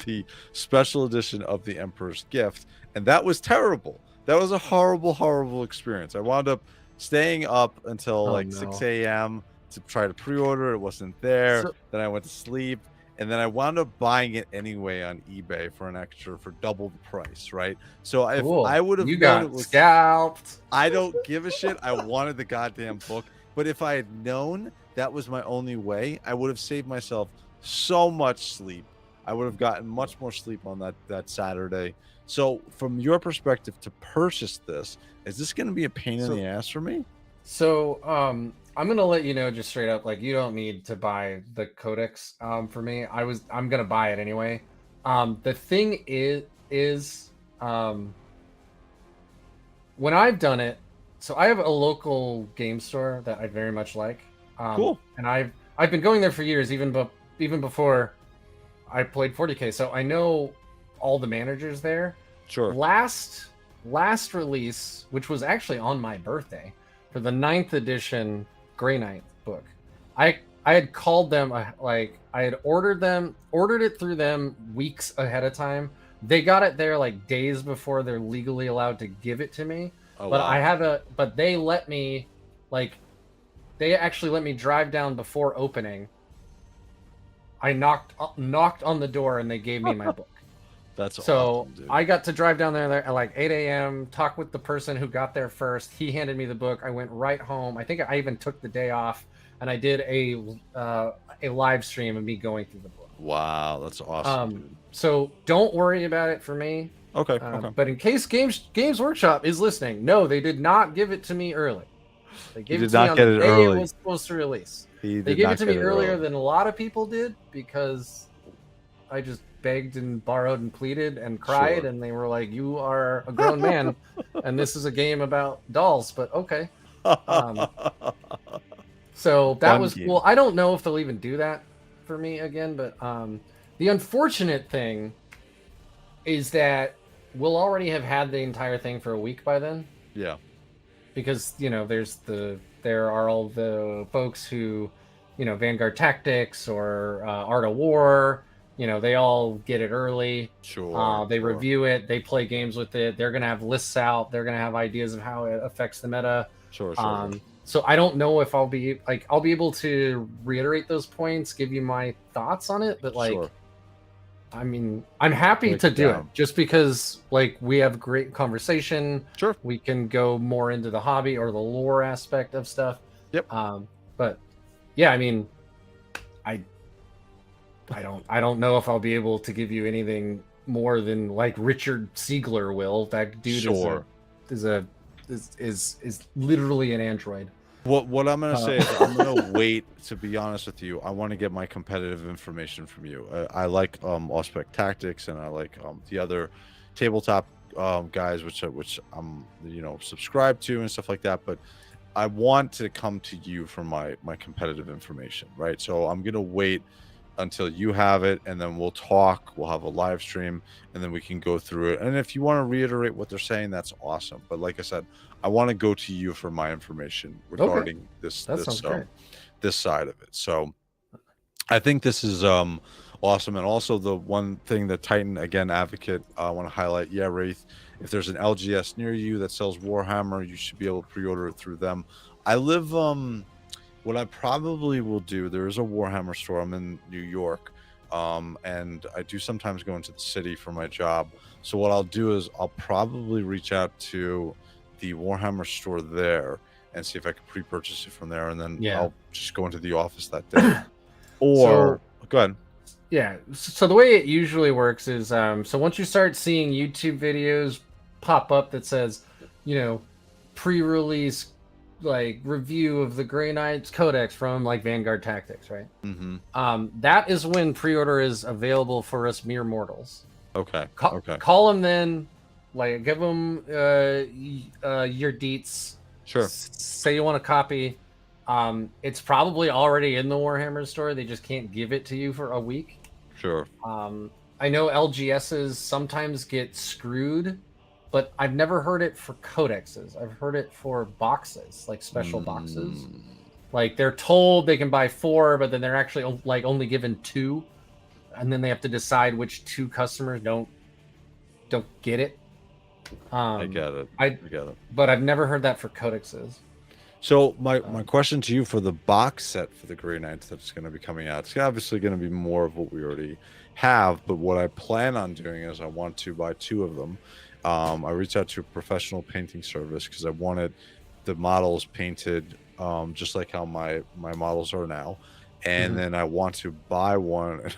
the special edition of the Emperor's Gift, and that was terrible. That was a horrible experience. I wound up staying up until 6 a.m. to try to pre-order. It wasn't there. Then I went to sleep, and then I wound up buying it anyway on eBay for double the price, right? So if I would have known it was scalped, I don't give a shit. I wanted the goddamn book, but if I had known that was my only way, I would have saved myself so much sleep. I would have gotten much more sleep on that Saturday. So from your perspective, to purchase this, is this going to be a pain in the ass for me? So I'm gonna let you know just straight up, like, you don't need to buy the codex for me. I'm gonna buy it anyway. The thing is when I've done it, so I have a local game store that I very much like. Cool. And I've been going there for years, even before I played 40K. So I know all the managers there. Sure. Last release, which was actually on my birthday, for the 9th edition Grey Knight book, I had called them, like, I had ordered it through them weeks ahead of time. They got it there like days before they're legally allowed to give it to me. Oh, but wow. but they let me, like, they actually let me drive down before opening. I knocked on the door and they gave me my book. That's so awesome, dude. I got to drive down there at like 8 a.m., talk with the person who got there first. He handed me the book. I went right home. I think I even took the day off, and I did a live stream of me going through the book. Wow, that's awesome. So don't worry about it for me. Okay. But in case Games Workshop is listening, no, they did not give it to me early. They gave it to me on the day it was supposed to release. They gave it to me earlier than a lot of people did, because I just begged and borrowed and pleaded and cried, and they were like, "You are a grown man, and this is a game about dolls." But okay. So that was cool. I don't know if they'll even do that for me again, but the unfortunate thing is that we'll already have had the entire thing for a week by then. Yeah. Because, there are all the folks who, Vanguard Tactics or Art of War, they all get it early. Sure. They review it. They play games with it. They're going to have lists out. They're going to have ideas of how it affects the meta. Sure. So I don't know if I'll be able to reiterate those points, give you my thoughts on it, but I mean, I'm happy to do it just because, like, we have great conversation. Sure. We can go more into the hobby or the lore aspect of stuff. Yep. But yeah, I mean, I don't know if I'll be able to give you anything more than like Richard Siegler will. That dude is literally an android. What I'm going to say is I'm going to wait, to be honest with you. I want to get my competitive information from you. I like Aspect Tactics, and I like the other tabletop guys, which I'm subscribed to and stuff like that. But I want to come to you for my competitive information, right? So I'm going to wait until you have it, and then we'll talk. We'll have a live stream, and then we can go through it. And if you want to reiterate what they're saying, that's awesome. But like I said, I want to go to you for my information regarding this side of it. So I think this is awesome. And also the one thing that Titan, again, advocate, I want to highlight, Wraith, if there's an LGS near you that sells Warhammer, you should be able to pre-order it through them. I live what I probably will do, there is a Warhammer store. I'm in New York, and I do sometimes go into the city for my job. So what I'll do is I'll probably reach out to the Warhammer store there and see if I can pre-purchase it from there, and then I'll just go into the office that day. Or go ahead. Yeah. So the way it usually works is, so once you start seeing YouTube videos pop up that says, pre-release, like, review of the Grey Knights Codex from like Vanguard Tactics, right? That is when pre-order is available for us mere mortals. Okay. Call them then, like, give them your deets. Sure. Say you want a copy. It's probably already in the Warhammer store. They just can't give it to you for a week. Sure. I know LGSs sometimes get screwed, but I've never heard it for codexes. I've heard it for boxes, like special boxes. Like they're told they can buy 4, but then they're actually like only given 2, and then they have to decide which 2 customers don't get it. I get it. I get it. But I've never heard that for codexes. So my question to you for the box set for the Grey Knights that's going to be coming out, it's obviously going to be more of what we already have, but what I plan on doing is I want to buy 2 of them. I reached out to a professional painting service because I wanted the models painted just like how my models are now, and then I want to buy one and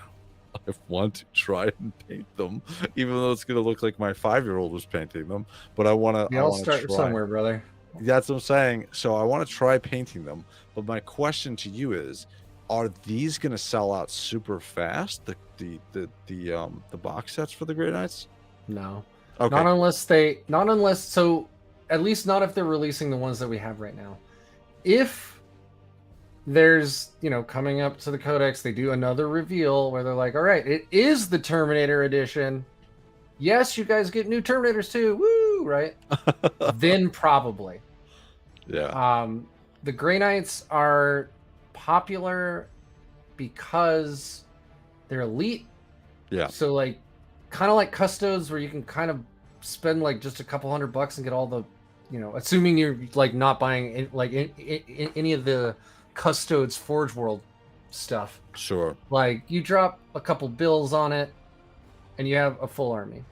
I want to try and paint them, even though it's going to look like my 5-year-old was painting them. But I want to. We all start somewhere, brother. That's what I'm saying. So I want to try painting them. But my question to you is, are these going to sell out super fast? The box sets for the Grey Knights? No. Okay. Not unless so at least not if they're releasing the ones that we have right now. If there's, coming up to the codex, they do another reveal where they're like, all right, it is the Terminator edition. Yes, you guys get new Terminators too. Woo, right? Then probably. Yeah. The Grey Knights are popular because they're elite. Yeah. So like kind of like Custodes, where you can kind of spend like just a couple $100 and get all the, assuming you're like not buying any of the Custodes Forge World stuff. Sure. Like you drop a couple bills on it and you have a full army.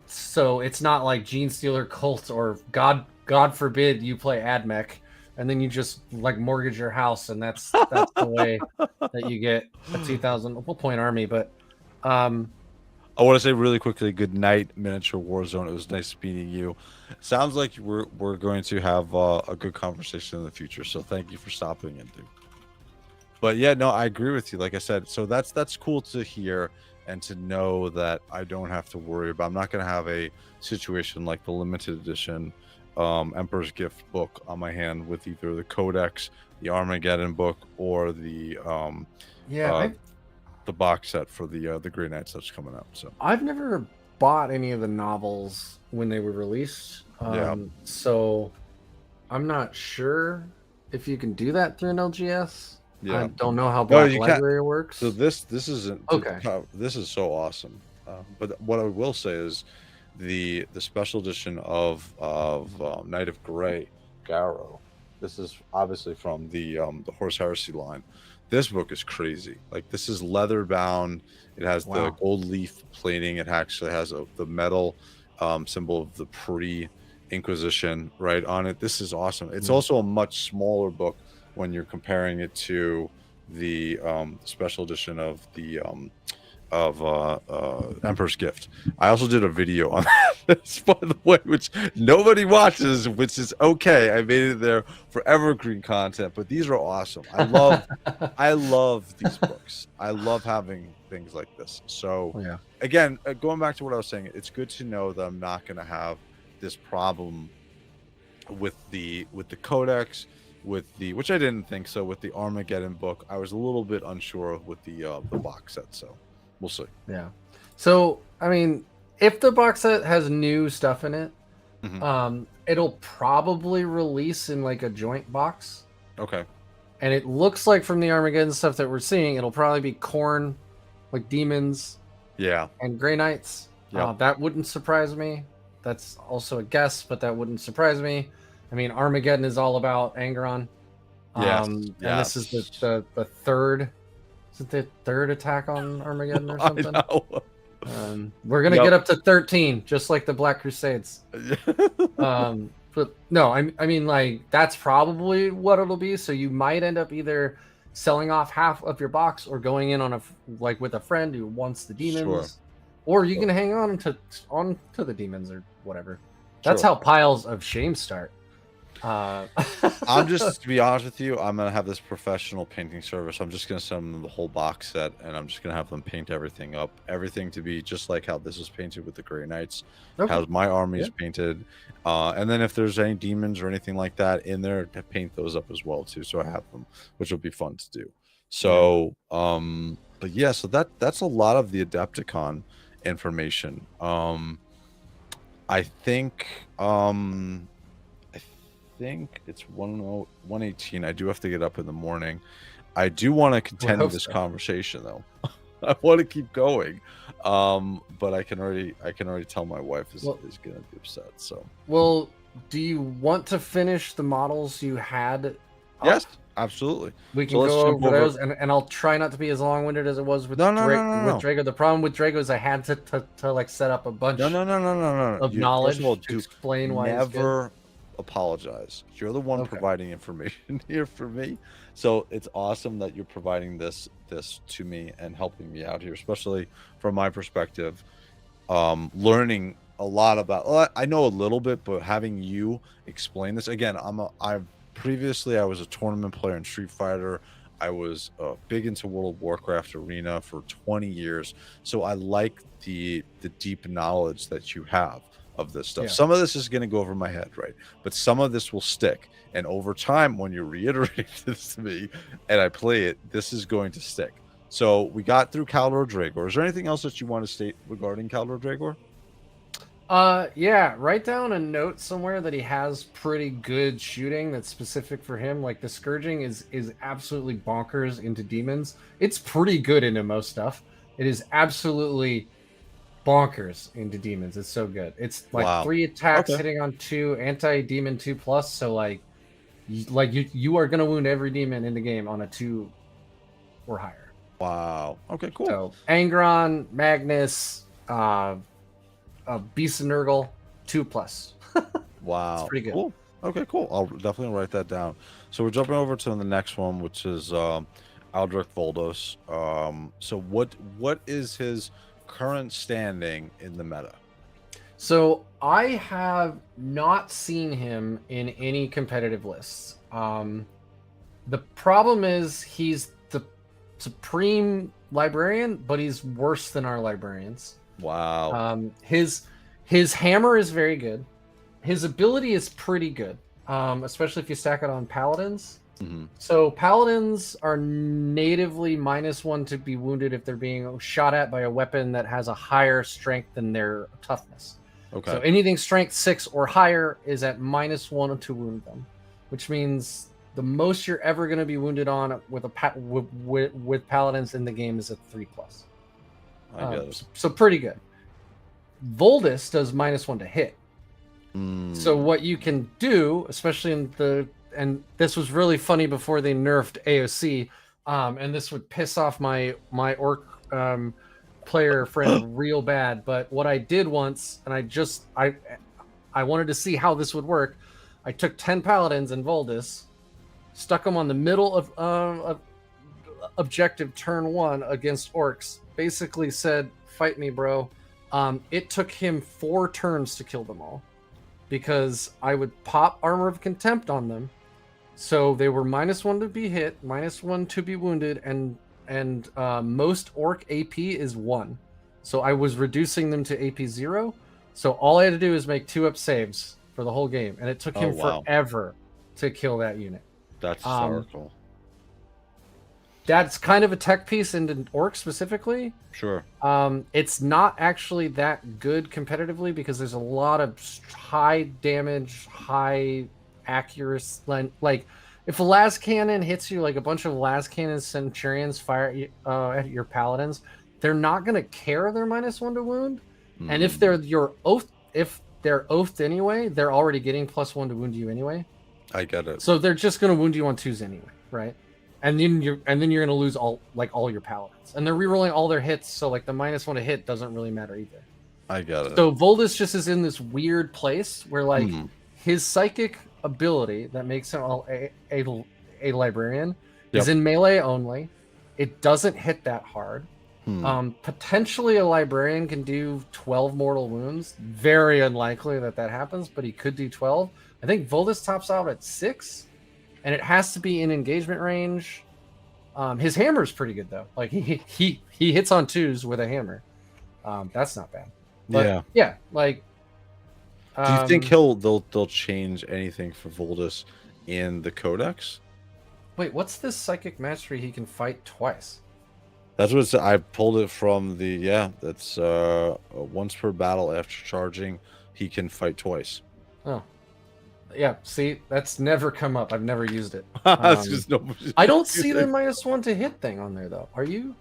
So it's not like Gene Stealer Cult or God forbid you play AdMech and then you just like mortgage your house and that's the way that you get a 2,000 point army. But I want to say really quickly, good night, Miniature Warzone. It was nice meeting you. Sounds like we're going to have a good conversation in the future. So thank you for stopping in, dude. But yeah, no, I agree with you. Like I said, so that's cool to hear and to know that I don't have to worry about. I'm not going to have a situation like the limited edition Emperor's Gift book on my hand with either the Codex, the Armageddon book, or the box set for the Grey Knights that's coming out. So I've never bought any of the novels when they were released. So I'm not sure if you can do that through an LGS. I don't know how Black Library works. So this isn't okay. This is so awesome. But what I will say is the special edition of Knight of Grey, Garrow. This is obviously from the Horse Heresy line. This book is crazy. Like, this is leather bound. It has the gold leaf plating. It actually has the metal symbol of the pre-Inquisition right on it. This is awesome. It's also a much smaller book when you're comparing it to the special edition of the Emperor's Gift. I also did a video on this, by the way, which nobody watches, which is okay. I made it there for evergreen content, but these are awesome. I love these books. I love having things like this. So again, going back to what I was saying, it's good to know that I'm not going to have this problem with the Codex, which I didn't think so, with the Armageddon book. I was a little bit unsure with the box set, so we'll see. Yeah. So, I mean, if the box set has new stuff in it, it'll probably release in like a joint box. Okay. And it looks like from the Armageddon stuff that we're seeing, it'll probably be Khorne, like demons. Yeah. And Grey Knights. Yep. That wouldn't surprise me. That's also a guess, but that wouldn't surprise me. I mean, Armageddon is all about Angron. And this is the third. Is it the third attack on Armageddon or something? I know. We're gonna get up to 13, just like the Black Crusades. But no, I mean, like, that's probably what it'll be. So you might end up either selling off half of your box or going in on with a friend who wants the demons, or you can hang on to the demons or whatever. That's how piles of shame start. I'm just, to be honest with you, I'm gonna have this professional painting service. I'm just gonna send them the whole box set, and I'm just gonna have them paint everything up, everything to be just like how this is painted with the Grey Knights, how my army is painted, and then if there's any demons or anything like that in there, to paint those up as well too. So I have them, which will be fun to do. So But yeah, so that's a lot of the Adepticon information. I think I think it's 118. I do have to get up in the morning. I do want to Well, I continue hope this so. conversation though. I want to keep going. But I can already tell my wife is gonna be upset. So Well, do you want to finish the models you had up? yes, absolutely. We can So let's go jump over those, and I'll try not to be as long-winded as it was with No. with Drago. The problem with Drago is I had to like set up a bunch No. of You, first of all, knowledge to explain why it's good. never apologize. You're the one Okay. providing information here for me, so it's awesome that you're providing this to me and helping me out here, especially from my perspective. Learning a lot about. Well, I know a little bit, but having you explain this again, previously I was a tournament player in Street Fighter. I was big into World of Warcraft Arena for 20 years, so I like the deep knowledge that you have of this stuff. Yeah. Some of this is going to go over my head, right? But some of this will stick, and over time, when you reiterate this to me and I play it, this is going to stick. So we got through Kaldor Dragor. Is there anything else that you want to state regarding Kaldor Dragor? Yeah, write down a note somewhere that he has pretty good shooting that's specific for him. Like the Scourging is absolutely bonkers into demons. It's pretty good into most stuff. It is absolutely bonkers into demons. It's so good. It's like Wow. 3 attacks Okay. hitting on 2, anti-demon 2+, so like you are gonna wound every demon in the game on a 2 or higher. Wow. Okay, cool. So Angron, Magnus, Beast and Nurgle, 2+. Wow. It's pretty good. Cool. Okay, cool. I'll definitely write that down. So we're jumping over to the next one, which is Aldrich Voldos. So what is his current standing in the meta? So I have not seen him in any competitive lists. The problem is he's the supreme librarian, but he's worse than our librarians. Wow. His hammer is very good. His ability is pretty good, especially if you stack it on paladins. Mm-hmm. So paladins are natively -1 to be wounded if they're being shot at by a weapon that has a higher strength than their toughness. Okay. So anything strength 6 or higher is at -1 to wound them, which means the most you're ever going to be wounded on with with paladins in the game is a 3+. I get it. So pretty good. Voldos does -1 to hit. So what you can do, especially and this was really funny before they nerfed AOC, and this would piss off my orc player friend real bad. But what I did once, and I wanted to see how this would work. I took 10 paladins and Voldos, stuck them on the middle of objective turn 1 against orcs. Basically said, "Fight me, bro." It took him 4 turns to kill them all, because I would pop Armor of Contempt on them, so they were -1 to be hit, -1 to be wounded, and most orc AP is 1, so I was reducing them to AP 0. So all I had to do is make 2-up saves for the whole game, and it took him forever to kill that unit. That's historical. That's kind of a tech piece into orcs specifically. Sure. It's not actually that good competitively because there's a lot of high damage, high accuracy. Like if a las cannon hits you, like a bunch of las cannon centurions fire at your paladins, they're not going to care they're -1 to wound. And if they're oathed anyway, they're already getting +1 to wound you anyway. I get it. So they're just going to wound you on 2s anyway, right? And then you're going to lose all your paladins, and they're rerolling all their hits. So like the -1 to hit doesn't really matter either. I get it. So Voldos just is in this weird place where like his psychic ability that makes him a librarian is in melee only. It doesn't hit that hard. Potentially a librarian can do 12 mortal wounds. Very unlikely that happens, but he could do 12. I think Voldos tops out at 6. And it has to be in engagement range. His hammer is pretty good though. Like he hits on 2s with a hammer. That's not bad. But, yeah. Like, do you think they'll change anything for Voldos in the Codex? Wait, what's this psychic mastery? He can fight twice. That's what I pulled it from the that's once per battle after charging, he can fight twice. Oh. Yeah, see, that's never come up. I've never used it. It's just no. I don't see the -1 to hit thing on there though. Are you?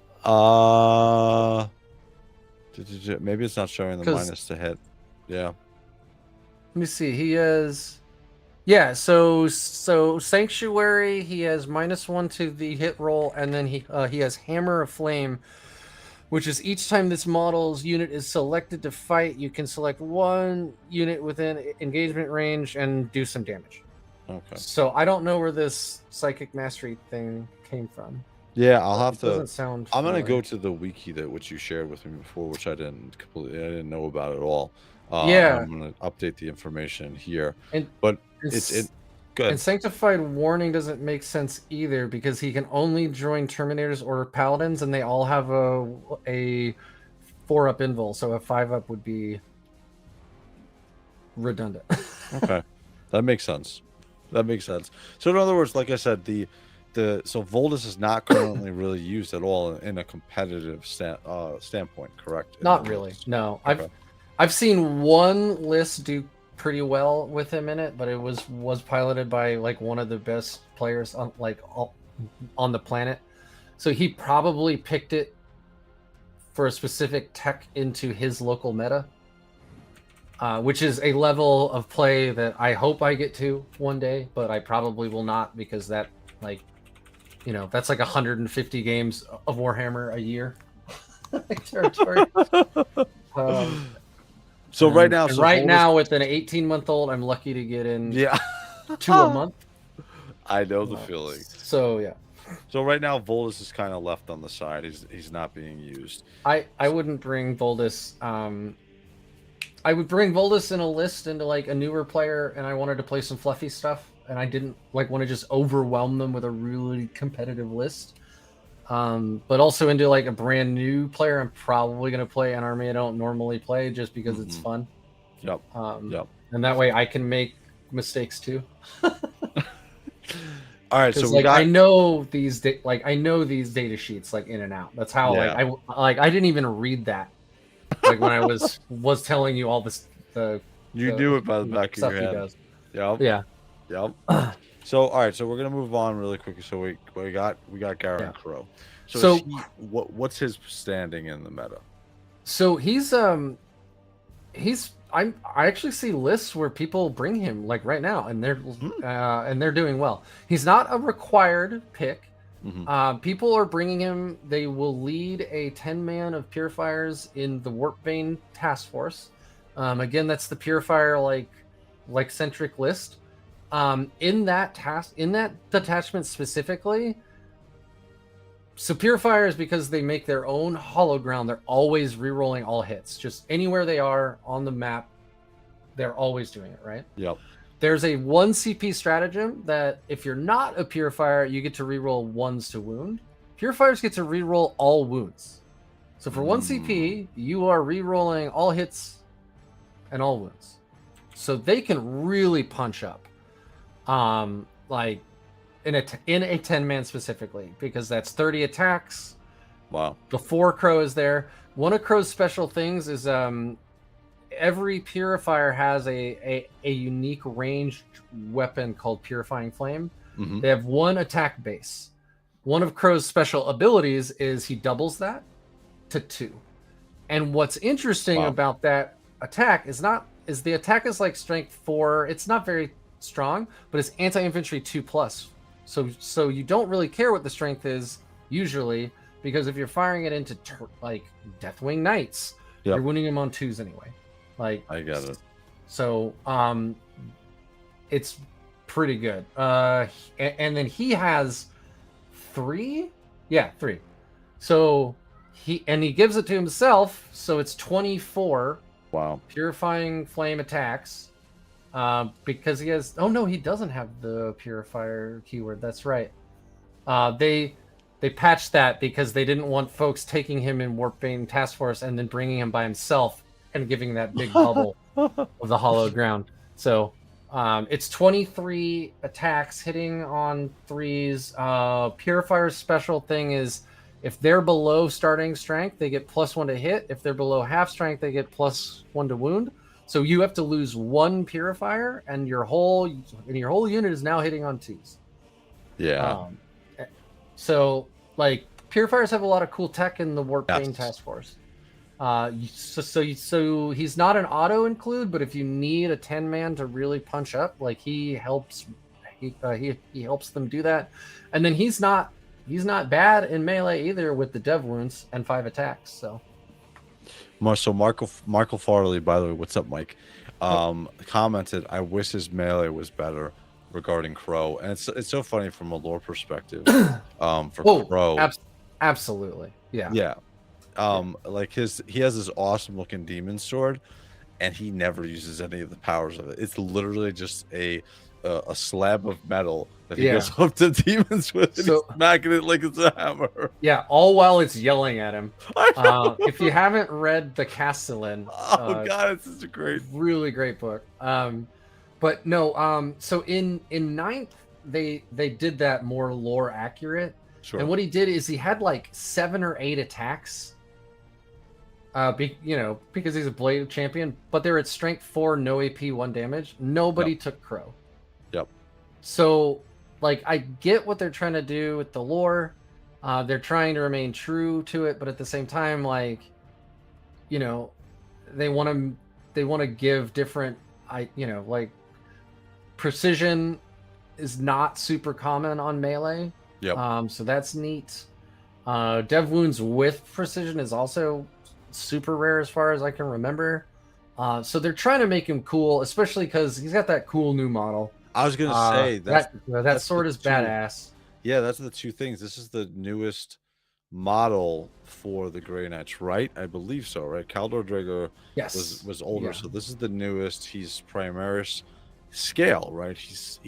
Maybe it's not showing the minus to hit. Yeah. Let me see. He has, yeah. So Sanctuary. He has -1 to the hit roll, and then he has Hammer of Flame, which is each time this model's unit is selected to fight, you can select one unit within engagement range and do some damage. Okay. So I don't know where this Psychic Mastery thing came from. Yeah, I'll have to. Doesn't sound. I'm gonna familiar. go to the wiki which you shared with me before, which I didn't know about at all. Yeah. I'm gonna update the information here, And but it's good. And Sanctified Warning doesn't make sense either because he can only join Terminators or Paladins, and they all have a 4-up invul, so a 5-up would be redundant. Okay, that makes sense. That makes sense. So in other words, like I said, so Voldus is not currently really used at all in a competitive standpoint, correct? Not really. No, Okay. I've seen one list do pretty well with him in it, but it was piloted by like one of the best players on the planet. So he probably picked it for a specific tech into his local meta, which is a level of play that I hope I get to one day, but I probably will not because that, like, you know, that's like 150 games of Warhammer a year territory. So right now, now with an 18-month-old, I'm lucky to get in 2 a month. I know the feeling. So yeah. So right now, Voldus is kind of left on the side. He's not being used. I wouldn't bring Voldus. I would bring Voldus in a list into like a newer player, and I wanted to play some fluffy stuff, and I didn't like want to just overwhelm them with a really competitive list. But also into like a brand new player, I'm probably going to play an army I don't normally play just because it's fun. Yep. Yep. And that way I can make mistakes too. All right, so like I know these data sheets like in and out. That's how I didn't even read that. Like when I was telling you all this, you knew it by the back of your head. Yep. Yeah. Yep. So all right, so we're gonna move on really quickly. So we got Garen Crow. So what's his standing in the meta? So I actually see lists where people bring him like right now, and they're doing well. He's not a required pick. People are bringing him. They will lead a 10-man of Purifiers in the Warpbane task force. Again, that's the Purifier like centric list. In that detachment specifically. So Purifiers, because they make their own hollow ground, they're always rerolling all hits. Just anywhere they are on the map, they're always doing it, right? Yep. There's a 1 CP stratagem that if you're not a Purifier, you get to reroll 1s to wound. Purifiers get to reroll all wounds. So for 1 CP, you are rerolling all hits and all wounds. So they can really punch up. Like in a 10-man specifically, because that's 30 attacks. Wow. Before Crow is there. One of Crow's special things is every Purifier has a unique ranged weapon called Purifying Flame. They have 1 attack base. One of Crow's special abilities is he doubles that to 2. And what's interesting about that attack is the attack is like strength 4. It's not very strong, but it's anti-infantry 2+. So you don't really care what the strength is usually, because if you're firing it into like Deathwing Knights, you're wounding him on 2s anyway. Like I get it. So it's pretty good. And then he has 3. Yeah, 3. So he gives it to himself, so it's 24. Wow. Purifying Flame attacks. Because he has. Oh no, he doesn't have the Purifier keyword. That's right. They patched that because they didn't want folks taking him in Warpbane Task Force and then bringing him by himself and giving that big bubble of the hollow ground. So it's 23 attacks hitting on 3s. Purifier's special thing is If they're below starting strength, they get +1 to hit. If they're below half strength, they get +1 to wound. So you have to lose 1 purifier, and your whole unit is now hitting on 2s. Yeah. So like purifiers have a lot of cool tech in the Warp Bane Yes. task force. So he's not an auto include, but if you need a 10-man to really punch up, like he helps them do that. And then he's not bad in melee either with the dev wounds and 5 attacks. So Michael Farley, by the way, what's up, Mike? Commented, I wish his melee was better regarding Crow. And it's so funny from a lore perspective. For Crow. Absolutely. Yeah. Yeah. Like he has this awesome looking demon sword, and he never uses any of the powers of it. It's literally just a slab of metal that he goes up to demons with, and he's smacking it like it's a hammer. Yeah, all while it's yelling at him. If you haven't read the Castellan, god, it's such a really great book. But no, so in 9th they did that more lore accurate. Sure. And what he did is he had like 7 or 8 attacks. Because he's a blade champion, but they're at strength 4, no AP, 1 damage. Nobody took Crow. Yep. So, like, I get what they're trying to do with the lore. They're trying to remain true to it, but at the same time, like, they want to give different, like, precision is not super common on melee. Yep. So that's neat. Dev wounds with precision is also super rare as far as I can remember. So they're trying to make him cool, especially because he's got that cool new model. I was gonna say that sword is badass. Yeah, that's the 2 things. This is the newest model for the Grey Knights, right? I believe so, right? Kaldor Drager was older, so this is the newest. He's Primaris scale, right? He's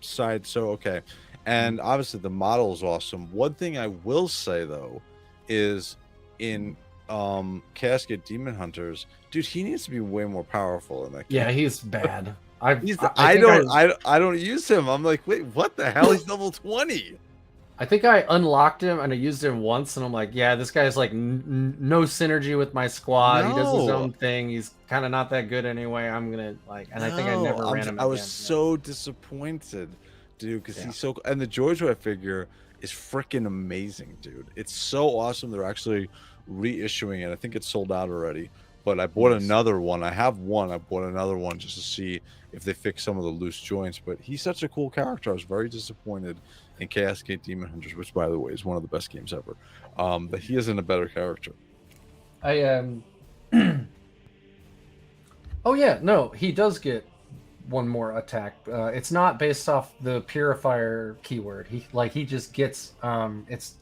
side, so okay. And obviously the model is awesome. One thing I will say though is in Casket Demon Hunters, dude, he needs to be way more powerful in that game. Yeah, he's bad. I don't use him. I'm like, wait, what the hell? He's level 20. I think I unlocked him and I used him once, and I'm like, yeah, this guy's like no synergy with my squad. He does his own thing. He's kind of not that good anyway. I'm gonna and I think I never ran him. I was so disappointed, dude, because he's so. And the JOYTOY figure is freaking amazing, dude. It's so awesome. They're actually reissuing it. I think it's sold out already, but I bought another one. I have one. I bought another one just to see if they fix some of the loose joints. But he's such a cool character. I was very disappointed in Chaos Gate Demon Hunters, which, by the way, is one of the best games ever. But he isn't a better character. Oh yeah, no, he does get one more attack. It's not based off the purifier keyword. He just gets it's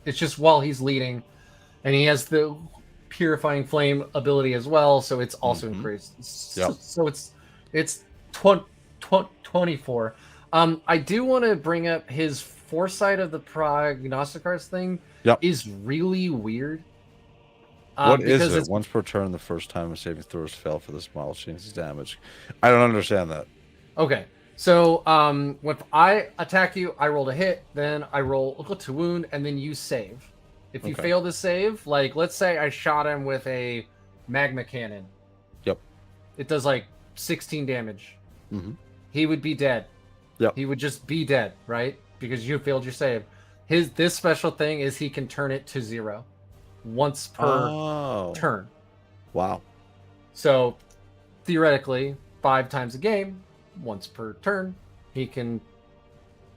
just while he's leading, and he has the purifying flame ability as well, so it's also increased. So it's 24. I do want to bring up his foresight of the prognosticars thing. Is really weird. What is it? Once per turn, the first time a saving throws fail for this model changes damage. I don't understand that. Okay, so when I attack you, I roll to hit, then I roll to wound, and then you save. If you fail to save, like let's say I shot him with a magma cannon. Yep. It does like 16 damage. He would be dead. Yep. He would just be dead, right? Because you failed your save. This special thing is he can turn it to 0 once per turn. Wow. So theoretically, 5 times a game, once per turn, he can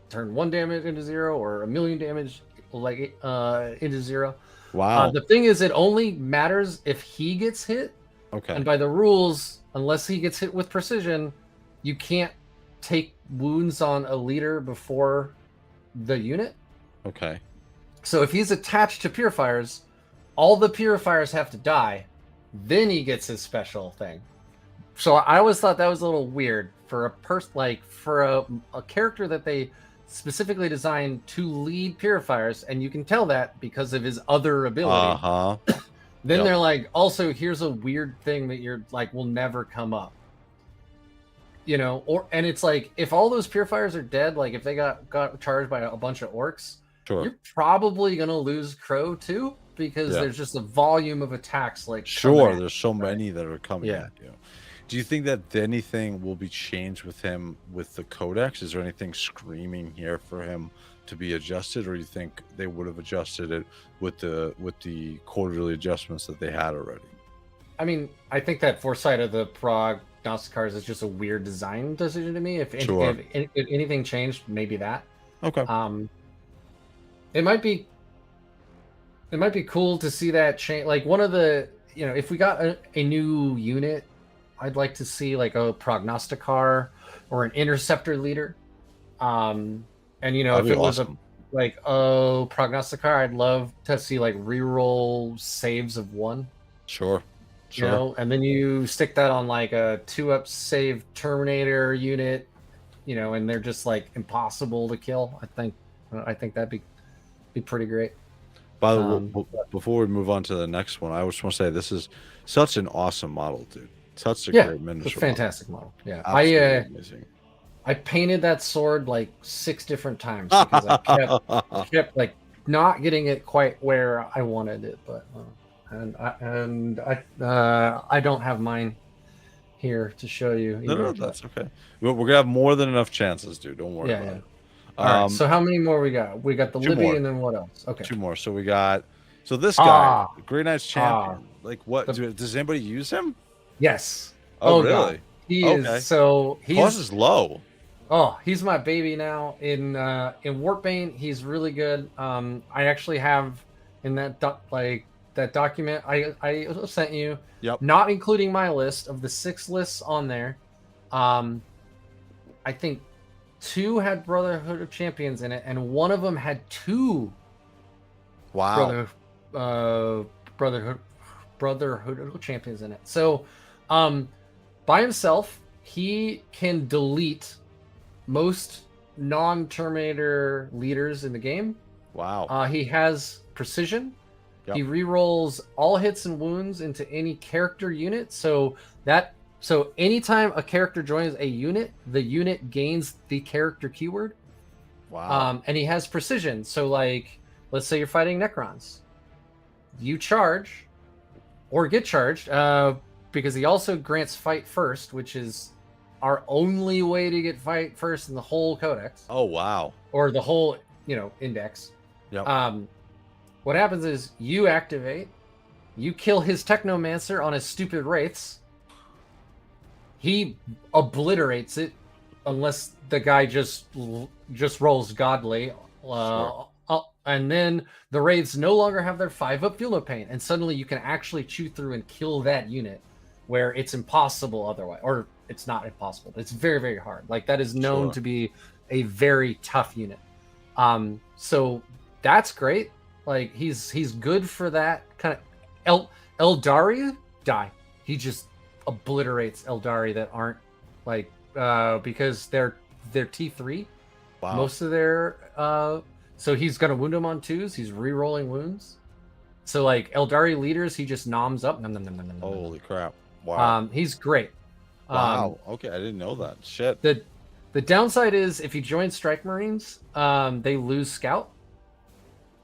turn 1 damage into 0 or 1,000,000 damage into 0. Wow. The thing is, it only matters if he gets hit. Okay. And by the rules, unless he gets hit with precision, you can't take wounds on a leader before the unit. Okay. So if he's attached to purifiers, all the purifiers have to die, then he gets his special thing. So I always thought that was a little weird for a character that they specifically designed to lead purifiers, and you can tell that because of his other ability. Then they're like, also here's a weird thing that you're like will never come up. And it's like if all those purifiers are dead, like if they got charged by a bunch of orcs, Sure. you're probably gonna lose Crow too, because Yeah. there's just a volume of attacks like Sure, coming at there's so you, right? many that are coming Yeah. at you. Do you think that anything will be changed with him with the codex? Is there anything screaming here for him to be adjusted, or you think they would have adjusted it with the quarterly adjustments that they had already? I mean, I think that foresight of the prognosticators is just a weird design decision to me. Sure. If anything changed, maybe that. Okay. Um, it might be cool to see that change. Like one of the, if we got a new unit, I'd like to see like a prognosticar or an interceptor leader. And That'd if be it was awesome. a prognosticar, I'd love to see like reroll saves of 1. Sure. Sure. And then you stick that on like a 2-up save Terminator unit, and they're just like impossible to kill. I think that'd be pretty great. By the way, before we move on to the next one, I just want to say this is such an awesome model, dude. Such a great miniature. It's a fantastic model. Yeah, Absolutely amazing. I painted that sword like 6 different times because I kept like not getting it quite where I wanted it, but I don't have mine here to show you. No, that's okay. We're gonna have more than enough chances, dude. Don't worry about it. All right. So how many more we got? We got the Libby, and then what else? Okay. 2 more. So we got. So this guy, Grey Knight's champion. Like what? Does anybody use him? Yes. Oh, really? God. He is. So he's cost is low. Oh, he's my baby now. In Warpbane, he's really good. I actually have in that that document I sent you. Yep. Not including my list of the 6 lists on there. I think 2 had Brotherhood of Champions in it, and one of them had 2. Wow. Brotherhood of Champions in it. So, by himself, he can delete most non-Terminator leaders in the game. Wow. He has precision. Yep. He rerolls all hits and wounds into any character unit. So anytime a character joins a unit, the unit gains the character keyword. Wow. And he has precision. So like, let's say you're fighting Necrons. You charge or get charged because he also grants fight first, which is our only way to get fight first in the whole codex. Oh, wow. Or the whole, index. Yep. What happens is you activate, you kill his Technomancer on his stupid wraiths. He obliterates it unless the guy just rolls godly. Sure. And then the wraiths no longer have their 5-up Feel No Pain, and suddenly you can actually chew through and kill that unit where it's impossible otherwise. Or it's not impossible, but it's very, very hard. Like that is known to be a very tough unit. So that's great. Like he's good for that kind of. Eldari die. He just obliterates Eldari that aren't like because they're T3. Wow. Most of their so he's gonna wound them on 2s. He's re-rolling wounds. So like Eldari leaders, he just noms up. Holy crap! Wow. He's great. Wow. Okay, I didn't know that. Shit. The downside is if you join Strike Marines, they lose Scout,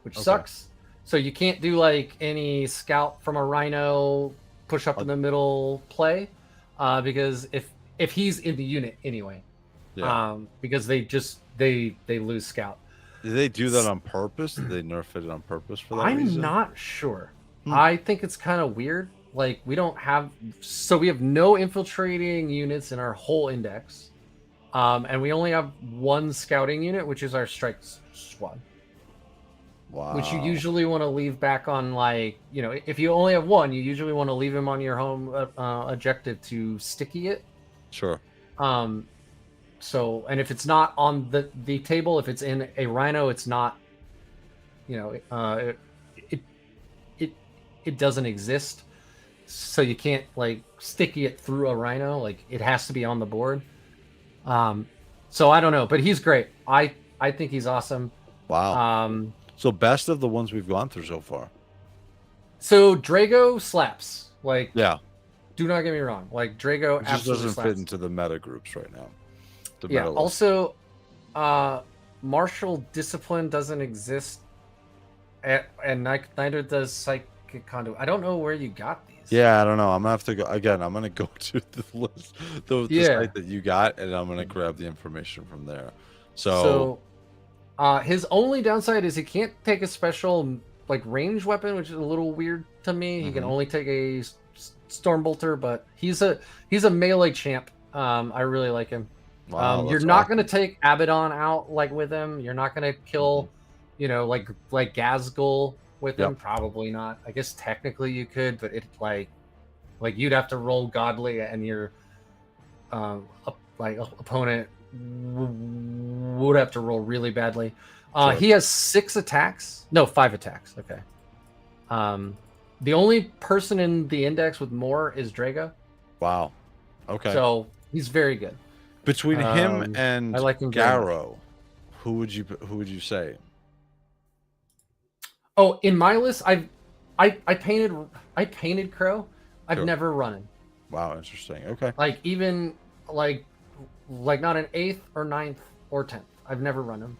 which sucks. So you can't do like any Scout from a Rhino push up in the middle play, because if he's in the unit anyway, because they lose Scout. Did they do that on purpose? Did they nerf it on purpose for that reason? I'm not sure. I think it's kind of weird. Like we have no infiltrating units in our whole index. And we only have 1 scouting unit, which is our strike squad. Wow. Which you usually want to leave back on, like, if you only have 1, you usually want to leave him on your home objective to sticky it. Sure. So, and if it's not on the table, if it's in a Rhino, it's not, it doesn't exist. So you can't like sticky it through a Rhino. Like it has to be on the board. So I don't know, but he's great. I think he's awesome. Wow. So best of the ones we've gone through so far. So Drago slaps. Like, yeah. Do not get me wrong. Like Drago it just absolutely doesn't slaps. fit into the meta groups right now. Also, martial discipline doesn't exist, and neither does psychic conduit. I don't know where you got these. Yeah, I don't know. I'm gonna have to go again. I'm gonna go to the list, the Yeah. site that you got, and I'm gonna grab the information from there. So, His only downside is he can't take a special like range weapon, which is a little weird to me. He can only take a Stormbolter, but he's a melee champ. I really like him. wow, You're that's not awesome. gonna take Abaddon out like with him. You're not gonna kill, like Gazgul with him. Yep. Probably not. I guess technically you could, but it like you'd have to roll godly, and your opponent would have to roll really badly. Sure. He has 6 attacks. No, 5 attacks. Okay. The only person in the index with more is Drago. Wow. Okay. So he's very good. Between him and I like him very much. Garrow, who would you say? Oh, in my list, I painted Crow. I've Sure. never run him. Wow, interesting. Okay. Like even like not an 8th or 9th or 10th. I've never run him.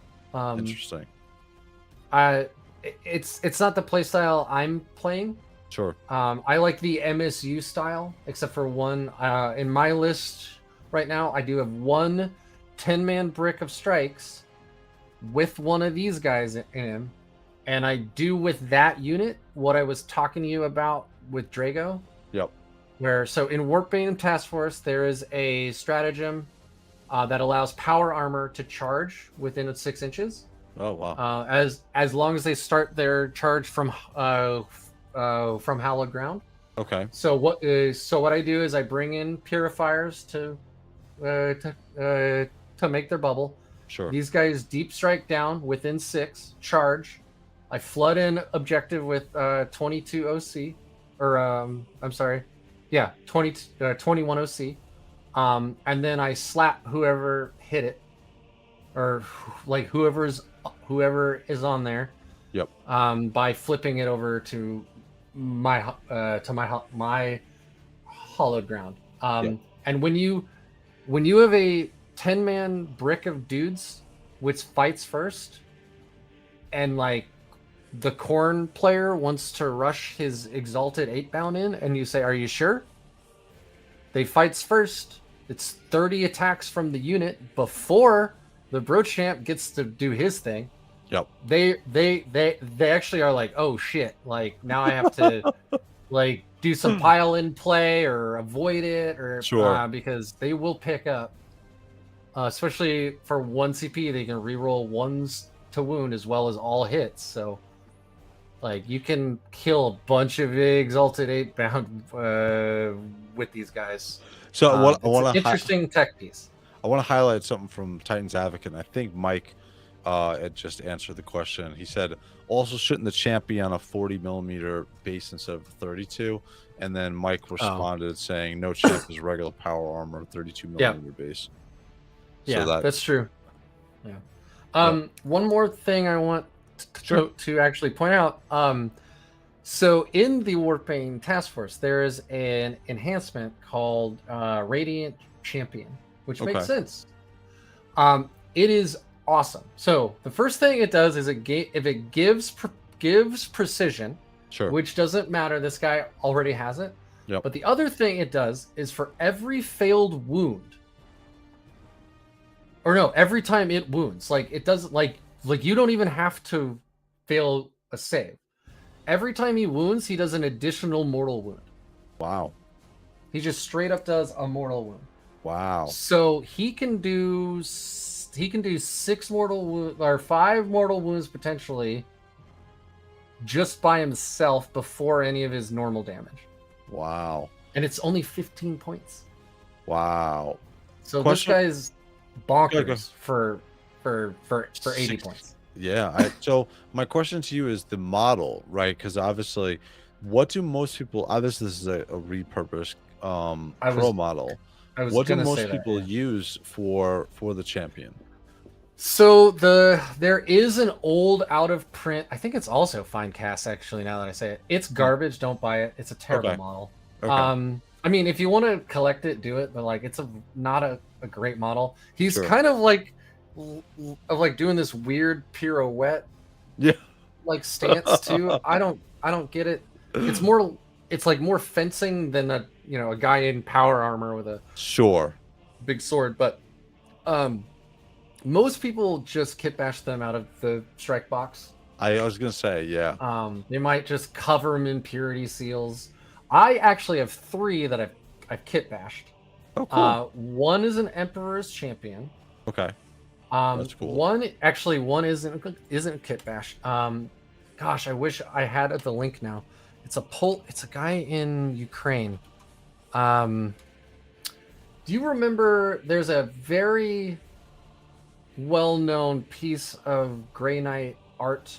Interesting. It's not the play style I'm playing. Sure. I like the MSU style, except for one. In my list right now, I do have one 10-man brick of strikes with one of these guys in him, and I do with that unit what I was talking to you about with Drago. Yep. So in Warpbane Task Force, there is a stratagem that allows power armor to charge within 6 inches. Oh wow. As long as they start their charge from hallowed ground. Okay. So what I do is I bring in purifiers to make their bubble. Sure. These guys deep strike down within 6, charge. I flood in objective with 22 OC, or I'm sorry, yeah, 21 OC, and then I slap whoever hit it, or like whoever is on there. Yep. By flipping it over to my hollowed ground. Yep. And when you have a 10-man brick of dudes which fights first, and like the corn player wants to rush his exalted 8-bound in, and you say, "Are you sure?" They fights first. It's 30 attacks from the unit before the Brochamp gets to do his thing. Yep. They actually are like, "Oh shit, like now I have to like do some pile in play or avoid it, or Sure. because they will pick up, especially for 1 CP, they can reroll 1s to wound as well as all hits. So like you can kill a bunch of exalted 8-bound with these guys. So I It's want an to interesting tech piece. I want to highlight something from Titans Advocate. And I think Mike had just answered the question. He said, also shouldn't the champ be on a 40mm base instead of 32? And then Mike responded saying, no, champ is regular power armor, 32mm base. Yeah, So that's true. Yeah. One more thing I want to actually point out. So in the Warpbane Task Force, there is an enhancement called Radiant Champion, which makes sense. It is awesome. So the first thing it does is it gives precision, which doesn't matter. This guy already has it. Yep. But the other thing it does is for every failed wound, or no, every time it wounds, like it does, like you don't even have to fail a save. Every time he wounds, he does an additional mortal wound. Wow. He just straight up does a mortal wound. Wow. So he can do 6 mortal wounds or 5 mortal wounds potentially just by himself before any of his normal damage. Wow. And it's only 15 points. Wow. So this guy's bonkers for 80 points. Yeah. So my question to you is the model, right? Because obviously, what do most people? Obviously, this is a repurposed pro model. What do most people use for the champion? So there is an old out of print. I think it's also fine cast. Actually, now that I say it, it's garbage. Don't buy it. It's a terrible model. Okay. I mean, if you want to collect it, do it. But like, it's not a great model. He's kind of like of like doing this weird pirouette Yeah. like stance too. I don't get it. It's like more fencing than a guy in power armor with a Sure. big sword. But most people just kit bash them out of the strike box. I was gonna say, yeah. They might just cover them in purity seals. I actually have 3 that I've kit bashed. Oh, cool. One is an Emperor's Champion. Okay. That's cool. One isn't kit bash. Gosh, I wish I had the link now. It's a guy in Ukraine. Do you remember there's a very well-known piece of Grey Knight art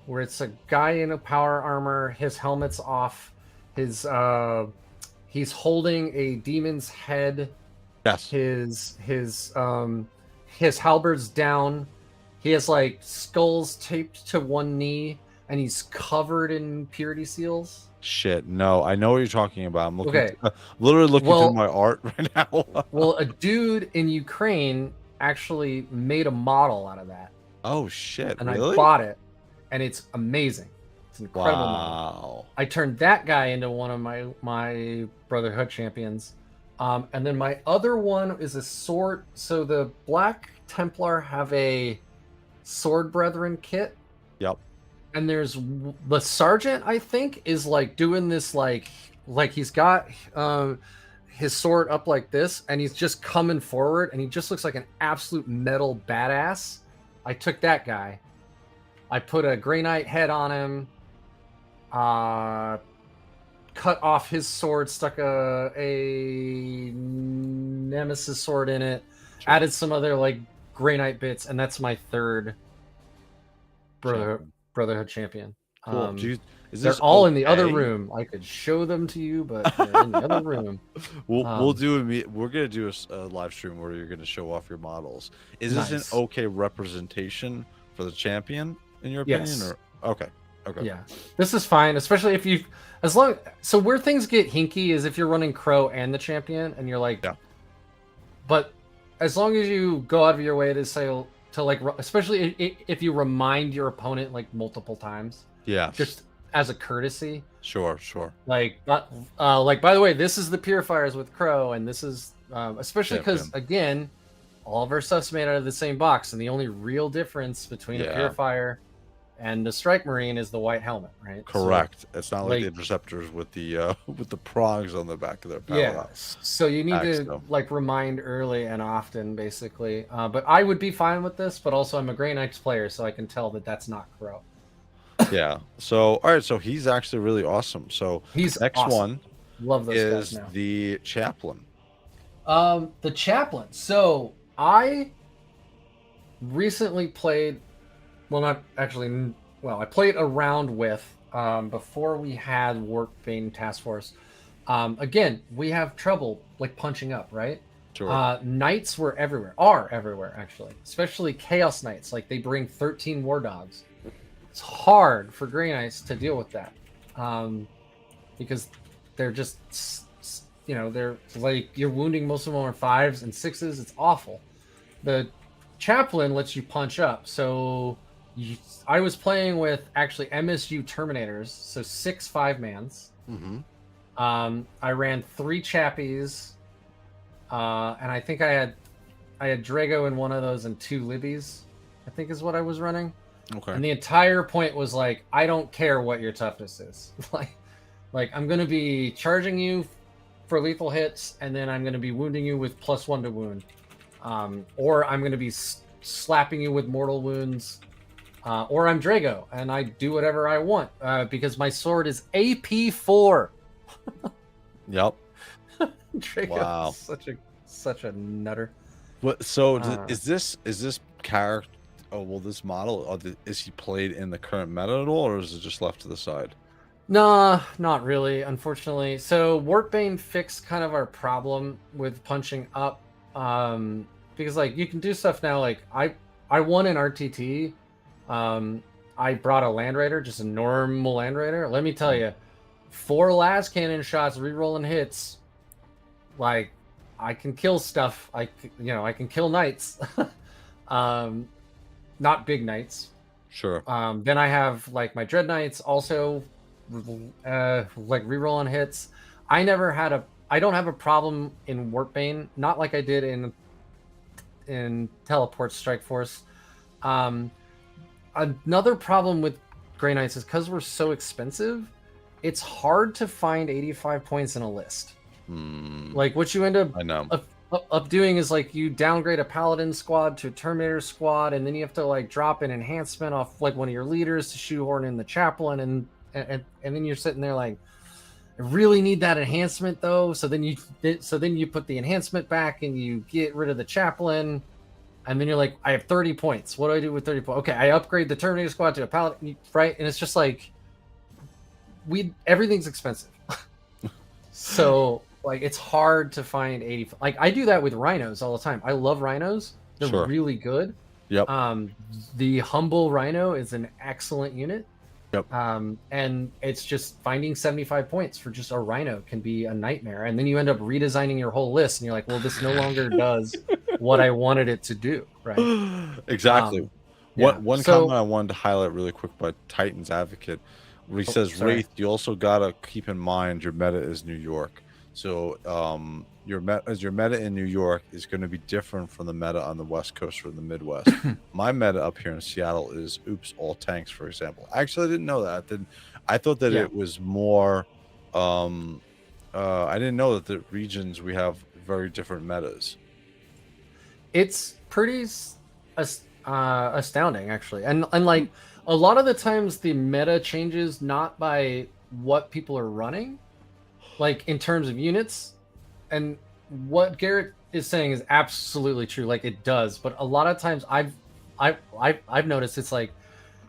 where it's a guy in a power armor, his helmet's off, he's holding a demon's head. Yes. His halberd's down. He has like skulls taped to one knee, and he's covered in purity seals. Shit. No, I know what you're talking about. I'm looking. Okay. Literally looking through my art right now. Well, a dude in Ukraine actually made a model out of that. Oh shit! And really? I bought it, and it's amazing. It's an incredible Wow. model. I turned that guy into one of my Brotherhood champions. And then my other one is a sword. So the Black Templar have a Sword Brethren kit. Yep. And there's the sergeant, I think, is like doing this like he's got his sword up like this, and he's just coming forward, and he just looks like an absolute metal badass. I took that guy. I put a Grey Knight head on him. Cut off his sword, stuck a Nemesis sword in it, added some other like Grey Knight bits, and that's my 3rd Brotherhood champion. Cool. They're all in the other room. I could show them to you, but they're in the other room. We're gonna do a live stream where you're gonna show off your models. Is this an okay representation for the champion in your opinion? Yes. Or okay. Yeah, this is fine, especially so where things get hinky is if you're running Crow and the champion, and you're like, yeah. But as long as you go out of your way to say especially if you remind your opponent like multiple times, yeah, just as a courtesy. Sure. Like by the way, this is the purifiers with Crow, and this is especially because again, all of our stuff's made out of the same box, and the only real difference between a purifier and the Strike Marine is the white helmet, right? Correct. So, it's not like the Interceptors with the prongs on the back of their power. So you need to like remind early and often, basically. But I would be fine with this, but also I'm a Grey Knights player, so I can tell that that's not Crow. Yeah. So all right. So he's actually really awesome. So he's next awesome. one Love those is guys now. the Chaplain. The Chaplain. So I recently played. Well, not actually. Well, I played around with before we had Warpbane Task Force. Again, we have trouble like punching up, right? Sure. Knights are everywhere actually, especially Chaos Knights. Like they bring 13 War Dogs. It's hard for Grey Knights to deal with that because they're just they're like you're wounding most of them are 5s and 6s. It's awful. The Chaplain lets you punch up, so. I was playing with actually MSU Terminators, so 6 5-mans. Mm-hmm. I ran 3 Chappies, and I think I had Drago in one of those and 2 Libbies, I think is what I was running. Okay. And the entire point was like, I don't care what your toughness is. like I'm going to be charging you for lethal hits, and then I'm going to be wounding you with +1 to wound. Or I'm going to be slapping you with mortal wounds. Or I'm Drago, and I do whatever I want because my sword is AP4. Yep. Drago, wow, such a nutter. What? So is this character? Oh well, this model is he played in the current meta at all, or is it just left to the side? Nah, not really, unfortunately. So Warpbane fixed kind of our problem with punching up, because like you can do stuff now. Like I won an RTT. I brought a Land Raider, just a normal Land Raider. Let me tell you, 4 las cannon shots, re-rolling hits. Like, I can kill stuff. I can kill knights. Not big knights. Sure. Then I have like my Dreadknights also, like reroll on hits. I don't have a problem in Warpbane, not like I did in Teleport Strike Force. Another problem with Grey Knights is because we're so expensive, it's hard to find 85 points in a list. Like what you end up up doing is like you downgrade a Paladin squad to a Terminator squad, and then you have to like drop an enhancement off like one of your leaders to shoehorn in the chaplain, and then you're sitting there like, I really need that enhancement though. So then you put the enhancement back and you get rid of the chaplain, and then you're like, I have 30 points. What do I do with 30 points? Okay, I upgrade the Terminator squad to a Paladin, right? And it's just like everything's expensive. So like it's hard to find 80. Like I do that with rhinos all the time. I love rhinos. They're really good. Yep. The humble rhino is an excellent unit. Yep. And it's just finding 75 points for just a rhino can be a nightmare. And then you end up redesigning your whole list and you're like, well, this no longer does what I wanted it to do. Right. Exactly. One comment I wanted to highlight really quick by Titan's Advocate, where he says, Wraith, you also gotta keep in mind your meta is New York. So your meta in New York is going to be different from the meta on the West Coast or the Midwest. My meta up here in Seattle is all tanks, for example. Actually, I didn't know that. I thought that it was more. I didn't know that the regions we have very different metas. It's pretty astounding, actually, and like a lot of the times the meta changes not by what people are running, like in terms of units, and what Garrett is saying is absolutely true. Like it does, but a lot of times I've noticed it's like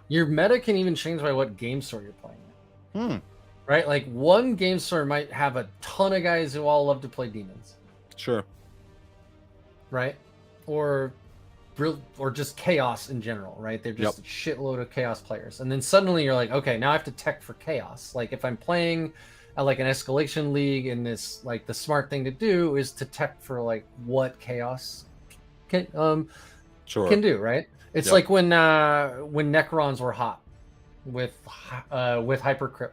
your meta can even change by what game store you're playing. Right? Like one game store might have a ton of guys who all love to play demons. Sure. Right? Or just chaos in general, right? They're just a shitload of chaos players. And then suddenly you're like, okay, now I have to tech for chaos. Like if I'm playing like an escalation league in this, like the smart thing to do is to tech for like what chaos can do, right? It's like when Necrons were hot with Hypercrypt.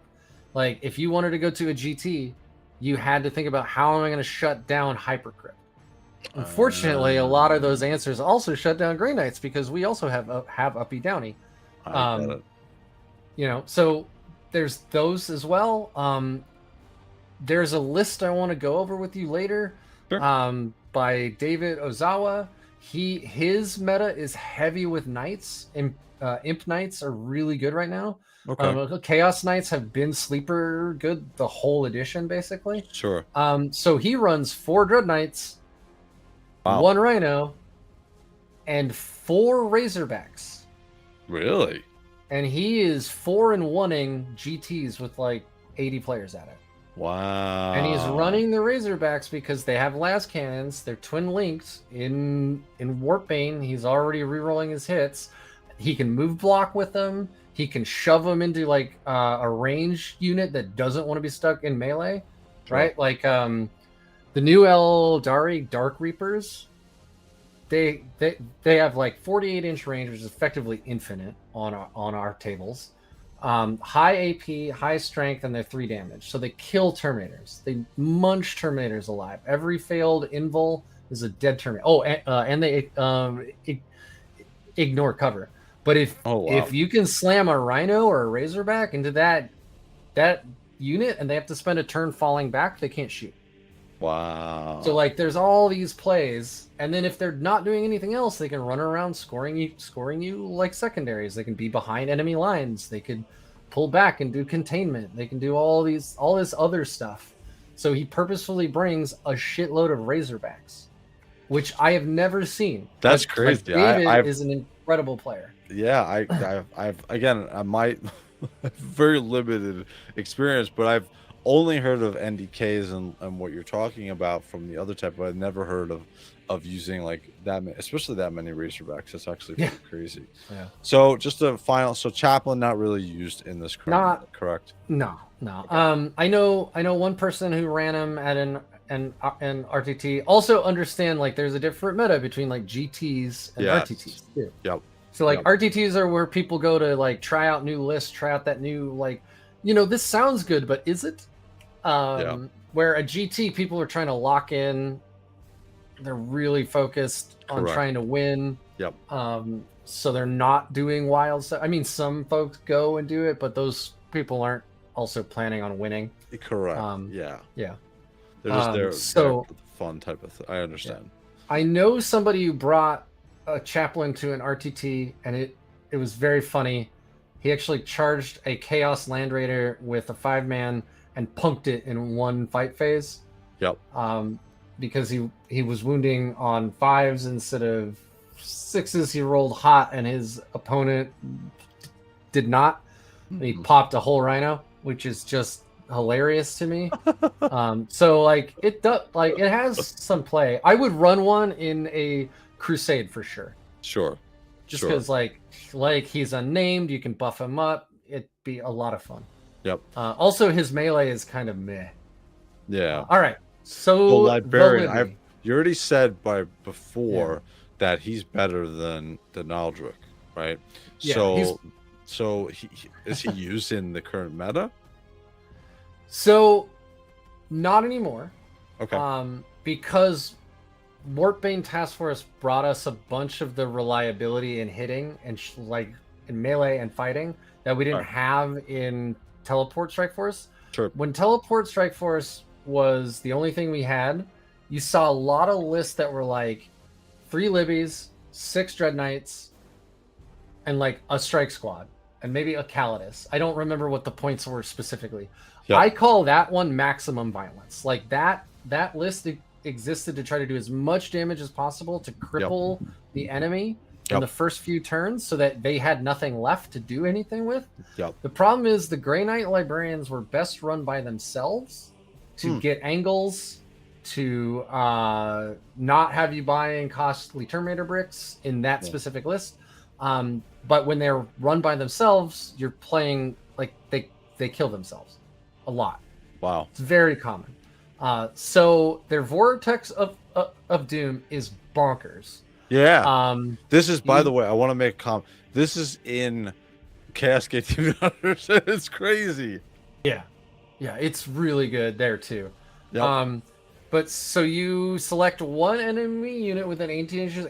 Like if you wanted to go to a GT, you had to think about how am I going to shut down Hypercrypt. Unfortunately, a lot of those answers also shut down Grey Knights because we also have Uppy Downy. You know, so there's those as well. There's a list I want to go over with you later. Sure. By David Ozawa. His meta is heavy with knights. Imp knights are really good right now. Okay. Chaos Knights have been sleeper good the whole edition basically. Sure. So he runs 4 Dreadknights, 1 Rhino, and 4 Razorbacks. Really? And he is 4-1ing GTs with like 80 players at it. Wow. And he's running the Razorbacks because they have las cannons. They're twin linked in Warpbane. He's already rerolling his hits. He can move block with them. He can shove them into like a range unit that doesn't want to be stuck in melee, right? Like the new Eldari Dark Reapers. They have like 48-inch range, which is effectively infinite on our tables. High AP, high strength, and they're 3 damage. So they kill Terminators. They munch Terminators alive. Every failed invul is a dead Terminator. Oh, and they ignore cover. But if you can slam a Rhino or a Razorback into that unit and they have to spend a turn falling back, they can't shoot. Wow. So like there's all these plays, and then if they're not doing anything else, they can run around scoring you like secondaries. They can be behind enemy lines. They could pull back and do containment. They can do all this other stuff. So he purposefully brings a shitload of Razorbacks, which I have never seen. That's crazy. David is an incredible player. Yeah, I've again, I might very limited experience, but I've only heard of NDKs and what you're talking about from the other type, but I've never heard of using like that, especially that many Razorbacks. That's actually pretty crazy. Yeah. So just a final. So Chaplain not really used in this. Correct. No. Okay. I know one person who ran him at and RTT. Also understand like there's a different meta between like GTs and Yes. RTTs too. Yep. So like Yep. RTTs are where people go to like try out new lists, try out that new like, this sounds good, but is it? Where a GT, people are trying to lock in. They're really focused on Correct. trying to win. Yep. So they're not doing wild stuff. I mean, some folks go and do it, but those people aren't also planning on winning. Correct. Yeah. They're just there for the fun type of thing. I understand. Yeah. I know somebody who brought a chaplain to an RTT, and it was very funny. He actually charged a Chaos Land Raider with a 5-man and punked it in one fight phase. Yep. Because he was wounding on 5s instead of 6s. He rolled hot, and his opponent did not. And he popped a whole rhino, which is just hilarious to me. So like it has some play. I would run one in a crusade for sure. Sure. Just because like he's unnamed, you can buff him up. It'd be a lot of fun. Yep. Also, his melee is kind of meh. Yeah. All right. So the librarian, you already said before that he's better than the Naldric, right? Yeah, so he is he used in the current meta? So not anymore. Okay. Because Warpbane Task Force brought us a bunch of the reliability in hitting and like in melee and fighting that we didn't have in Teleport Strike Force. Sure. When Teleport Strike Force was the only thing we had, you saw a lot of lists that were like 3 Libbies, 6 Dreadknights, and like a Strike Squad, and maybe a Calidus. I don't remember what the points were specifically. Yep. I call that one maximum violence. Like that list existed to try to do as much damage as possible to cripple the enemy in the first few turns so that they had nothing left to do anything with. The problem is the Grey Knight Librarians were best run by themselves to get angles, to not have you buying costly Terminator bricks in that specific list. But when they're run by themselves, you're playing like they kill themselves a lot. Wow. It's very common. So their Vortex of Doom is bonkers. Yeah. This is, by the way, I want to make a comment. This is in Cascade 200. It's crazy. Yeah. Yeah, it's really good there too. Yep. But so you select one enemy unit within 18 inches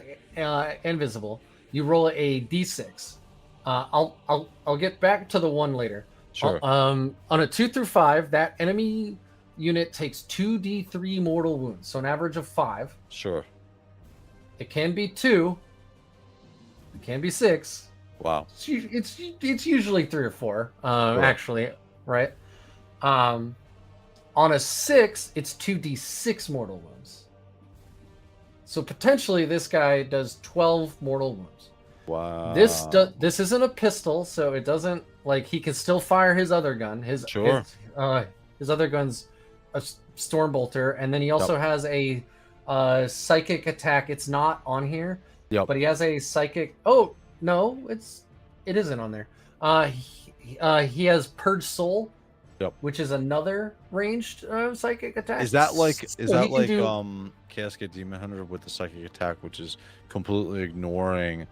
invisible. You roll a d6. I'll get back to the one later. Sure. On a 2 through 5, that enemy unit takes 2d3 mortal wounds, so an average of 5. Sure. It can be 2. It can be 6. Wow. It's usually 3 or 4. Actually, right? On a 6, it's 2d6 mortal wounds. So potentially this guy does 12 mortal wounds. Wow. This isn't a pistol, so it doesn't like he can still fire his other gun. His other gun's a Stormbolter, and then he also has a psychic attack. It's not on here, but he has a psychic. Oh no, it isn't on there. He has Purge Soul, which is another ranged psychic attack. Is that like Cascade Demon Hunter with the psychic attack, which is completely ignoring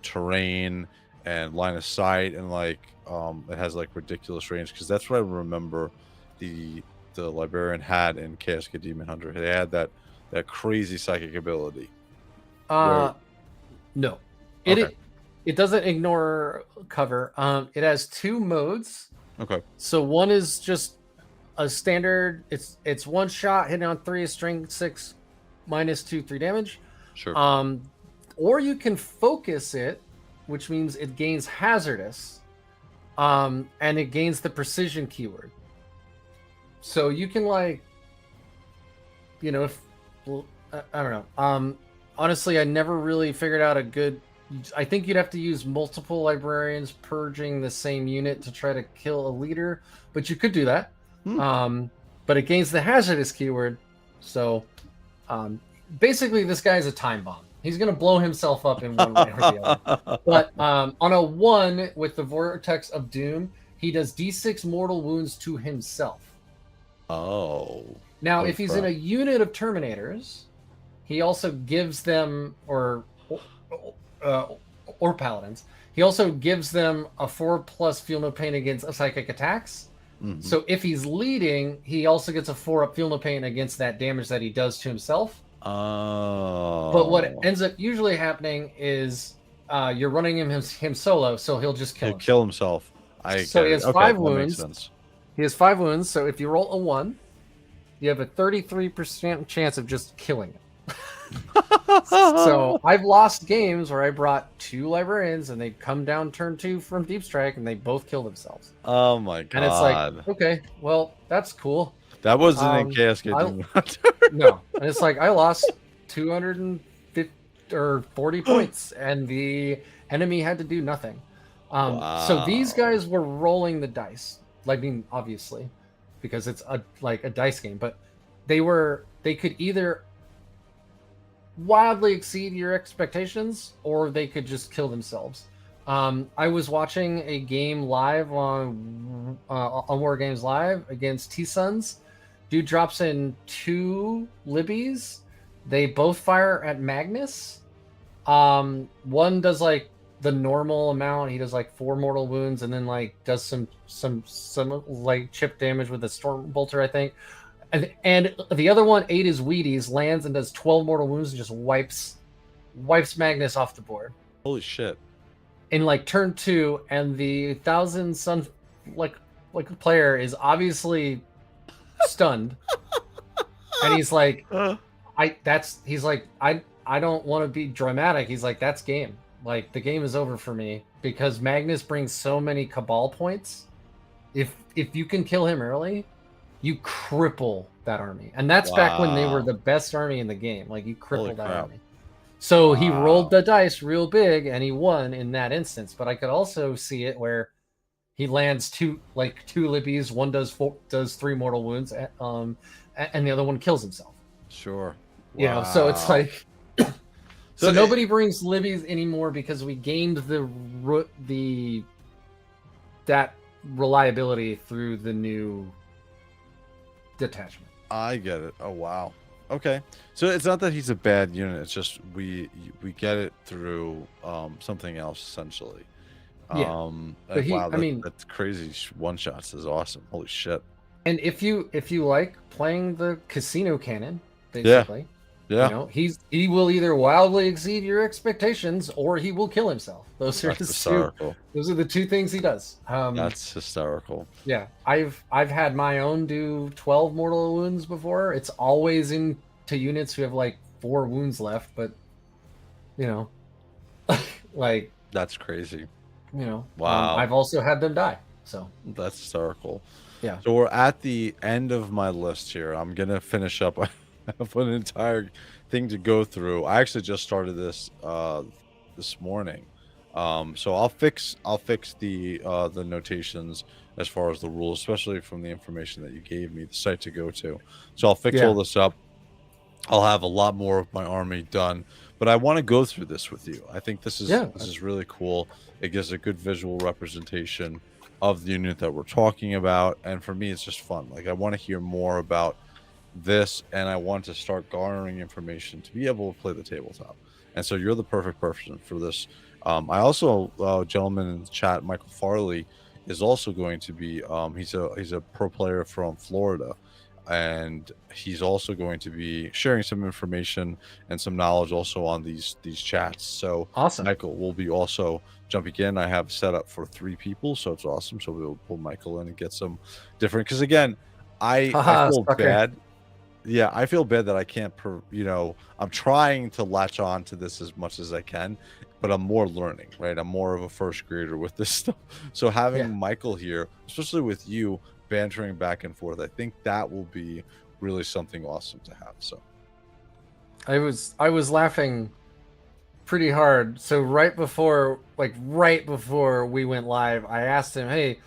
terrain and line of sight, and like it has like ridiculous range? Because that's what I remember the librarian had in Cascade Demon Hunter. They had that crazy psychic ability. No, it doesn't ignore cover. It has 2 modes. Okay. So one is just a standard. It's one shot hitting on 3, strength 6, -2, 3 damage. Sure. Or you can focus it, which means it gains hazardous, and it gains the precision keyword. So you can I don't know. Honestly, I never really figured out a good. I think you'd have to use multiple librarians purging the same unit to try to kill a leader, but you could do that. But it gains the hazardous keyword. So basically, this guy is a time bomb. He's going to blow himself up in one way or the other. But on a 1 with the Vortex of Doom, he does d6 mortal wounds to himself. Oh. Now, Holy if he's crap. in a unit of Terminators, he also gives them, or Paladins, he also gives them a 4+ feel no pain against psychic attacks. Mhm. So if he's leading, he also gets a 4+ feel no pain against that damage that he does to himself. Oh. But what ends up usually happening is you're running him solo, so he'll just kill He'll him. kill himself. So he has 5 wounds. That makes sense. He has 5 wounds, so if you roll a 1, you have a 33% chance of just killing him. So I've lost games where I brought 2 librarians and they'd come down turn 2 from Deep Strike and they both kill themselves. Oh my god. And it's like, okay, well, that's cool. That wasn't in Chaos Gate. No. And it's like I lost 250 or 40 points and the enemy had to do nothing. So these guys were rolling the dice. Like, I mean, obviously, because it's a dice game, but they could either wildly exceed your expectations or they could just kill themselves. I was watching a game live on War Games Live against T-Suns. Dude drops in 2 Libbies. They both fire at Magnus. One does like the normal amount. He does like 4 mortal wounds and then like does some like chip damage with a storm bolter, I think. And the other one, 8 is Wheaties, lands and does 12 mortal wounds and just wipes Magnus off the board. Holy shit. In like turn 2, and the 1000 Sun like player is obviously stunned. And he's like, I don't want to be dramatic. He's like, that's game. Like, the game is over for me because Magnus brings so many Cabal points. If you can kill him early, you cripple that army. And that's back when they were the best army in the game. Like, you cripple that army. So he rolled the dice real big and he won in that instance. But I could also see it where he lands 2 Libbies, one does 3 mortal wounds, and the other one kills himself. Sure. You know, so it's like so nobody brings Libbies anymore because we gained that reliability through the new detachment. I get it. Oh wow. Okay. So it's not that he's a bad unit. It's just we get it through something else essentially. Yeah. But wow, I mean, that's crazy. One shots is awesome. Holy shit. And if you like playing the casino cannon, basically, yeah, you know, he will either wildly exceed your expectations or he will kill himself. Those are the 2 things he does. That's hysterical. Yeah, I've had my own do 12 mortal wounds before. It's always into units who have like 4 wounds left, but you know, like that's crazy. You know, wow. I've also had them die. So that's hysterical. Yeah. So we're at the end of my list here. I'm gonna finish up. I have an entire thing to go through. I actually just started this this morning. So I'll fix the notations as far as the rules, especially from the information that you gave me, the site to go to. So I'll fix all this up. I'll have a lot more of my army done, but I want to go through this with you. I think this is really cool. It gives a good visual representation of the unit that we're talking about, and for me, it's just fun. Like, I want to hear more about this, and I want to start garnering information to be able to play the tabletop. And so you're the perfect person for this. I also, gentleman in the chat, Michael Farley, is also going to be. He's a pro player from Florida, and he's also going to be sharing some information and some knowledge also on these chats. So awesome. Michael will be also jumping in. I have set up for 3 people, so it's awesome. So we'll pull Michael in and get some different. Because again, I feel bad. Yeah, I feel bad that I can't. I'm trying to latch on to this as much as I can, but I'm more learning, right? I'm more of a first grader with this stuff. So having Michael here, especially with you bantering back and forth, I think that will be really something awesome to have. So I was laughing pretty hard. So right before we went live, I asked him, hey,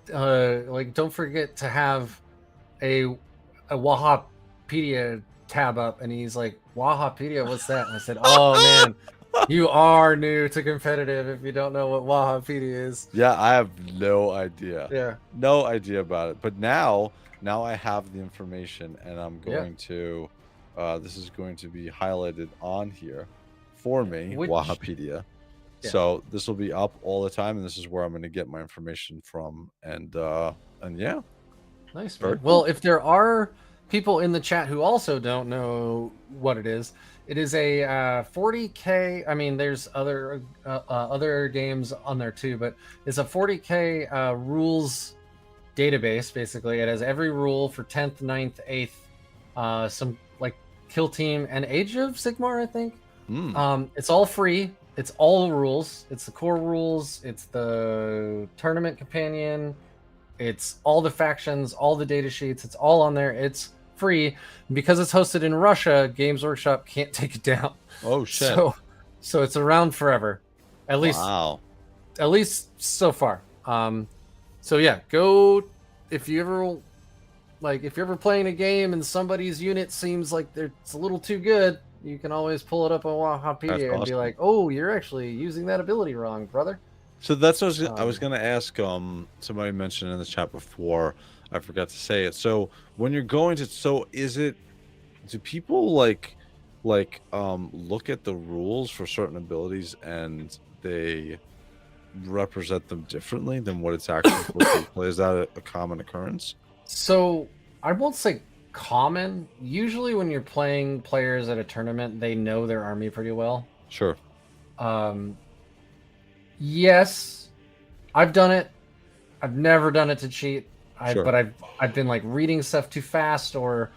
don't forget to have a Wahapedia tab up. And he's like, Wahapedia, what's that? And I said, oh man, you are new to competitive if you don't know what Wahapedia is. Yeah, I have no idea. Yeah, no idea about it. But now now I have the information, and I'm Yeah. going to. This is going to be highlighted on here for me, Which Wahapedia. yeah. So this will be up all the time, and this is where I'm going to get my information from. And yeah, Nice, very man. cool. Well, if there are people in the chat who also don't know what it is a 40K. I mean, there's other games on there too, but it's a 40K rules database. Basically, it has every rule for 10th, 9th, 8th, some like Kill Team and Age of Sigmar, I think. It's all free. It's all rules. It's the core rules. It's the tournament companion. It's all the factions, all the data sheets. It's all on there. It's free. Because it's hosted in Russia, Games Workshop can't take it down. Oh shit! So it's around forever, at least so far. So yeah, go if you ever playing a game and somebody's unit seems like it's a little too good, you can always pull it up on Wahapedia and be like, "Oh, you're actually using that ability wrong, brother." So that's what I was going to ask. Somebody mentioned in the chat before. I forgot to say it. So when you're going to, do people like look at the rules for certain abilities and they represent them differently than what it's actually supposed to play? Is that a common occurrence? So I won't say common. Usually when you're playing players at a tournament, they know their army pretty well. Sure. Yes, I've done it. I've never done it to cheat. Sure. But I've been like reading stuff too fast, or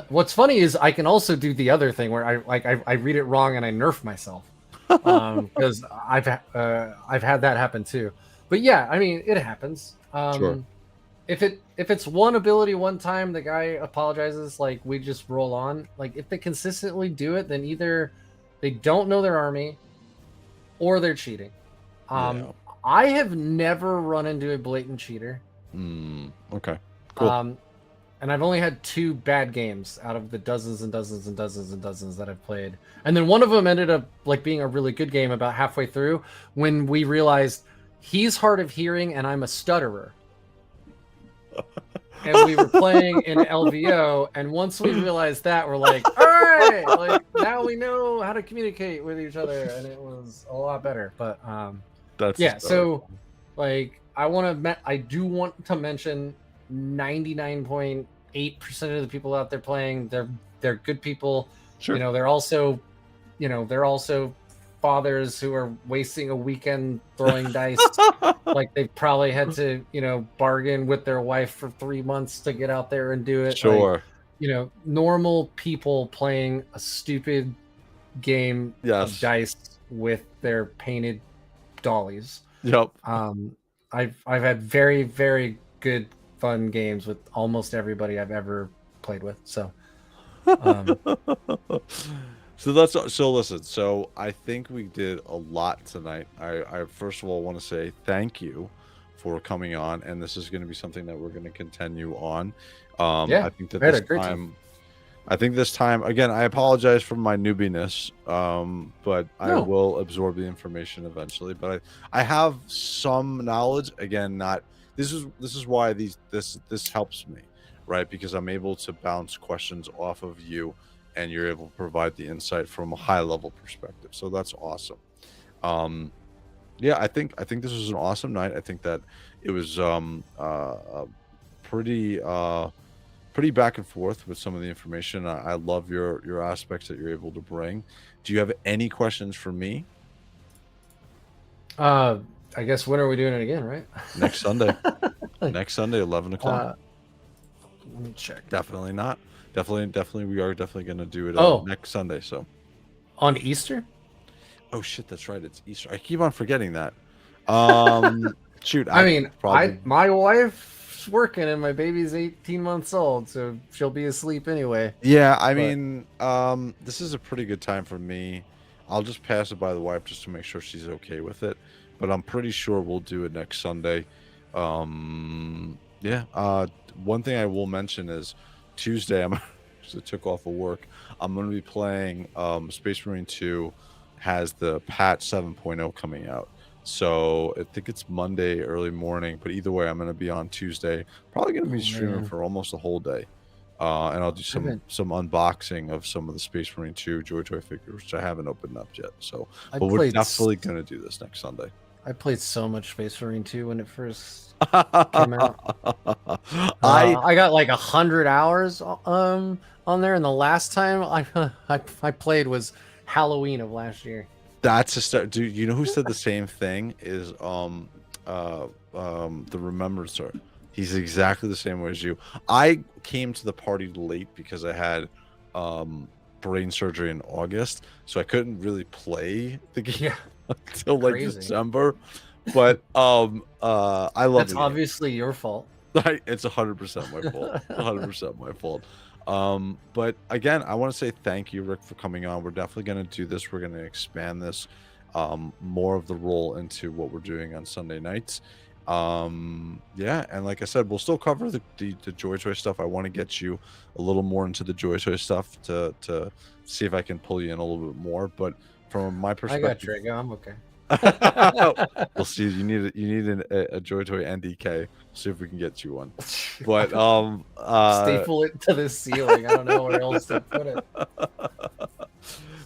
what's funny is I can also do the other thing where I read it wrong and I nerf myself, because I've had that happen too. But yeah, I mean, it happens. Sure. If it's one ability one time, the guy apologizes, like we just roll on. Like if they consistently do it, then either they don't know their army or they're cheating. I have never run into a blatant cheater. Okay, cool. And I've only had 2 bad games out of the dozens and dozens and dozens and dozens that I've played. And then one of them ended up like being a really good game about halfway through when we realized he's hard of hearing and I'm a stutterer. And we were playing in LVO, and once we realized that, we're like, all right, like now we know how to communicate with each other, and it was a lot better. But that's yeah. So like I do want to mention 99.8% of the people out there playing, they're good people. Sure. You know, they're also fathers who are wasting a weekend throwing dice. Like they probably had to, bargain with their wife for 3 months to get out there and do it. Sure. Like, normal people playing a stupid game of dice with their painted dollies. Yep. I've had very, very good fun games with almost everybody I've ever played with. So So listen, so I think we did a lot tonight. I first of all want to say thank you for coming on, and this is going to be something that we're going to continue on. I think that this time again, I apologize for my newbiness, but I will absorb the information eventually. But I have some knowledge. Again, this is why this helps me, right? Because I'm able to bounce questions off of you, and you're able to provide the insight from a high level perspective. So that's awesome. Yeah, I think this was an awesome night. I think that it was pretty back and forth with some of the information. I love your aspects that you're able to bring. Do you have any questions for me? I guess when are we doing it again, right? Next Sunday. Next Sunday, 11 o'clock. Let me check. Definitely not. Definitely, we are definitely going to do it next Sunday. So on Easter? Oh shit, that's right. It's Easter. I keep on forgetting that. Shoot. My wife's working and my baby's 18 months old, so she'll be asleep anyway. Yeah, I mean, this is a pretty good time for me. I'll just pass it by the wife just to make sure she's okay with it. But I'm pretty sure we'll do it next Sunday. Yeah. One thing I will mention is Tuesday, I took off of work. I'm going to be playing Space Marine 2 has the patch 7.0 coming out. So I think it's Monday early morning, but either way, I'm going to be on Tuesday. Probably going to be streaming man. for almost a whole day. And I'll do some unboxing of some of the Space Marine 2 Joy Toy figures, which I haven't opened up yet. So, but we're definitely going to do this next Sunday. I played so much Space Marine 2 when it first came out. I got like 100 hours on there, and the last time I played was Halloween of last year. That's a start, dude. You know who said the same thing is the Remembered Sir. He's exactly the same way as you. I came to the party late because I had brain surgery in August, so I couldn't really play the game until like December. But I love it. That's obviously your fault. It's 100% my fault. 100% my fault. But again, I want to say thank you, Rick, for coming on. We're definitely going to do this. We're going to expand this more of the role into what we're doing on Sunday nights. Yeah, and like I said, we'll still cover the Joy Toy stuff. I want to get you a little more into the Joy Toy stuff to see if I can pull you in a little bit more. But from my perspective, I got Drago. I'm okay. We'll see. You need a Joy Toy NDK. See if we can get you one. But staple it to the ceiling. I don't know where else to put it.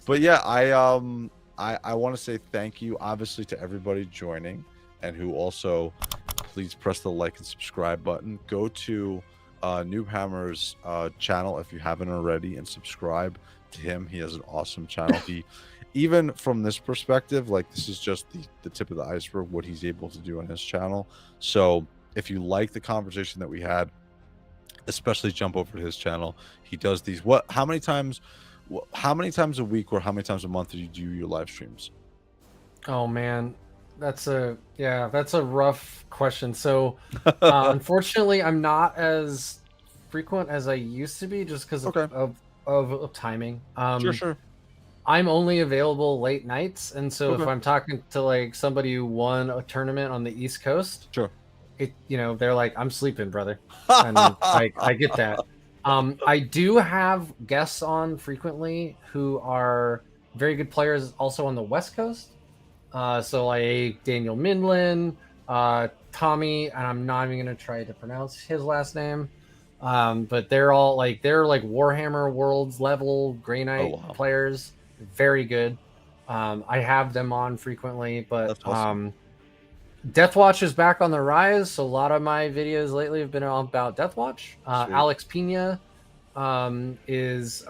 But yeah, I want to say thank you, obviously, to everybody joining, and who also please press the like and subscribe button. Go to NoobHammer's channel if you haven't already, and subscribe to him. He has an awesome channel. He even from this perspective, like, this is just the tip of the iceberg, what he's able to do on his channel. So if you like the conversation that we had, especially jump over to his channel. He does these, how many times a week or how many times a month do you do your live streams? Oh man, that's a rough question. So unfortunately, I'm not as frequent as I used to be, just because of timing. Sure. I'm only available late nights, and so if Okay. I'm talking to like somebody who won a tournament on the East Coast, Sure, they're like, I'm sleeping, brother, and I get that. I do have guests on frequently who are very good players, also on the West Coast. So like Daniel Mindlin, Tommy, and I'm not even gonna try to pronounce his last name. But they're like Warhammer Worlds level Grey Knight players, very good. I have them on frequently, but that's awesome. Deathwatch is back on the rise, so a lot of my videos lately have been about Deathwatch. Alex Pina is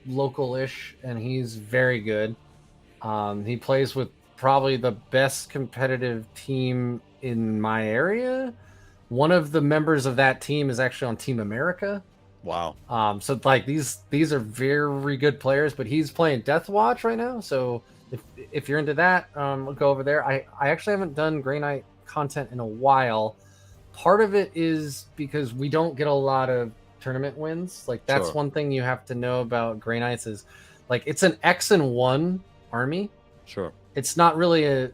local-ish, and he's very good. He plays with probably the best competitive team in my area. One of the members of that team is actually on Team America. Wow. So like these are very good players, but he's playing Deathwatch right now. So if you're into that, we'll go over there. I actually haven't done Grey Knight content in a while. Part of it is because we don't get a lot of tournament wins. Like, that's one thing you have to know about Grey Knights is, like, it's an X and 1 army. Sure. It's not really a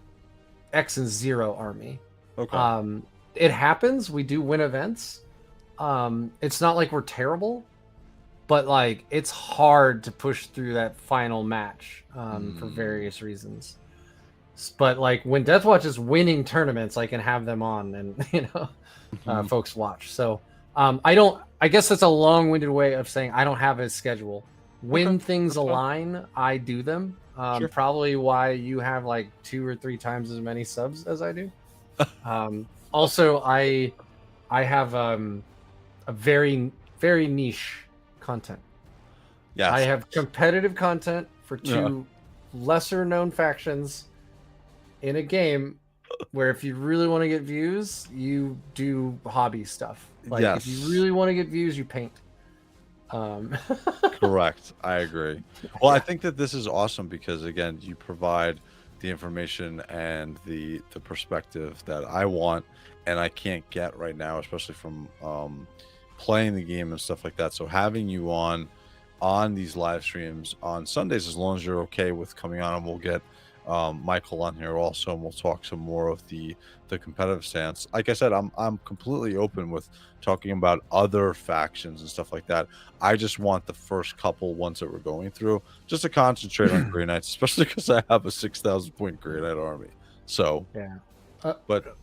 X and 0 army. Okay. It happens. We do win events. It's not like we're terrible, but like it's hard to push through that final match for various reasons. But like when Deathwatch is winning tournaments, I can have them on and folks watch. So I guess that's a long-winded way of saying I don't have a schedule. When things align, I do them. Probably why you have like 2 or 3 times as many subs as I do. Also, I have a very, very niche content. Yes. I have competitive content for 2 lesser known factions in a game where if you really want to get views, you do hobby stuff. Like if you really want to get views, you paint. Correct. I agree. Well, I think that this is awesome because, again, you provide the information and the perspective that I want and I can't get right now, especially from playing the game and stuff like that. So having you on these live streams on Sundays, as long as you're okay with coming on, and we'll get Michael on here also, and we'll talk some more of the competitive stance. Like I said, I'm completely open with talking about other factions and stuff like that. I just want the first couple ones that we're going through just to concentrate on Grey Knights, especially because I have a 6,000 point Grey Knight army. So, Yeah. but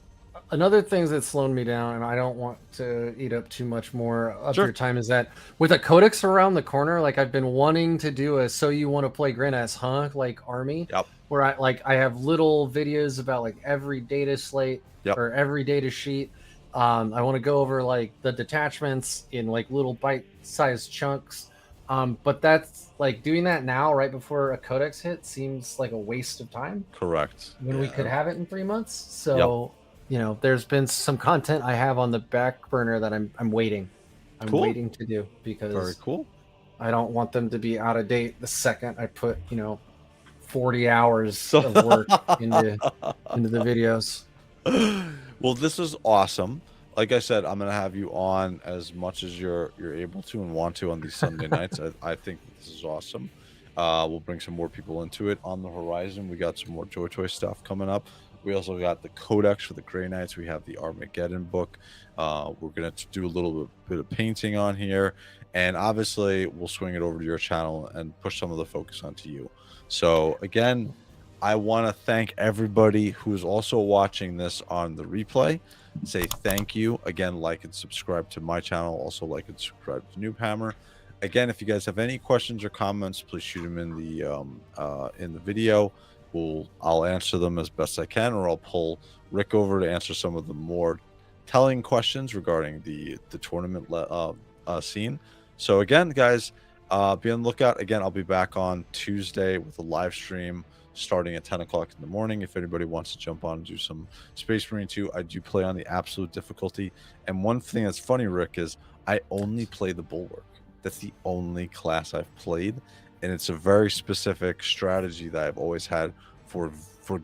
Another things that's slowing me down, and I don't want to eat up too much more of Sure. your time, is that with a codex around the corner, like I've been wanting to do a "So You Want to Play Grandma's Huh?" like army, Yep. where I have little videos about like every data slate Yep. or every data sheet. I want to go over like the detachments in like little bite-sized chunks. But that's like doing that now, right before a codex hit, seems like a waste of time Correct. when we could Yeah. have it in 3 months. Yep. So, there's been some content I have on the back burner that I'm waiting. I'm Cool. waiting to do Very because cool. I don't want them to be out of date the second I put, 40 hours So, of work into the videos. well, this is awesome. Like I said, I'm gonna have you on as much as you're able to and want to on these Sunday nights. I think this is awesome. We'll bring some more people into it on the horizon. We got some more JOYTOY stuff coming up. We also got the Codex for the Grey Knights. We have the Armageddon book. We're gonna do a little bit of painting on here, and obviously we'll swing it over to your channel and push some of the focus onto you. So again, I want to thank everybody who's also watching this on the replay. Say thank you again. Like and subscribe to my channel. Also like and subscribe to NoobHammer. Again, if you guys have any questions or comments, please shoot them in the video. I'll answer them as best I can, or I'll pull Rick over to answer some of the more telling questions regarding the tournament scene. So again, guys, be on the lookout. Again, I'll be back on Tuesday with a live stream starting at 10 o'clock in the morning. If anybody wants to jump on and do some Space Marine 2, I do play on the absolute difficulty. And one thing that's funny, Rick, is I only play the Bulwark. That's the only class I've played, and it's a very specific strategy that I've always had for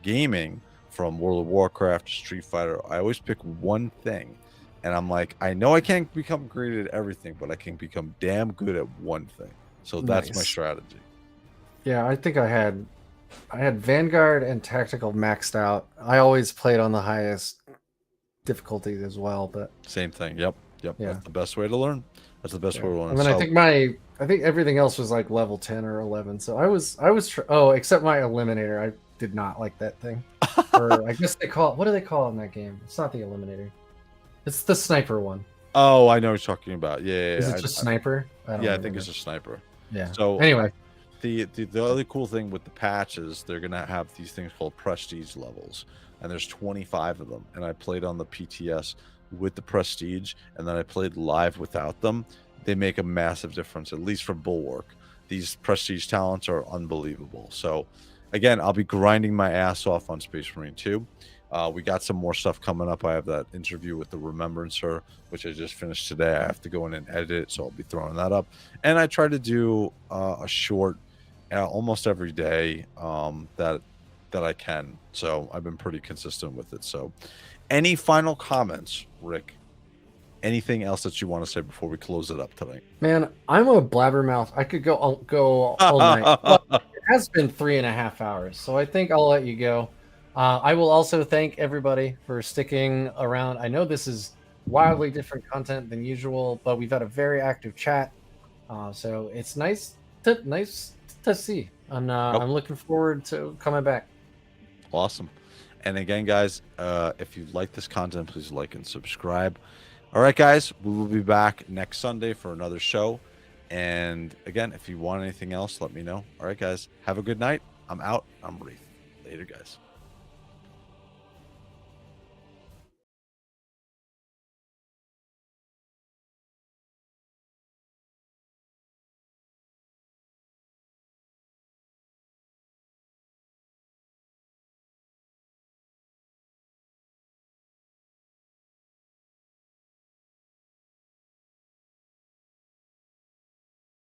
gaming, from World of Warcraft to Street Fighter. I always pick one thing, and I'm like, I know I can't become great at everything, but I can become damn good at one thing. So that's my Nice. strategy. Yeah, I think I had Vanguard and Tactical maxed out. I always played on the highest difficulty as well, but Same thing. Yep. yeah. That's the best way to learn. That's the best way to learn. And then I think everything else was like level 10 or 11. So I was except my Eliminator. I did not like that thing. Or I guess what do they call it in that game? It's not the Eliminator. It's the sniper one. Oh, I know what you're talking about. Yeah. Is it just sniper? I think it's a sniper. Yeah. So anyway, the other cool thing with the patch is they're gonna have these things called prestige levels, and there's 25 of them. And I played on the PTS with the prestige, and then I played live without them. They make a massive difference, at least for Bulwark. These prestige talents are unbelievable. So again, I'll be grinding my ass off on Space Marine 2. We got some more stuff coming up. I have that interview with the Remembrancer, which I just finished today. I have to go in and edit it, so I'll be throwing that up. And I try to do a short almost every day that I can. So I've been pretty consistent with it. So any final comments, Rick? Anything else that you want to say before we close it up tonight? man, I'm a blabbermouth. I could go all night. But it has been 3.5 hours, so I think I'll let you go. I will also thank everybody for sticking around. I know this is wildly different content than usual, but we've had a very active chat, so it's nice to see. And I'm looking forward to coming back. Awesome. And again, guys, if you like this content, please like and subscribe. All right, guys, we will be back next Sunday for another show. And again, if you want anything else, let me know. All right, guys, have a good night. I'm out. I'm Reith. Later, guys.